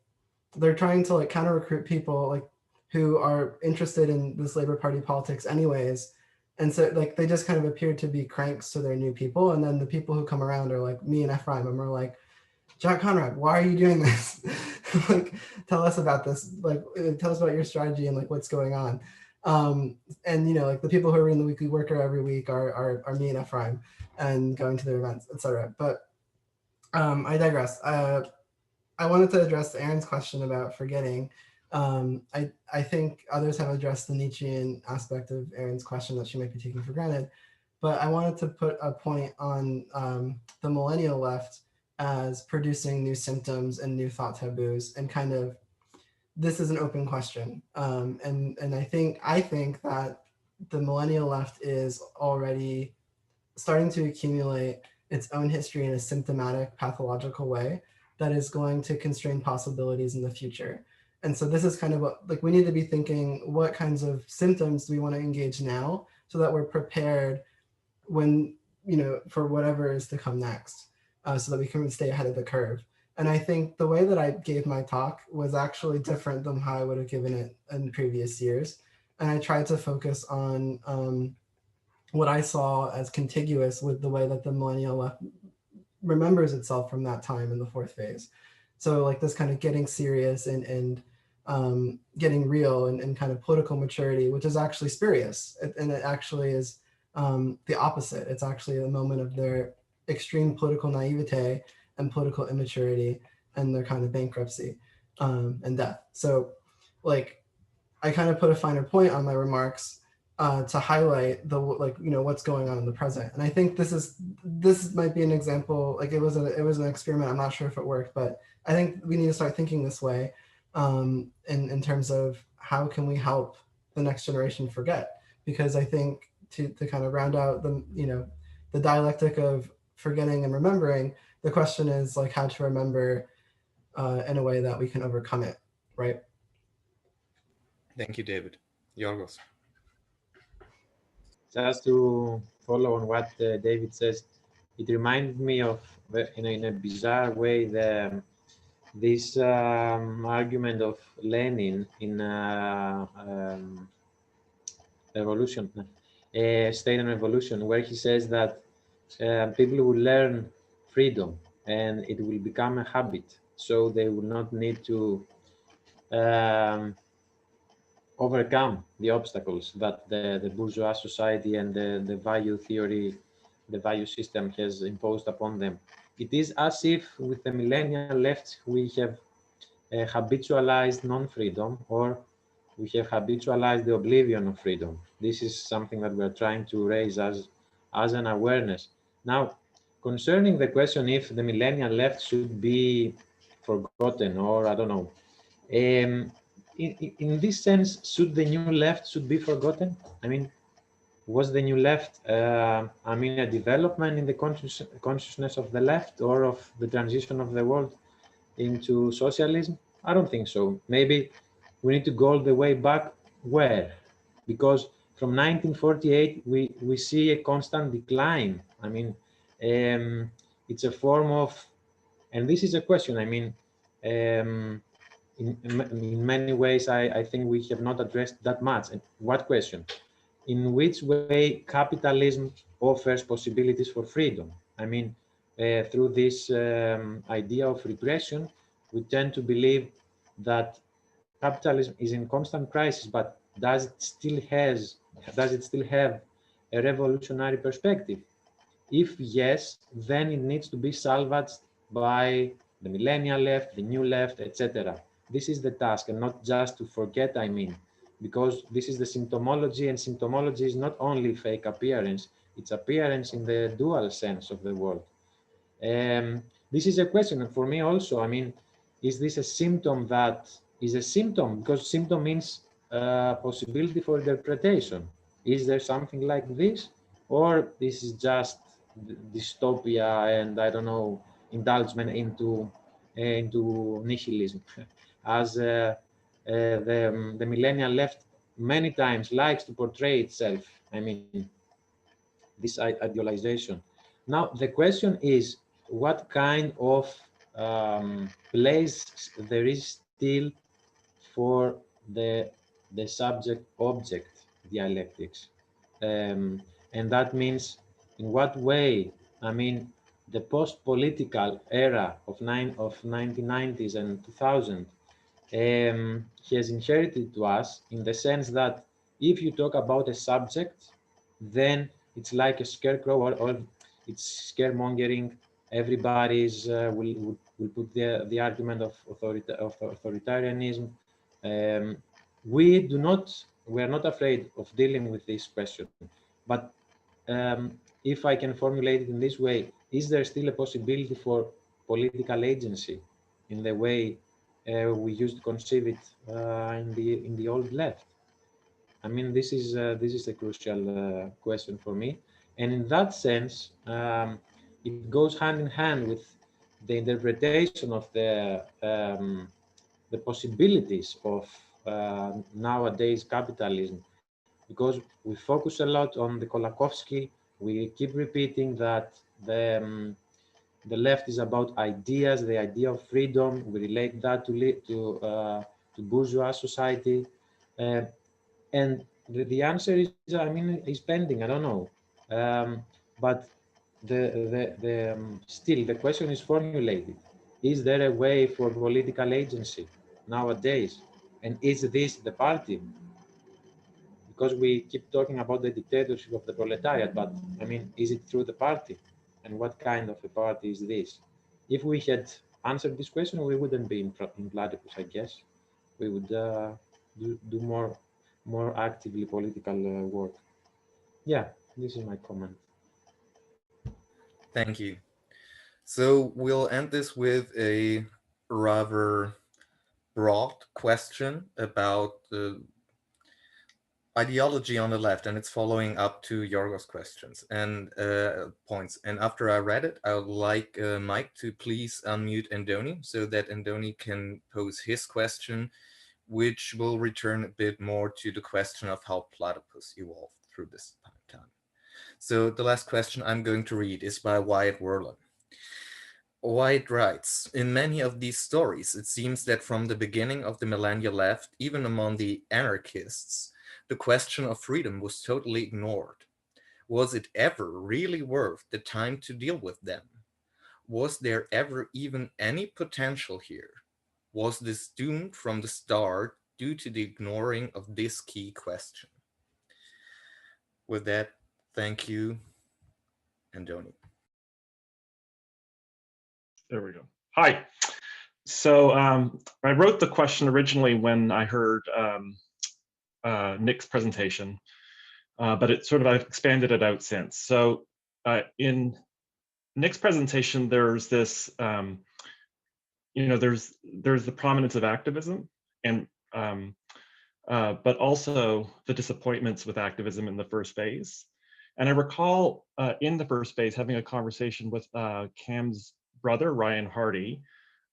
they're trying to like counter recruit people like who are interested in this Labour Party politics anyways. And so like, they just kind of appear to be cranks to their new people. And then the people who come around are like me and Ephraim, and we're like, Jack Conrad, why are you doing this? Like, tell us about this. Like, tell us about your strategy and like what's going on. And you know, like the people who are reading the Weekly Worker every week are me and Ephraim and going to their events, etc. But I digress. I wanted to address Aaron's question about forgetting. I think others have addressed the Nietzschean aspect of Aaron's question that she might be taking for granted. But I wanted to put a point on the Millennial Left as producing new symptoms and new thought taboos, and kind of this is an open question. And I think that the Millennial Left is already starting to accumulate its own history in a symptomatic, pathological way that is going to constrain possibilities in the future. And so this is kind of what, like, we need to be thinking, what kinds of symptoms do we want to engage now so that we're prepared when, you know, for whatever is to come next, so that we can stay ahead of the curve. And I think the way that I gave my talk was actually different than how I would have given it in previous years. And I tried to focus on what I saw as contiguous with the way that the Millennial Left remembers itself from that time in the fourth phase. So like this kind of getting serious and getting real and kind of political maturity, which is actually spurious. And it actually is the opposite. It's actually a moment of their extreme political naivete and political immaturity and their kind of bankruptcy and death. So like, I kind of put a finer point on my remarks to highlight the what's going on in the present. And I think this might be an example. Like it was an experiment. I'm not sure if it worked, but I think we need to start thinking this way in terms of how can we help the next generation forget? Because I think to kind of round out the dialectic of forgetting and remembering, the question is like how to remember in a way that we can overcome it, right? Thank you, David. Yorgos. Just to follow on what David says, it reminded me of, in a bizarre way, this argument of Lenin in Revolution, State and Revolution, where he says that people will learn freedom and it will become a habit, so they will not need to overcome the obstacles that the bourgeois society and the value theory, the value system has imposed upon them. It is as if with the millennial left, we have habitualized non-freedom, or we have habitualized the oblivion of freedom. This is something that we're trying to raise as an awareness. Now, concerning the question if the millennial left should be forgotten, or I don't know, in this sense, should the new left should be forgotten? I mean, was the new left, I mean, a development in the consciousness of the left or of the transition of the world into socialism? I don't think so. Maybe we need to go all the way back. Where? Because from 1948, we see a constant decline. I mean, it's a form of, and this is a question, I mean, in many ways, I think we have not addressed that much. And what question? In which way capitalism offers possibilities for freedom? I mean, through this idea of regression, we tend to believe that capitalism is in constant crisis, but does it still have a revolutionary perspective? If yes, then it needs to be salvaged by the millennial left, the new left, etc. This is the task, and not just to forget, I mean, because this is the symptomology, and symptomology is not only fake appearance, it's appearance in the dual sense of the word. This is a question for me also. I mean, is this a symptom that is a symptom? Because symptom means possibility for interpretation. Is there something like this? Or this is just dystopia and, I don't know, indulgement into nihilism, as the millennial left many times likes to portray itself. I mean, this idealization. Now, the question is, what kind of place there is still for the subject-object dialectics? And that means, in what way, I mean, the post-political era of 1990s and 2000 has inherited to us, in the sense that if you talk about a subject, then it's like a scarecrow, or it's scaremongering. Everybody's will put the argument of authoritarianism. We are not afraid of dealing with this question. But if I can formulate it in this way, is there still a possibility for political agency in the way we used to conceive it in the old left? I mean, this is a crucial question for me, and in that sense, it goes hand in hand with the interpretation of the possibilities of nowadays capitalism, because we focus a lot on the Kolakowski. We keep repeating that the left is about ideas, the idea of freedom. We relate that to bourgeois society. And the answer is, I mean, is pending. I don't know, but still the question is formulated: is there a way for political agency nowadays? And is this the party? because we keep talking about the dictatorship of the proletariat, but I mean, is it through the party? And what kind of a party is this? If we had answered this question, we wouldn't be in Platypus, I guess. We would do more actively political work. Yeah, this is my comment. Thank you. So we'll end this with a rather broad question about the ideology on the left, and it's following up to Yorgos' questions and points. And after I read it, I would like Mike to please unmute Andoni so that Andoni can pose his question, which will return a bit more to the question of how Platypus evolved through this time. So the last question I'm going to read is by Wyatt Werlin. Wyatt writes, in many of these stories, it seems that from the beginning of the Millennial Left, even among the anarchists, the question of freedom was totally ignored. Was it ever really worth the time to deal with them? Was there ever even any potential here? Was this doomed from the start due to the ignoring of this key question? With that, thank you, Andoni. There we go. Hi. So I wrote the question originally when I heard Nick's presentation, but it sort of, I've expanded it out since. So in Nick's presentation, there's this, there's the prominence of activism, and but also the disappointments with activism in the first phase. And I recall in the first phase having a conversation with Cam's brother, Ryan Hardy,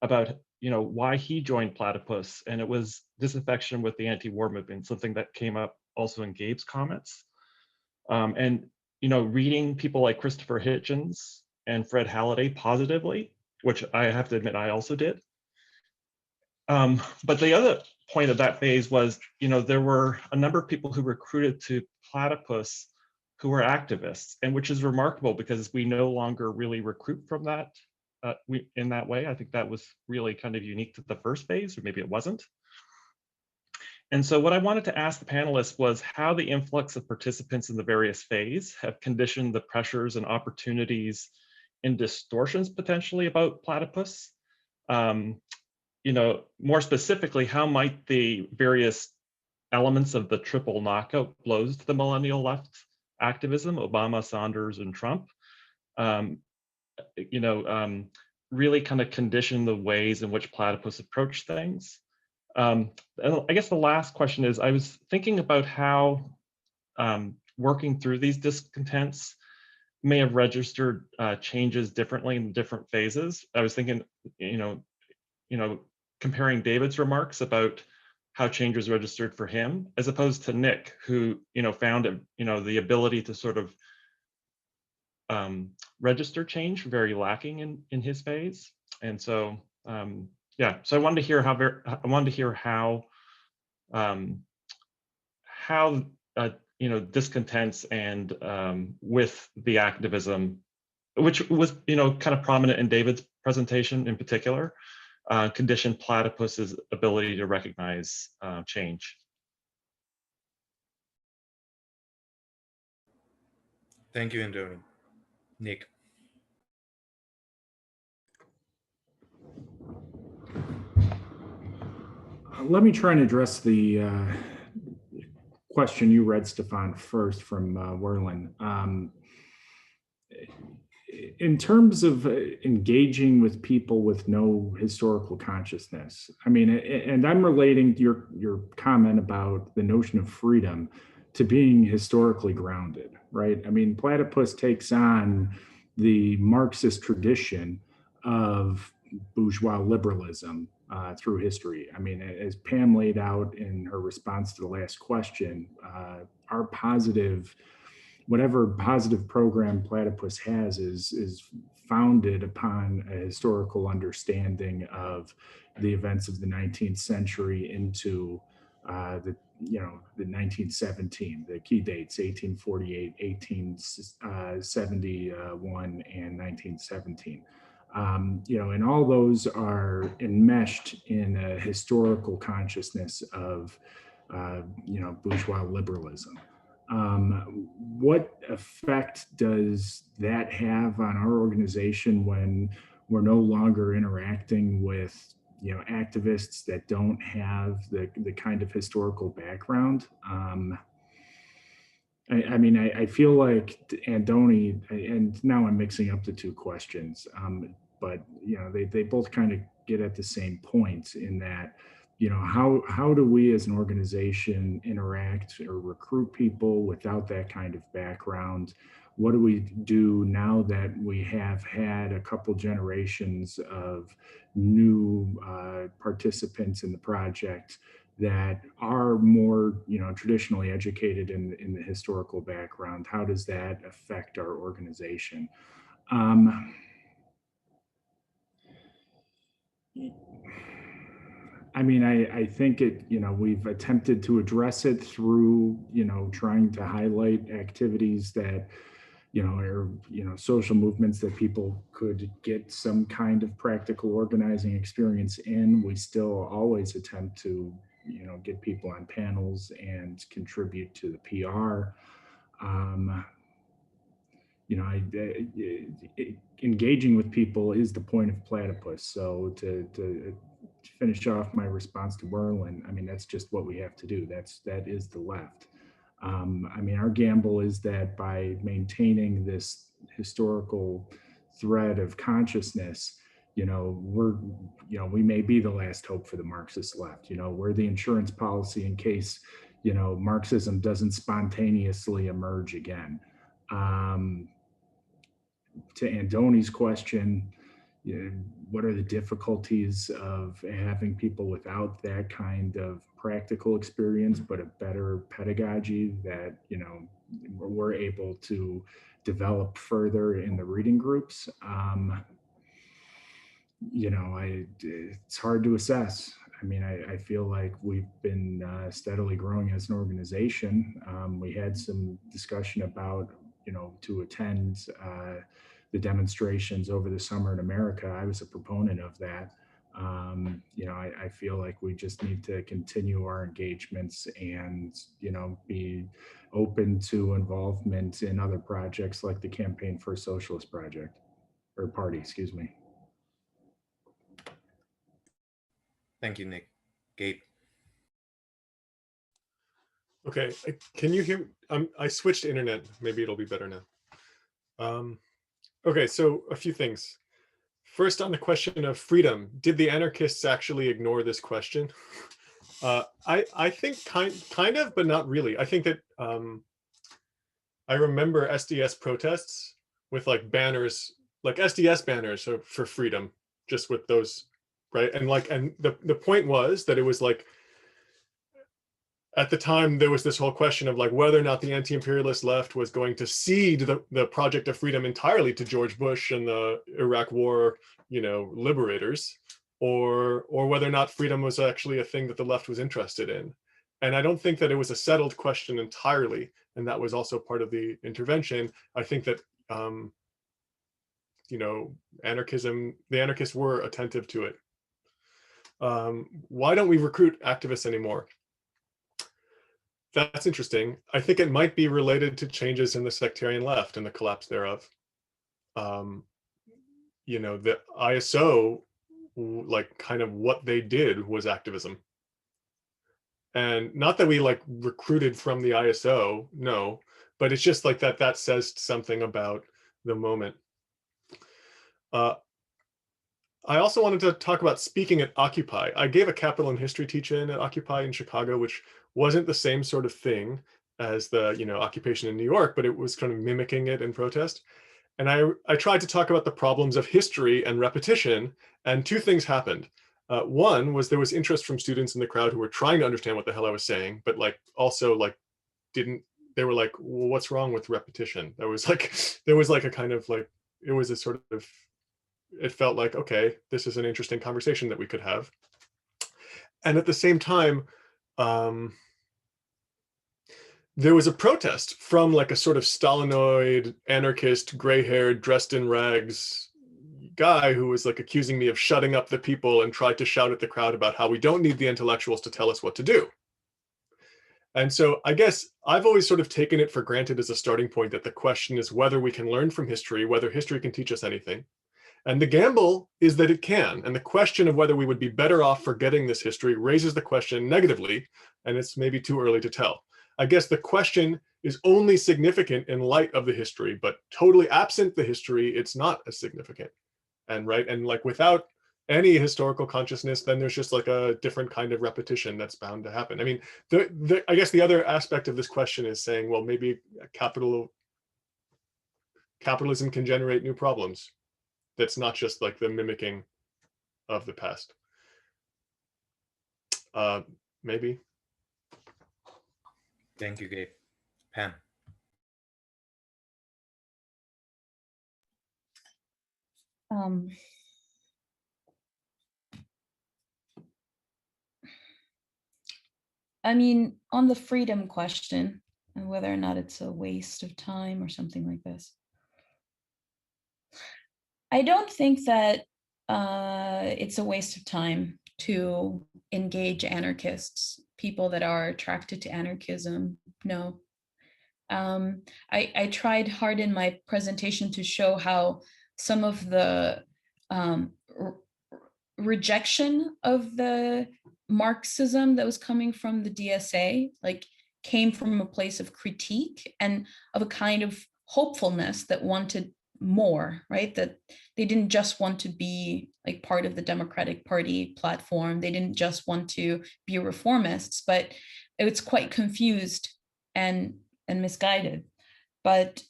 about why he joined Platypus, and it was disaffection with the anti-war movement, something that came up also in Gabe's comments. And reading people like Christopher Hitchens and Fred Halliday positively, which I have to admit I also did. But the other point of that phase was, there were a number of people who recruited to Platypus who were activists, and which is remarkable because we no longer really recruit from that in that way. I think that was really kind of unique to the first phase, or maybe it wasn't. And so what I wanted to ask the panelists was how the influx of participants in the various phases have conditioned the pressures and opportunities and distortions potentially about Platypus. More specifically, how might the various elements of the triple knockout blows to the millennial left activism, Obama, Sanders, and Trump, really kind of condition the ways in which Platypus approach things. And I guess the last question is, I was thinking about how working through these discontents may have registered changes differently in different phases. I was thinking, comparing David's remarks about how change was registered for him, as opposed to Nick, who found the ability to sort of register change very lacking in his phase. And so so I wanted to hear how discontents and with the activism, which was kind of prominent in David's presentation in particular, conditioned Platypus's ability to recognize change. Thank you, Andoni. Nick. Let me try and address the question you read, Stefan, first from Werlin. In terms of engaging with people with no historical consciousness, I mean, and I'm relating your comment about the notion of freedom to being historically grounded, right? I mean, Platypus takes on the Marxist tradition of bourgeois liberalism through history. I mean, as Pam laid out in her response to the last question, whatever positive program Platypus has is founded upon a historical understanding of the events of the 19th century into the 1917, the key dates, 1848, 1871, and 1917. And all those are enmeshed in a historical consciousness of bourgeois liberalism. What effect does that have on our organization when we're no longer interacting with activists that don't have the kind of historical background? I feel like Andoni, and now I'm mixing up the two questions, but they both kind of get at the same point in that, how do we as an organization interact or recruit people without that kind of background? What do we do now that we have had a couple generations of new participants in the project that are more, traditionally educated in the historical background? How does that affect our organization? I think we've attempted to address it through, trying to highlight activities that, or, social movements that people could get some kind of practical organizing experience in. We still always attempt to, get people on panels and contribute to the PR. Engaging with people is the point of Platypus. So to finish off my response to Merlin, that's just what we have to do. That is the left. Our gamble is that by maintaining this historical thread of consciousness, we may be the last hope for the Marxist left. We're the insurance policy in case, Marxism doesn't spontaneously emerge again. To Andoni's question, what are the difficulties of having people without that kind of practical experience, but a better pedagogy that, we're able to develop further in the reading groups? It's hard to assess. I feel like we've been steadily growing as an organization. We had some discussion about, to attend the demonstrations over the summer in America. I was a proponent of that. I feel like we just need to continue our engagements and, be open to involvement in other projects like the Campaign for a Socialist Project, or party, excuse me. Thank you, Nick. Gabe. Okay, can you hear? I switched to internet. Maybe it'll be better now. Okay, so a few things. First, on the question of freedom, did the anarchists actually ignore this question? I think kind of, but not really. I think that I remember SDS protests with like banners, like SDS banners for freedom, just with those, right? And the point was that it was like, at the time, there was this whole question of like whether or not the anti-imperialist left was going to cede the project of freedom entirely to George Bush and the Iraq War, liberators, or whether or not freedom was actually a thing that the left was interested in. And I don't think that it was a settled question entirely. And that was also part of the intervention. I think that, anarchism, the anarchists were attentive to it. Why don't we recruit activists anymore? That's interesting. I think it might be related to changes in the sectarian left and the collapse thereof. The ISO, like kind of what they did was activism. And not that we like recruited from the ISO, no, but it's just like that says something about the moment. I also wanted to talk about speaking at Occupy. I gave a capital and history teach-in at Occupy in Chicago, which wasn't the same sort of thing as the occupation in New York, but it was kind of mimicking it in protest. And I tried to talk about the problems of history and repetition, and two things happened. One was there was interest from students in the crowd who were trying to understand what the hell I was saying, but they were like, well, what's wrong with repetition? There was a kind of like, it was a sort of, it felt like, okay, this is an interesting conversation that we could have. And at the same time, there was a protest from like a sort of Stalinoid, anarchist, gray-haired, dressed in rags guy who was like accusing me of shutting up the people and tried to shout at the crowd about how we don't need the intellectuals to tell us what to do. And so I guess I've always sort of taken it for granted as a starting point that the question is whether we can learn from history, whether history can teach us anything. And the gamble is that it can. And the question of whether we would be better off forgetting this history raises the question negatively, and it's maybe too early to tell. I guess the question is only significant in light of the history, but totally absent the history, it's not as significant. And right, and like without any historical consciousness, then there's just like a different kind of repetition that's bound to happen. I mean, I guess the other aspect of this question is saying, well, maybe capitalism can generate new problems. That's not just like the mimicking of the past. Maybe. Thank you, Gabe. Pam. I mean, on the freedom question and whether or not it's a waste of time or something like this, I don't think that it's a waste of time to engage anarchists, people that are attracted to anarchism. No. I tried hard in my presentation to show how some of the rejection of the Marxism that was coming from the DSA, like, came from a place of critique and of a kind of hopefulness that wanted more, right? That they didn't just want to be like part of the Democratic Party platform. They didn't just want to be reformists, but it's quite confused and misguided. But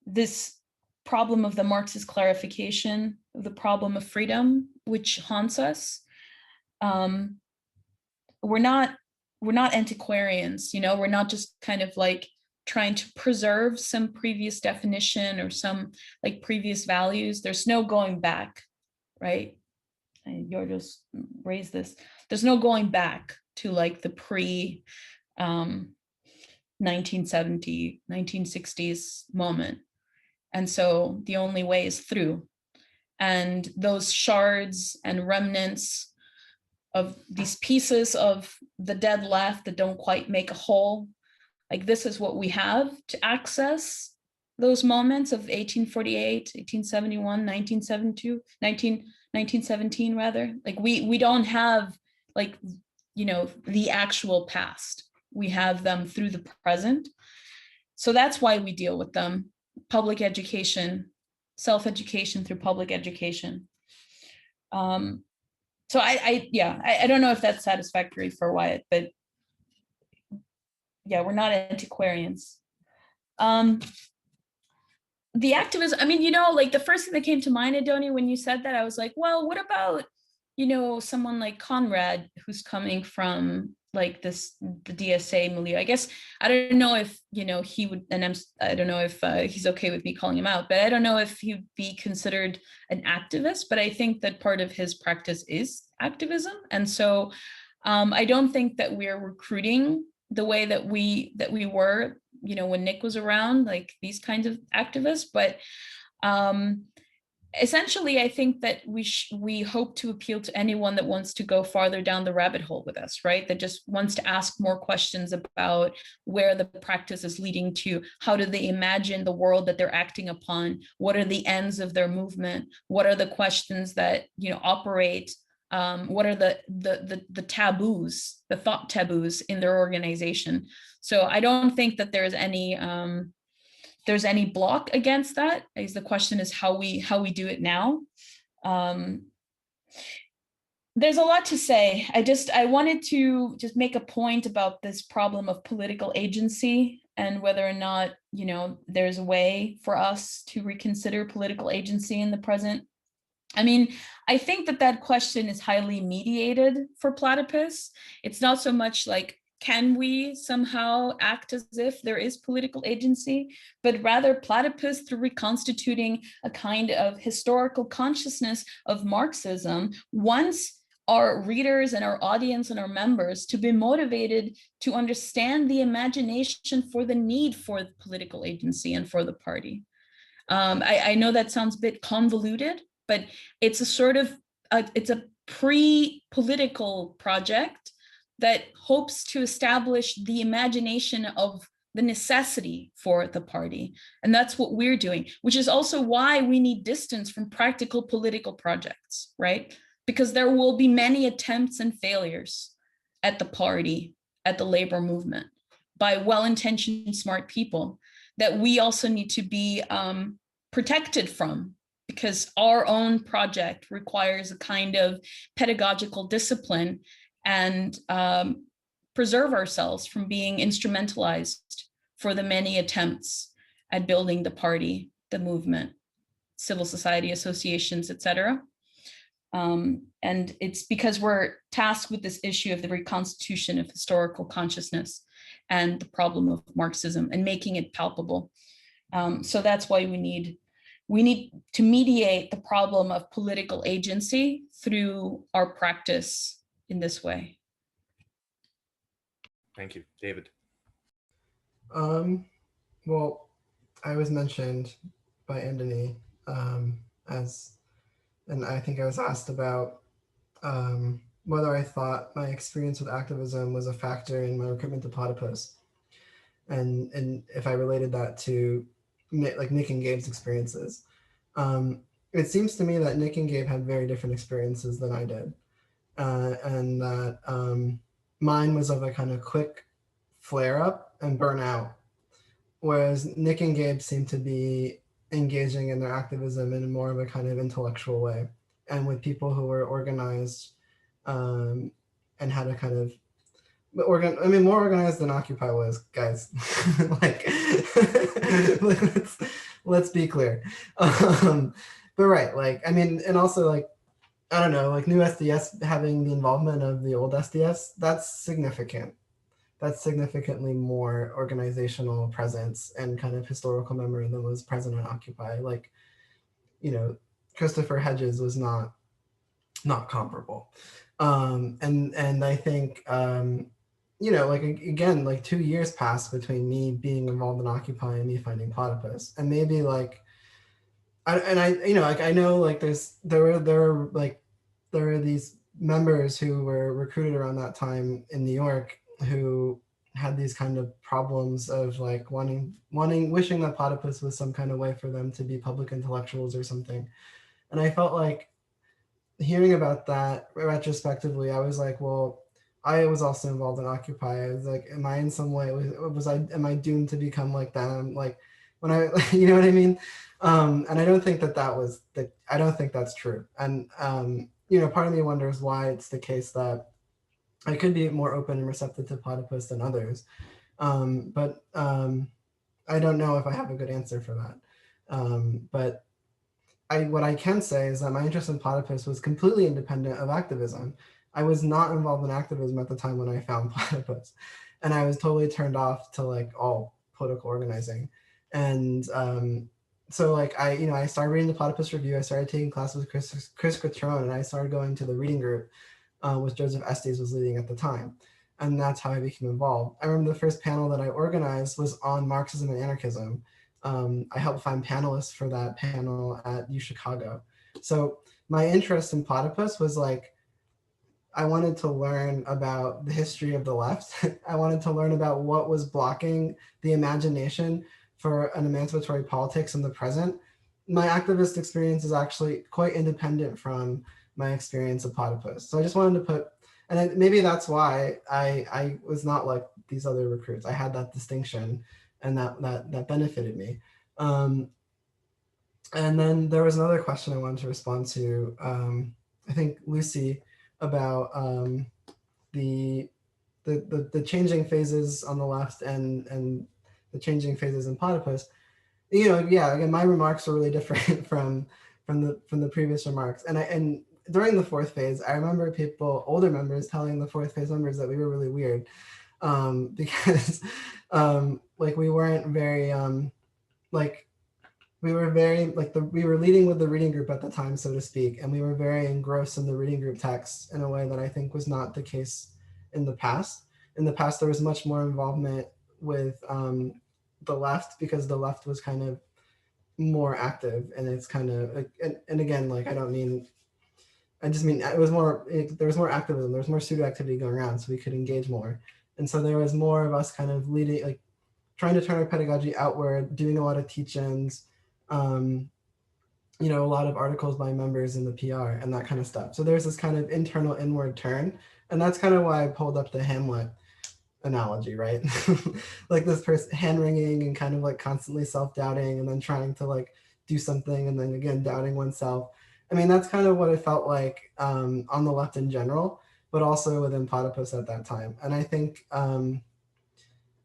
this problem of the Marxist clarification, the problem of freedom, which haunts us, we're not antiquarians, you know, we're not just kind of like trying to preserve some previous definition or some like previous values. There's no going back, right? Yorgos raised this. There's no going back to like the pre 1970, 1960s moment. And so the only way is through. And those shards and remnants of these pieces of the dead left that don't quite make a whole, like, this is what we have to access those moments of 1848, 1871, 1972, 1917 rather. Like we don't have, like, you know, the actual past. We have them through the present. So that's why we deal with them. Public education, self-education through public education. So I don't know if that's satisfactory for Wyatt, but yeah, we're not antiquarians. The activism, I mean, you know, like the first thing that came to mind, Adoni, when you said that, I was like, well, what about, you know, someone like Conrad, who's coming from like the DSA milieu? I guess, I don't know if, you know, he would, and I don't know if he's okay with me calling him out, but I don't know if he'd be considered an activist, but I think that part of his practice is activism. And so I don't think that we're recruiting the way that we were, you know, when Nick was around, like these kinds of activists, but essentially, I think that we hope to appeal to anyone that wants to go farther down the rabbit hole with us, right? That just wants to ask more questions about where the practice is leading to, how do they imagine the world that they're acting upon, what are the ends of their movement, what are the questions that, you know, operate, what are the taboos, the thought taboos in their organization. So I don't think that there's any block against that. The question is how we do it now. There's a lot to say. I wanted to just make a point about this problem of political agency and whether or not, you know, there's a way for us to reconsider political agency in the present. I mean, I think that question is highly mediated for Platypus. It's not so much like, can we somehow act as if there is political agency, but rather Platypus, through reconstituting a kind of historical consciousness of Marxism, wants our readers and our audience and our members to be motivated to understand the imagination for the need for political agency and for the party. I know that sounds a bit convoluted, but it's a sort of, it's a pre-political project that hopes to establish the imagination of the necessity for the party. And that's what we're doing, which is also why we need distance from practical political projects, right? Because there will be many attempts and failures at the party, at the labor movement, by well-intentioned, smart people that we also need to be protected from, because our own project requires a kind of pedagogical discipline and preserve ourselves from being instrumentalized for the many attempts at building the party, the movement, civil society associations, etc. And it's because we're tasked with this issue of the reconstitution of historical consciousness and the problem of Marxism and making it palpable. So that's why we need to mediate the problem of political agency through our practice in this way. Thank you, David. Well, I was mentioned by Anthony and I think I was asked about whether I thought my experience with activism was a factor in my recruitment to Platypus, and if I related that to like Nick and Gabe's experiences. It seems to me that Nick and Gabe had very different experiences than I did, and that mine was of a kind of quick flare up and burnout, whereas Nick and Gabe seemed to be engaging in their activism in more of a kind of intellectual way, and with people who were organized and had a kind of more organized than Occupy was, guys. Like, let's be clear. But right, like, I mean, and also like, I don't know, like new SDS having the involvement of the old SDS, that's significant. That's significantly more organizational presence and kind of historical memory than was present on Occupy. Like, you know, Christopher Hedges was not comparable. And I think, you know, like, again, like 2 years passed between me being involved in Occupy and me finding Platypus. And maybe like, you know, like, I know like there were these members who were recruited around that time in New York who had these kind of problems of like wishing that Platypus was some kind of way for them to be public intellectuals or something. And I felt like hearing about that retrospectively, I was like, well, I was also involved in Occupy. I was like, am I in some way, am I doomed to become like them? Like when I, you know what I mean? And I don't think I don't think that's true. And, you know, part of me wonders why it's the case that I could be more open and receptive to Platypus than others. But I don't know if I have a good answer for that. But what I can say is that my interest in Platypus was completely independent of activism. I was not involved in activism at the time when I found Platypus, and I was totally turned off to like all political organizing. And so like I started reading the Platypus Review. I started taking classes with Chris Cutrone, and I started going to the reading group, which Joseph Estes was leading at the time. And that's how I became involved. I remember the first panel that I organized was on Marxism and anarchism. I helped find panelists for that panel at UChicago. So my interest in Platypus was like, I wanted to learn about the history of the left. I wanted to learn about what was blocking the imagination for an emancipatory politics in the present. My activist experience is actually quite independent from my experience of Platypus. So I just wanted to put, and maybe that's why I was not like these other recruits. I had that distinction, and that benefited me. And then there was another question I wanted to respond to. I think Lucy, about the changing phases on the left and the changing phases in Platypus. You know, yeah, again, my remarks are really different from the previous remarks. And during the fourth phase, I remember older members telling the fourth phase members that we were really weird, because like we weren't very we were leading with the reading group at the time, so to speak, and we were very engrossed in the reading group text in a way that I think was not the case in the past. In the past, there was much more involvement with the left, because the left was kind of more active, and it's kind of, and again, like I don't mean I just mean it was more, there was more activism, there was more pseudo activity going around, so we could engage more. And so there was more of us kind of leading, like trying to turn our pedagogy outward, doing a lot of teach-ins, you know, a lot of articles by members in the PR and that kind of stuff. So there's this kind of internal inward turn. And that's kind of why I pulled up the Hamlet analogy, right? Like this person hand wringing and kind of like constantly self-doubting and then trying to like do something and then again doubting oneself. I mean, that's kind of what it felt like on the left in general, but also within Platypus at that time. And I think,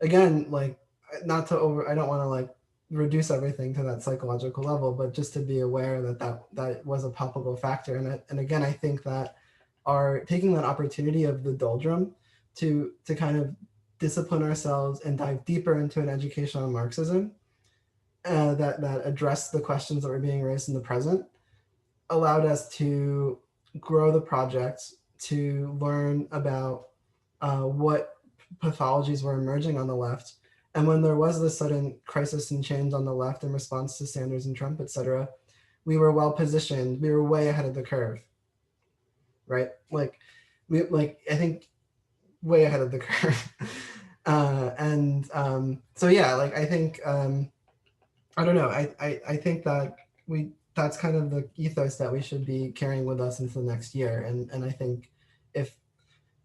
again, like not to I don't want to like reduce everything to that psychological level, but just to be aware that that was a palpable factor. And again, I think that taking that opportunity of the doldrum to kind of discipline ourselves and dive deeper into an education on Marxism that addressed the questions that were being raised in the present allowed us to grow the project, to learn about what pathologies were emerging on the left. And when there was this sudden crisis and change on the left in response to Sanders and Trump, et cetera, we were well positioned. We were way ahead of the curve, right? I think way ahead of the curve. So yeah, like I think, I don't know. I think that that's kind of the ethos that we should be carrying with us into the next year. And I think if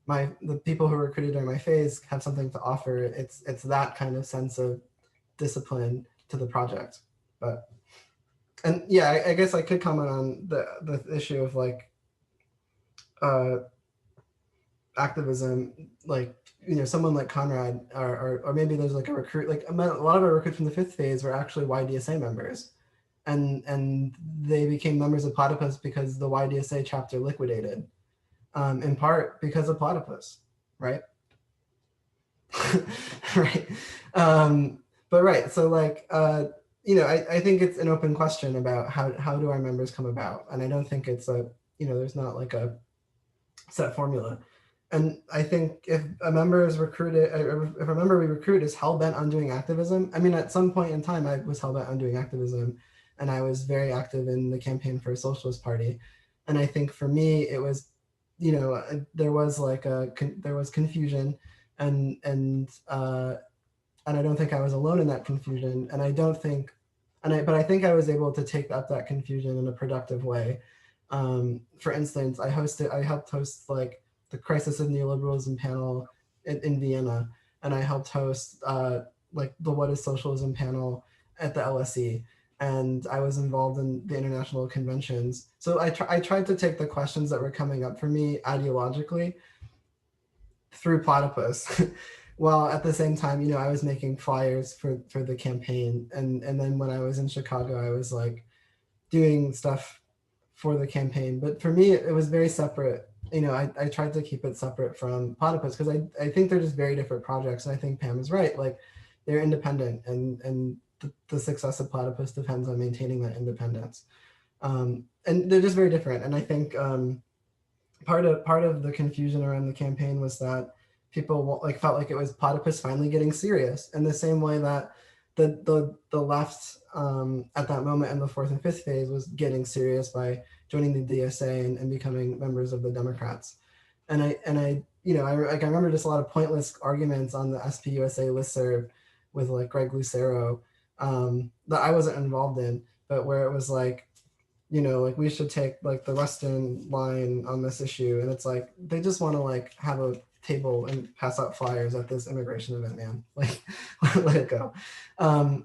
the people who recruited during my phase have something to offer, it's that kind of sense of discipline to the project. And yeah, I guess I could comment on the issue of like activism, like, you know, someone like Conrad or maybe there's like a recruit, like a lot of our recruits from the fifth phase were actually YDSA members, and they became members of Platypus because the YDSA chapter liquidated, in part because of Platypus, right? Right. But right, so like, you know, I think it's an open question about how do our members come about, and I don't think it's there's not like a set formula. And I think if a member is recruited, if a member we recruit is hell-bent on doing activism, I mean, at some point in time, I was hell-bent on doing activism, and I was very active in the campaign for a socialist party. And I think for me, it was, you know, there was like there was confusion, and I don't think I was alone in that confusion. And I don't think, but I think I was able to take up that confusion in a productive way. For instance, I helped host like the Crisis of Neoliberalism panel in Vienna, and I helped host like the What is Socialism panel at the LSE, and I was involved in the international conventions. So I tried to take the questions that were coming up for me ideologically through Platypus, while at the same time, you know, I was making flyers for the campaign, and then when I was in Chicago, I was like doing stuff for the campaign. But for me, it was very separate. You know, I tried to keep it separate from Platypus because I think they're just very different projects. And I think Pam is right. Like, they're independent, and the success of Platypus depends on maintaining that independence. And they're just very different. And I think part of the confusion around the campaign was that people like felt like it was Platypus finally getting serious in the same way that the left at that moment in the fourth and fifth phase was getting serious by joining the DSA and becoming members of the Democrats. And I you know, I remember just a lot of pointless arguments on the SPUSA listserv with like Greg Lucero that I wasn't involved in, but where it was like, you know, like we should take like the Western line on this issue. And it's like, they just want to like have a table and pass out flyers at this immigration event, man. Like, let it go.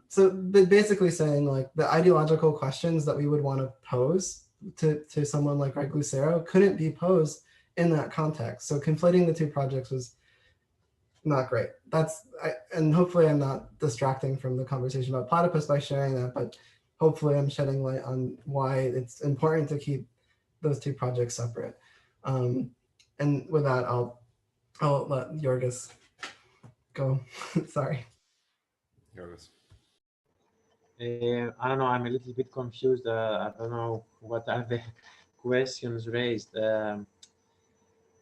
So basically saying like the ideological questions that we would want to pose to someone like Greg Lucero couldn't be in that context. So conflating the two projects was not great. And hopefully I'm not distracting from the conversation about Platypus by sharing that, but hopefully I'm shedding light on why it's important to keep those two projects separate. And with that, I'll let Jorgis go. Sorry. Jorgis. I don't know, I'm a little bit confused. I don't know what are the questions raised.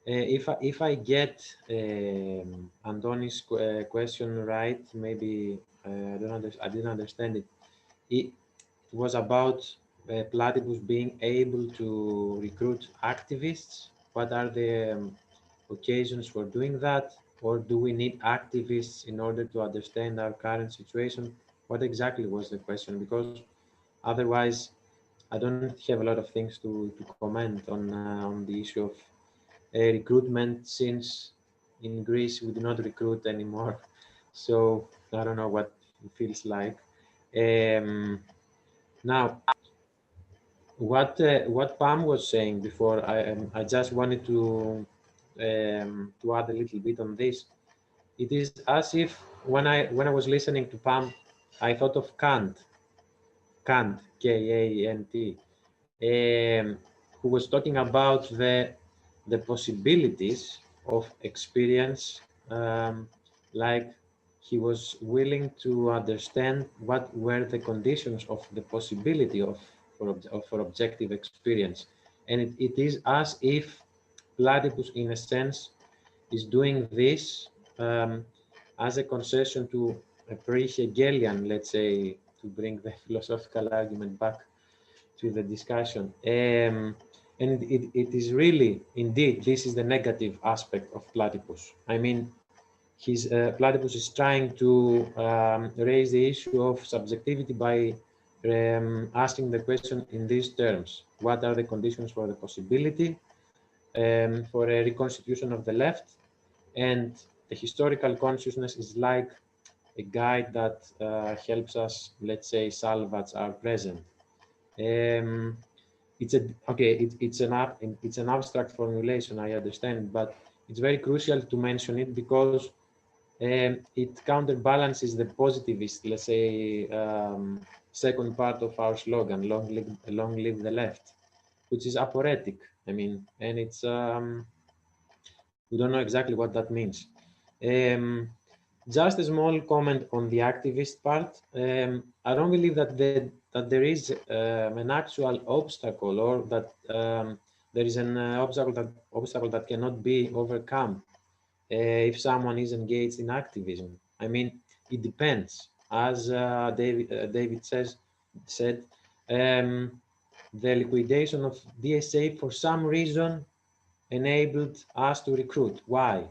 If I get Antoni's question right, maybe I didn't understand it. It was about Platypus being able to recruit activists? What are the occasions for doing that? Or do we need activists in order to understand our current situation? What exactly was the question? Because otherwise, I don't have a lot of things to comment on the issue of recruitment, since in Greece we do not recruit anymore. So I don't know what it feels like. Now, what Pam was saying before, I just wanted to add a little bit on this. It is as if when I was listening to Pam, I thought of Kant, K-A-N-T, who was talking about the possibilities of experience, like he was willing to understand what were the conditions of the possibility of for objective experience. And it is as if Platypus, in a sense, is doing this as a concession to a pre-Hegelian, let's say, to bring the philosophical argument back to the discussion. And it is really, indeed, this is the negative aspect of Platypus. I mean, Platypus is trying to raise the issue of subjectivity by asking the question in these terms: what are the conditions for the possibility for a reconstitution of the left? And the historical consciousness is like a guide that helps us, let's say, salvage our present. It's an abstract formulation, I understand, but it's very crucial to mention it because it counterbalances the positivist, let's say, second part of our slogan, long live the left, which is aporetic. I mean, and it's we don't know exactly what that means. Just a small comment on the activist part. I don't believe that there is an actual obstacle, or that there is an obstacle that cannot be overcome if someone is engaged in activism. I mean, it depends. As David said, the liquidation of DSA for some reason enabled us to recruit. Why?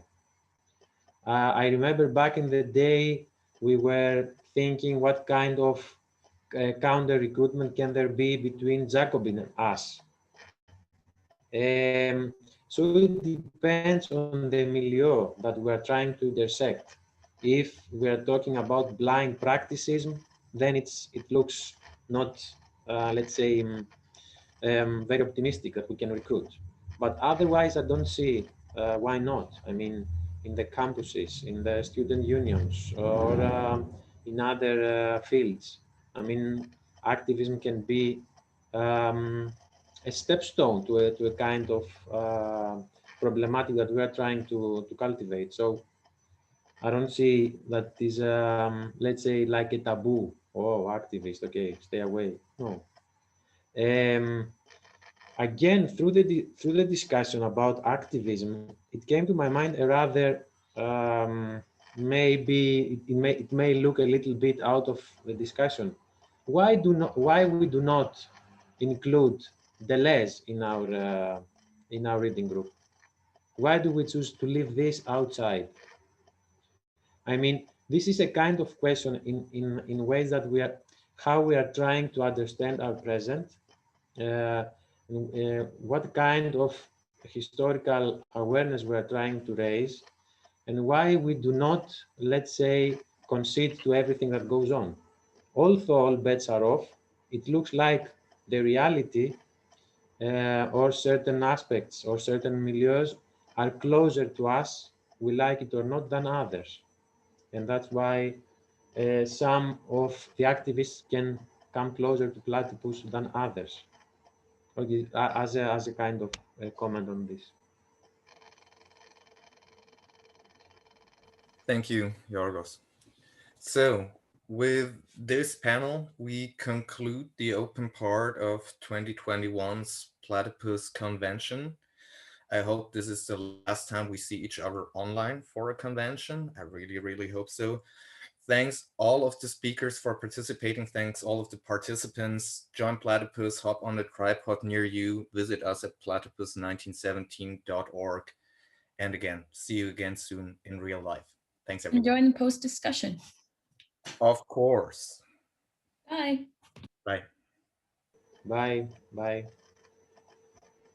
I remember back in the day, we were thinking what kind of counter recruitment can there be between Jacobin and us. So it depends on the milieu that we are trying to intersect. If we are talking about blind practicism, then it looks not, let's say, very optimistic that we can recruit. But otherwise, I don't see why not. I mean, in the campuses, in the student unions, or in other fields. I mean, activism can be a stepstone to a kind of problematic that we are trying to cultivate. So I don't see that is, let's say, like a taboo. Oh, activist, okay, stay away. No. Again, through the discussion about activism, it came to my mind a rather maybe it may look a little bit out of the discussion. Why we do not include Deleuze in our reading group? Why do we choose to leave this outside? I mean, this is a kind of question in ways that how we are trying to understand our present. What kind of historical awareness we are trying to raise, and why we do not, let's say, concede to everything that goes on. Although all bets are off, it looks like the reality or certain aspects or certain milieus are closer to us, we like it or not, than others. And that's why some of the activists can come closer to Platypus than others. Okay, as a kind of comment on this. Thank you, Yorgos. So with this panel, we conclude the open part of 2021's Platypus Convention. I hope this is the last time we see each other online for a convention. I really, really hope so. Thanks all of the speakers for participating. Thanks all of the participants. Join Platypus, hop on the tripod near you, visit us at platypus1917.org. And again, see you again soon in real life. Thanks everyone. And join the post discussion. Of course. Bye. Bye. Bye. Bye.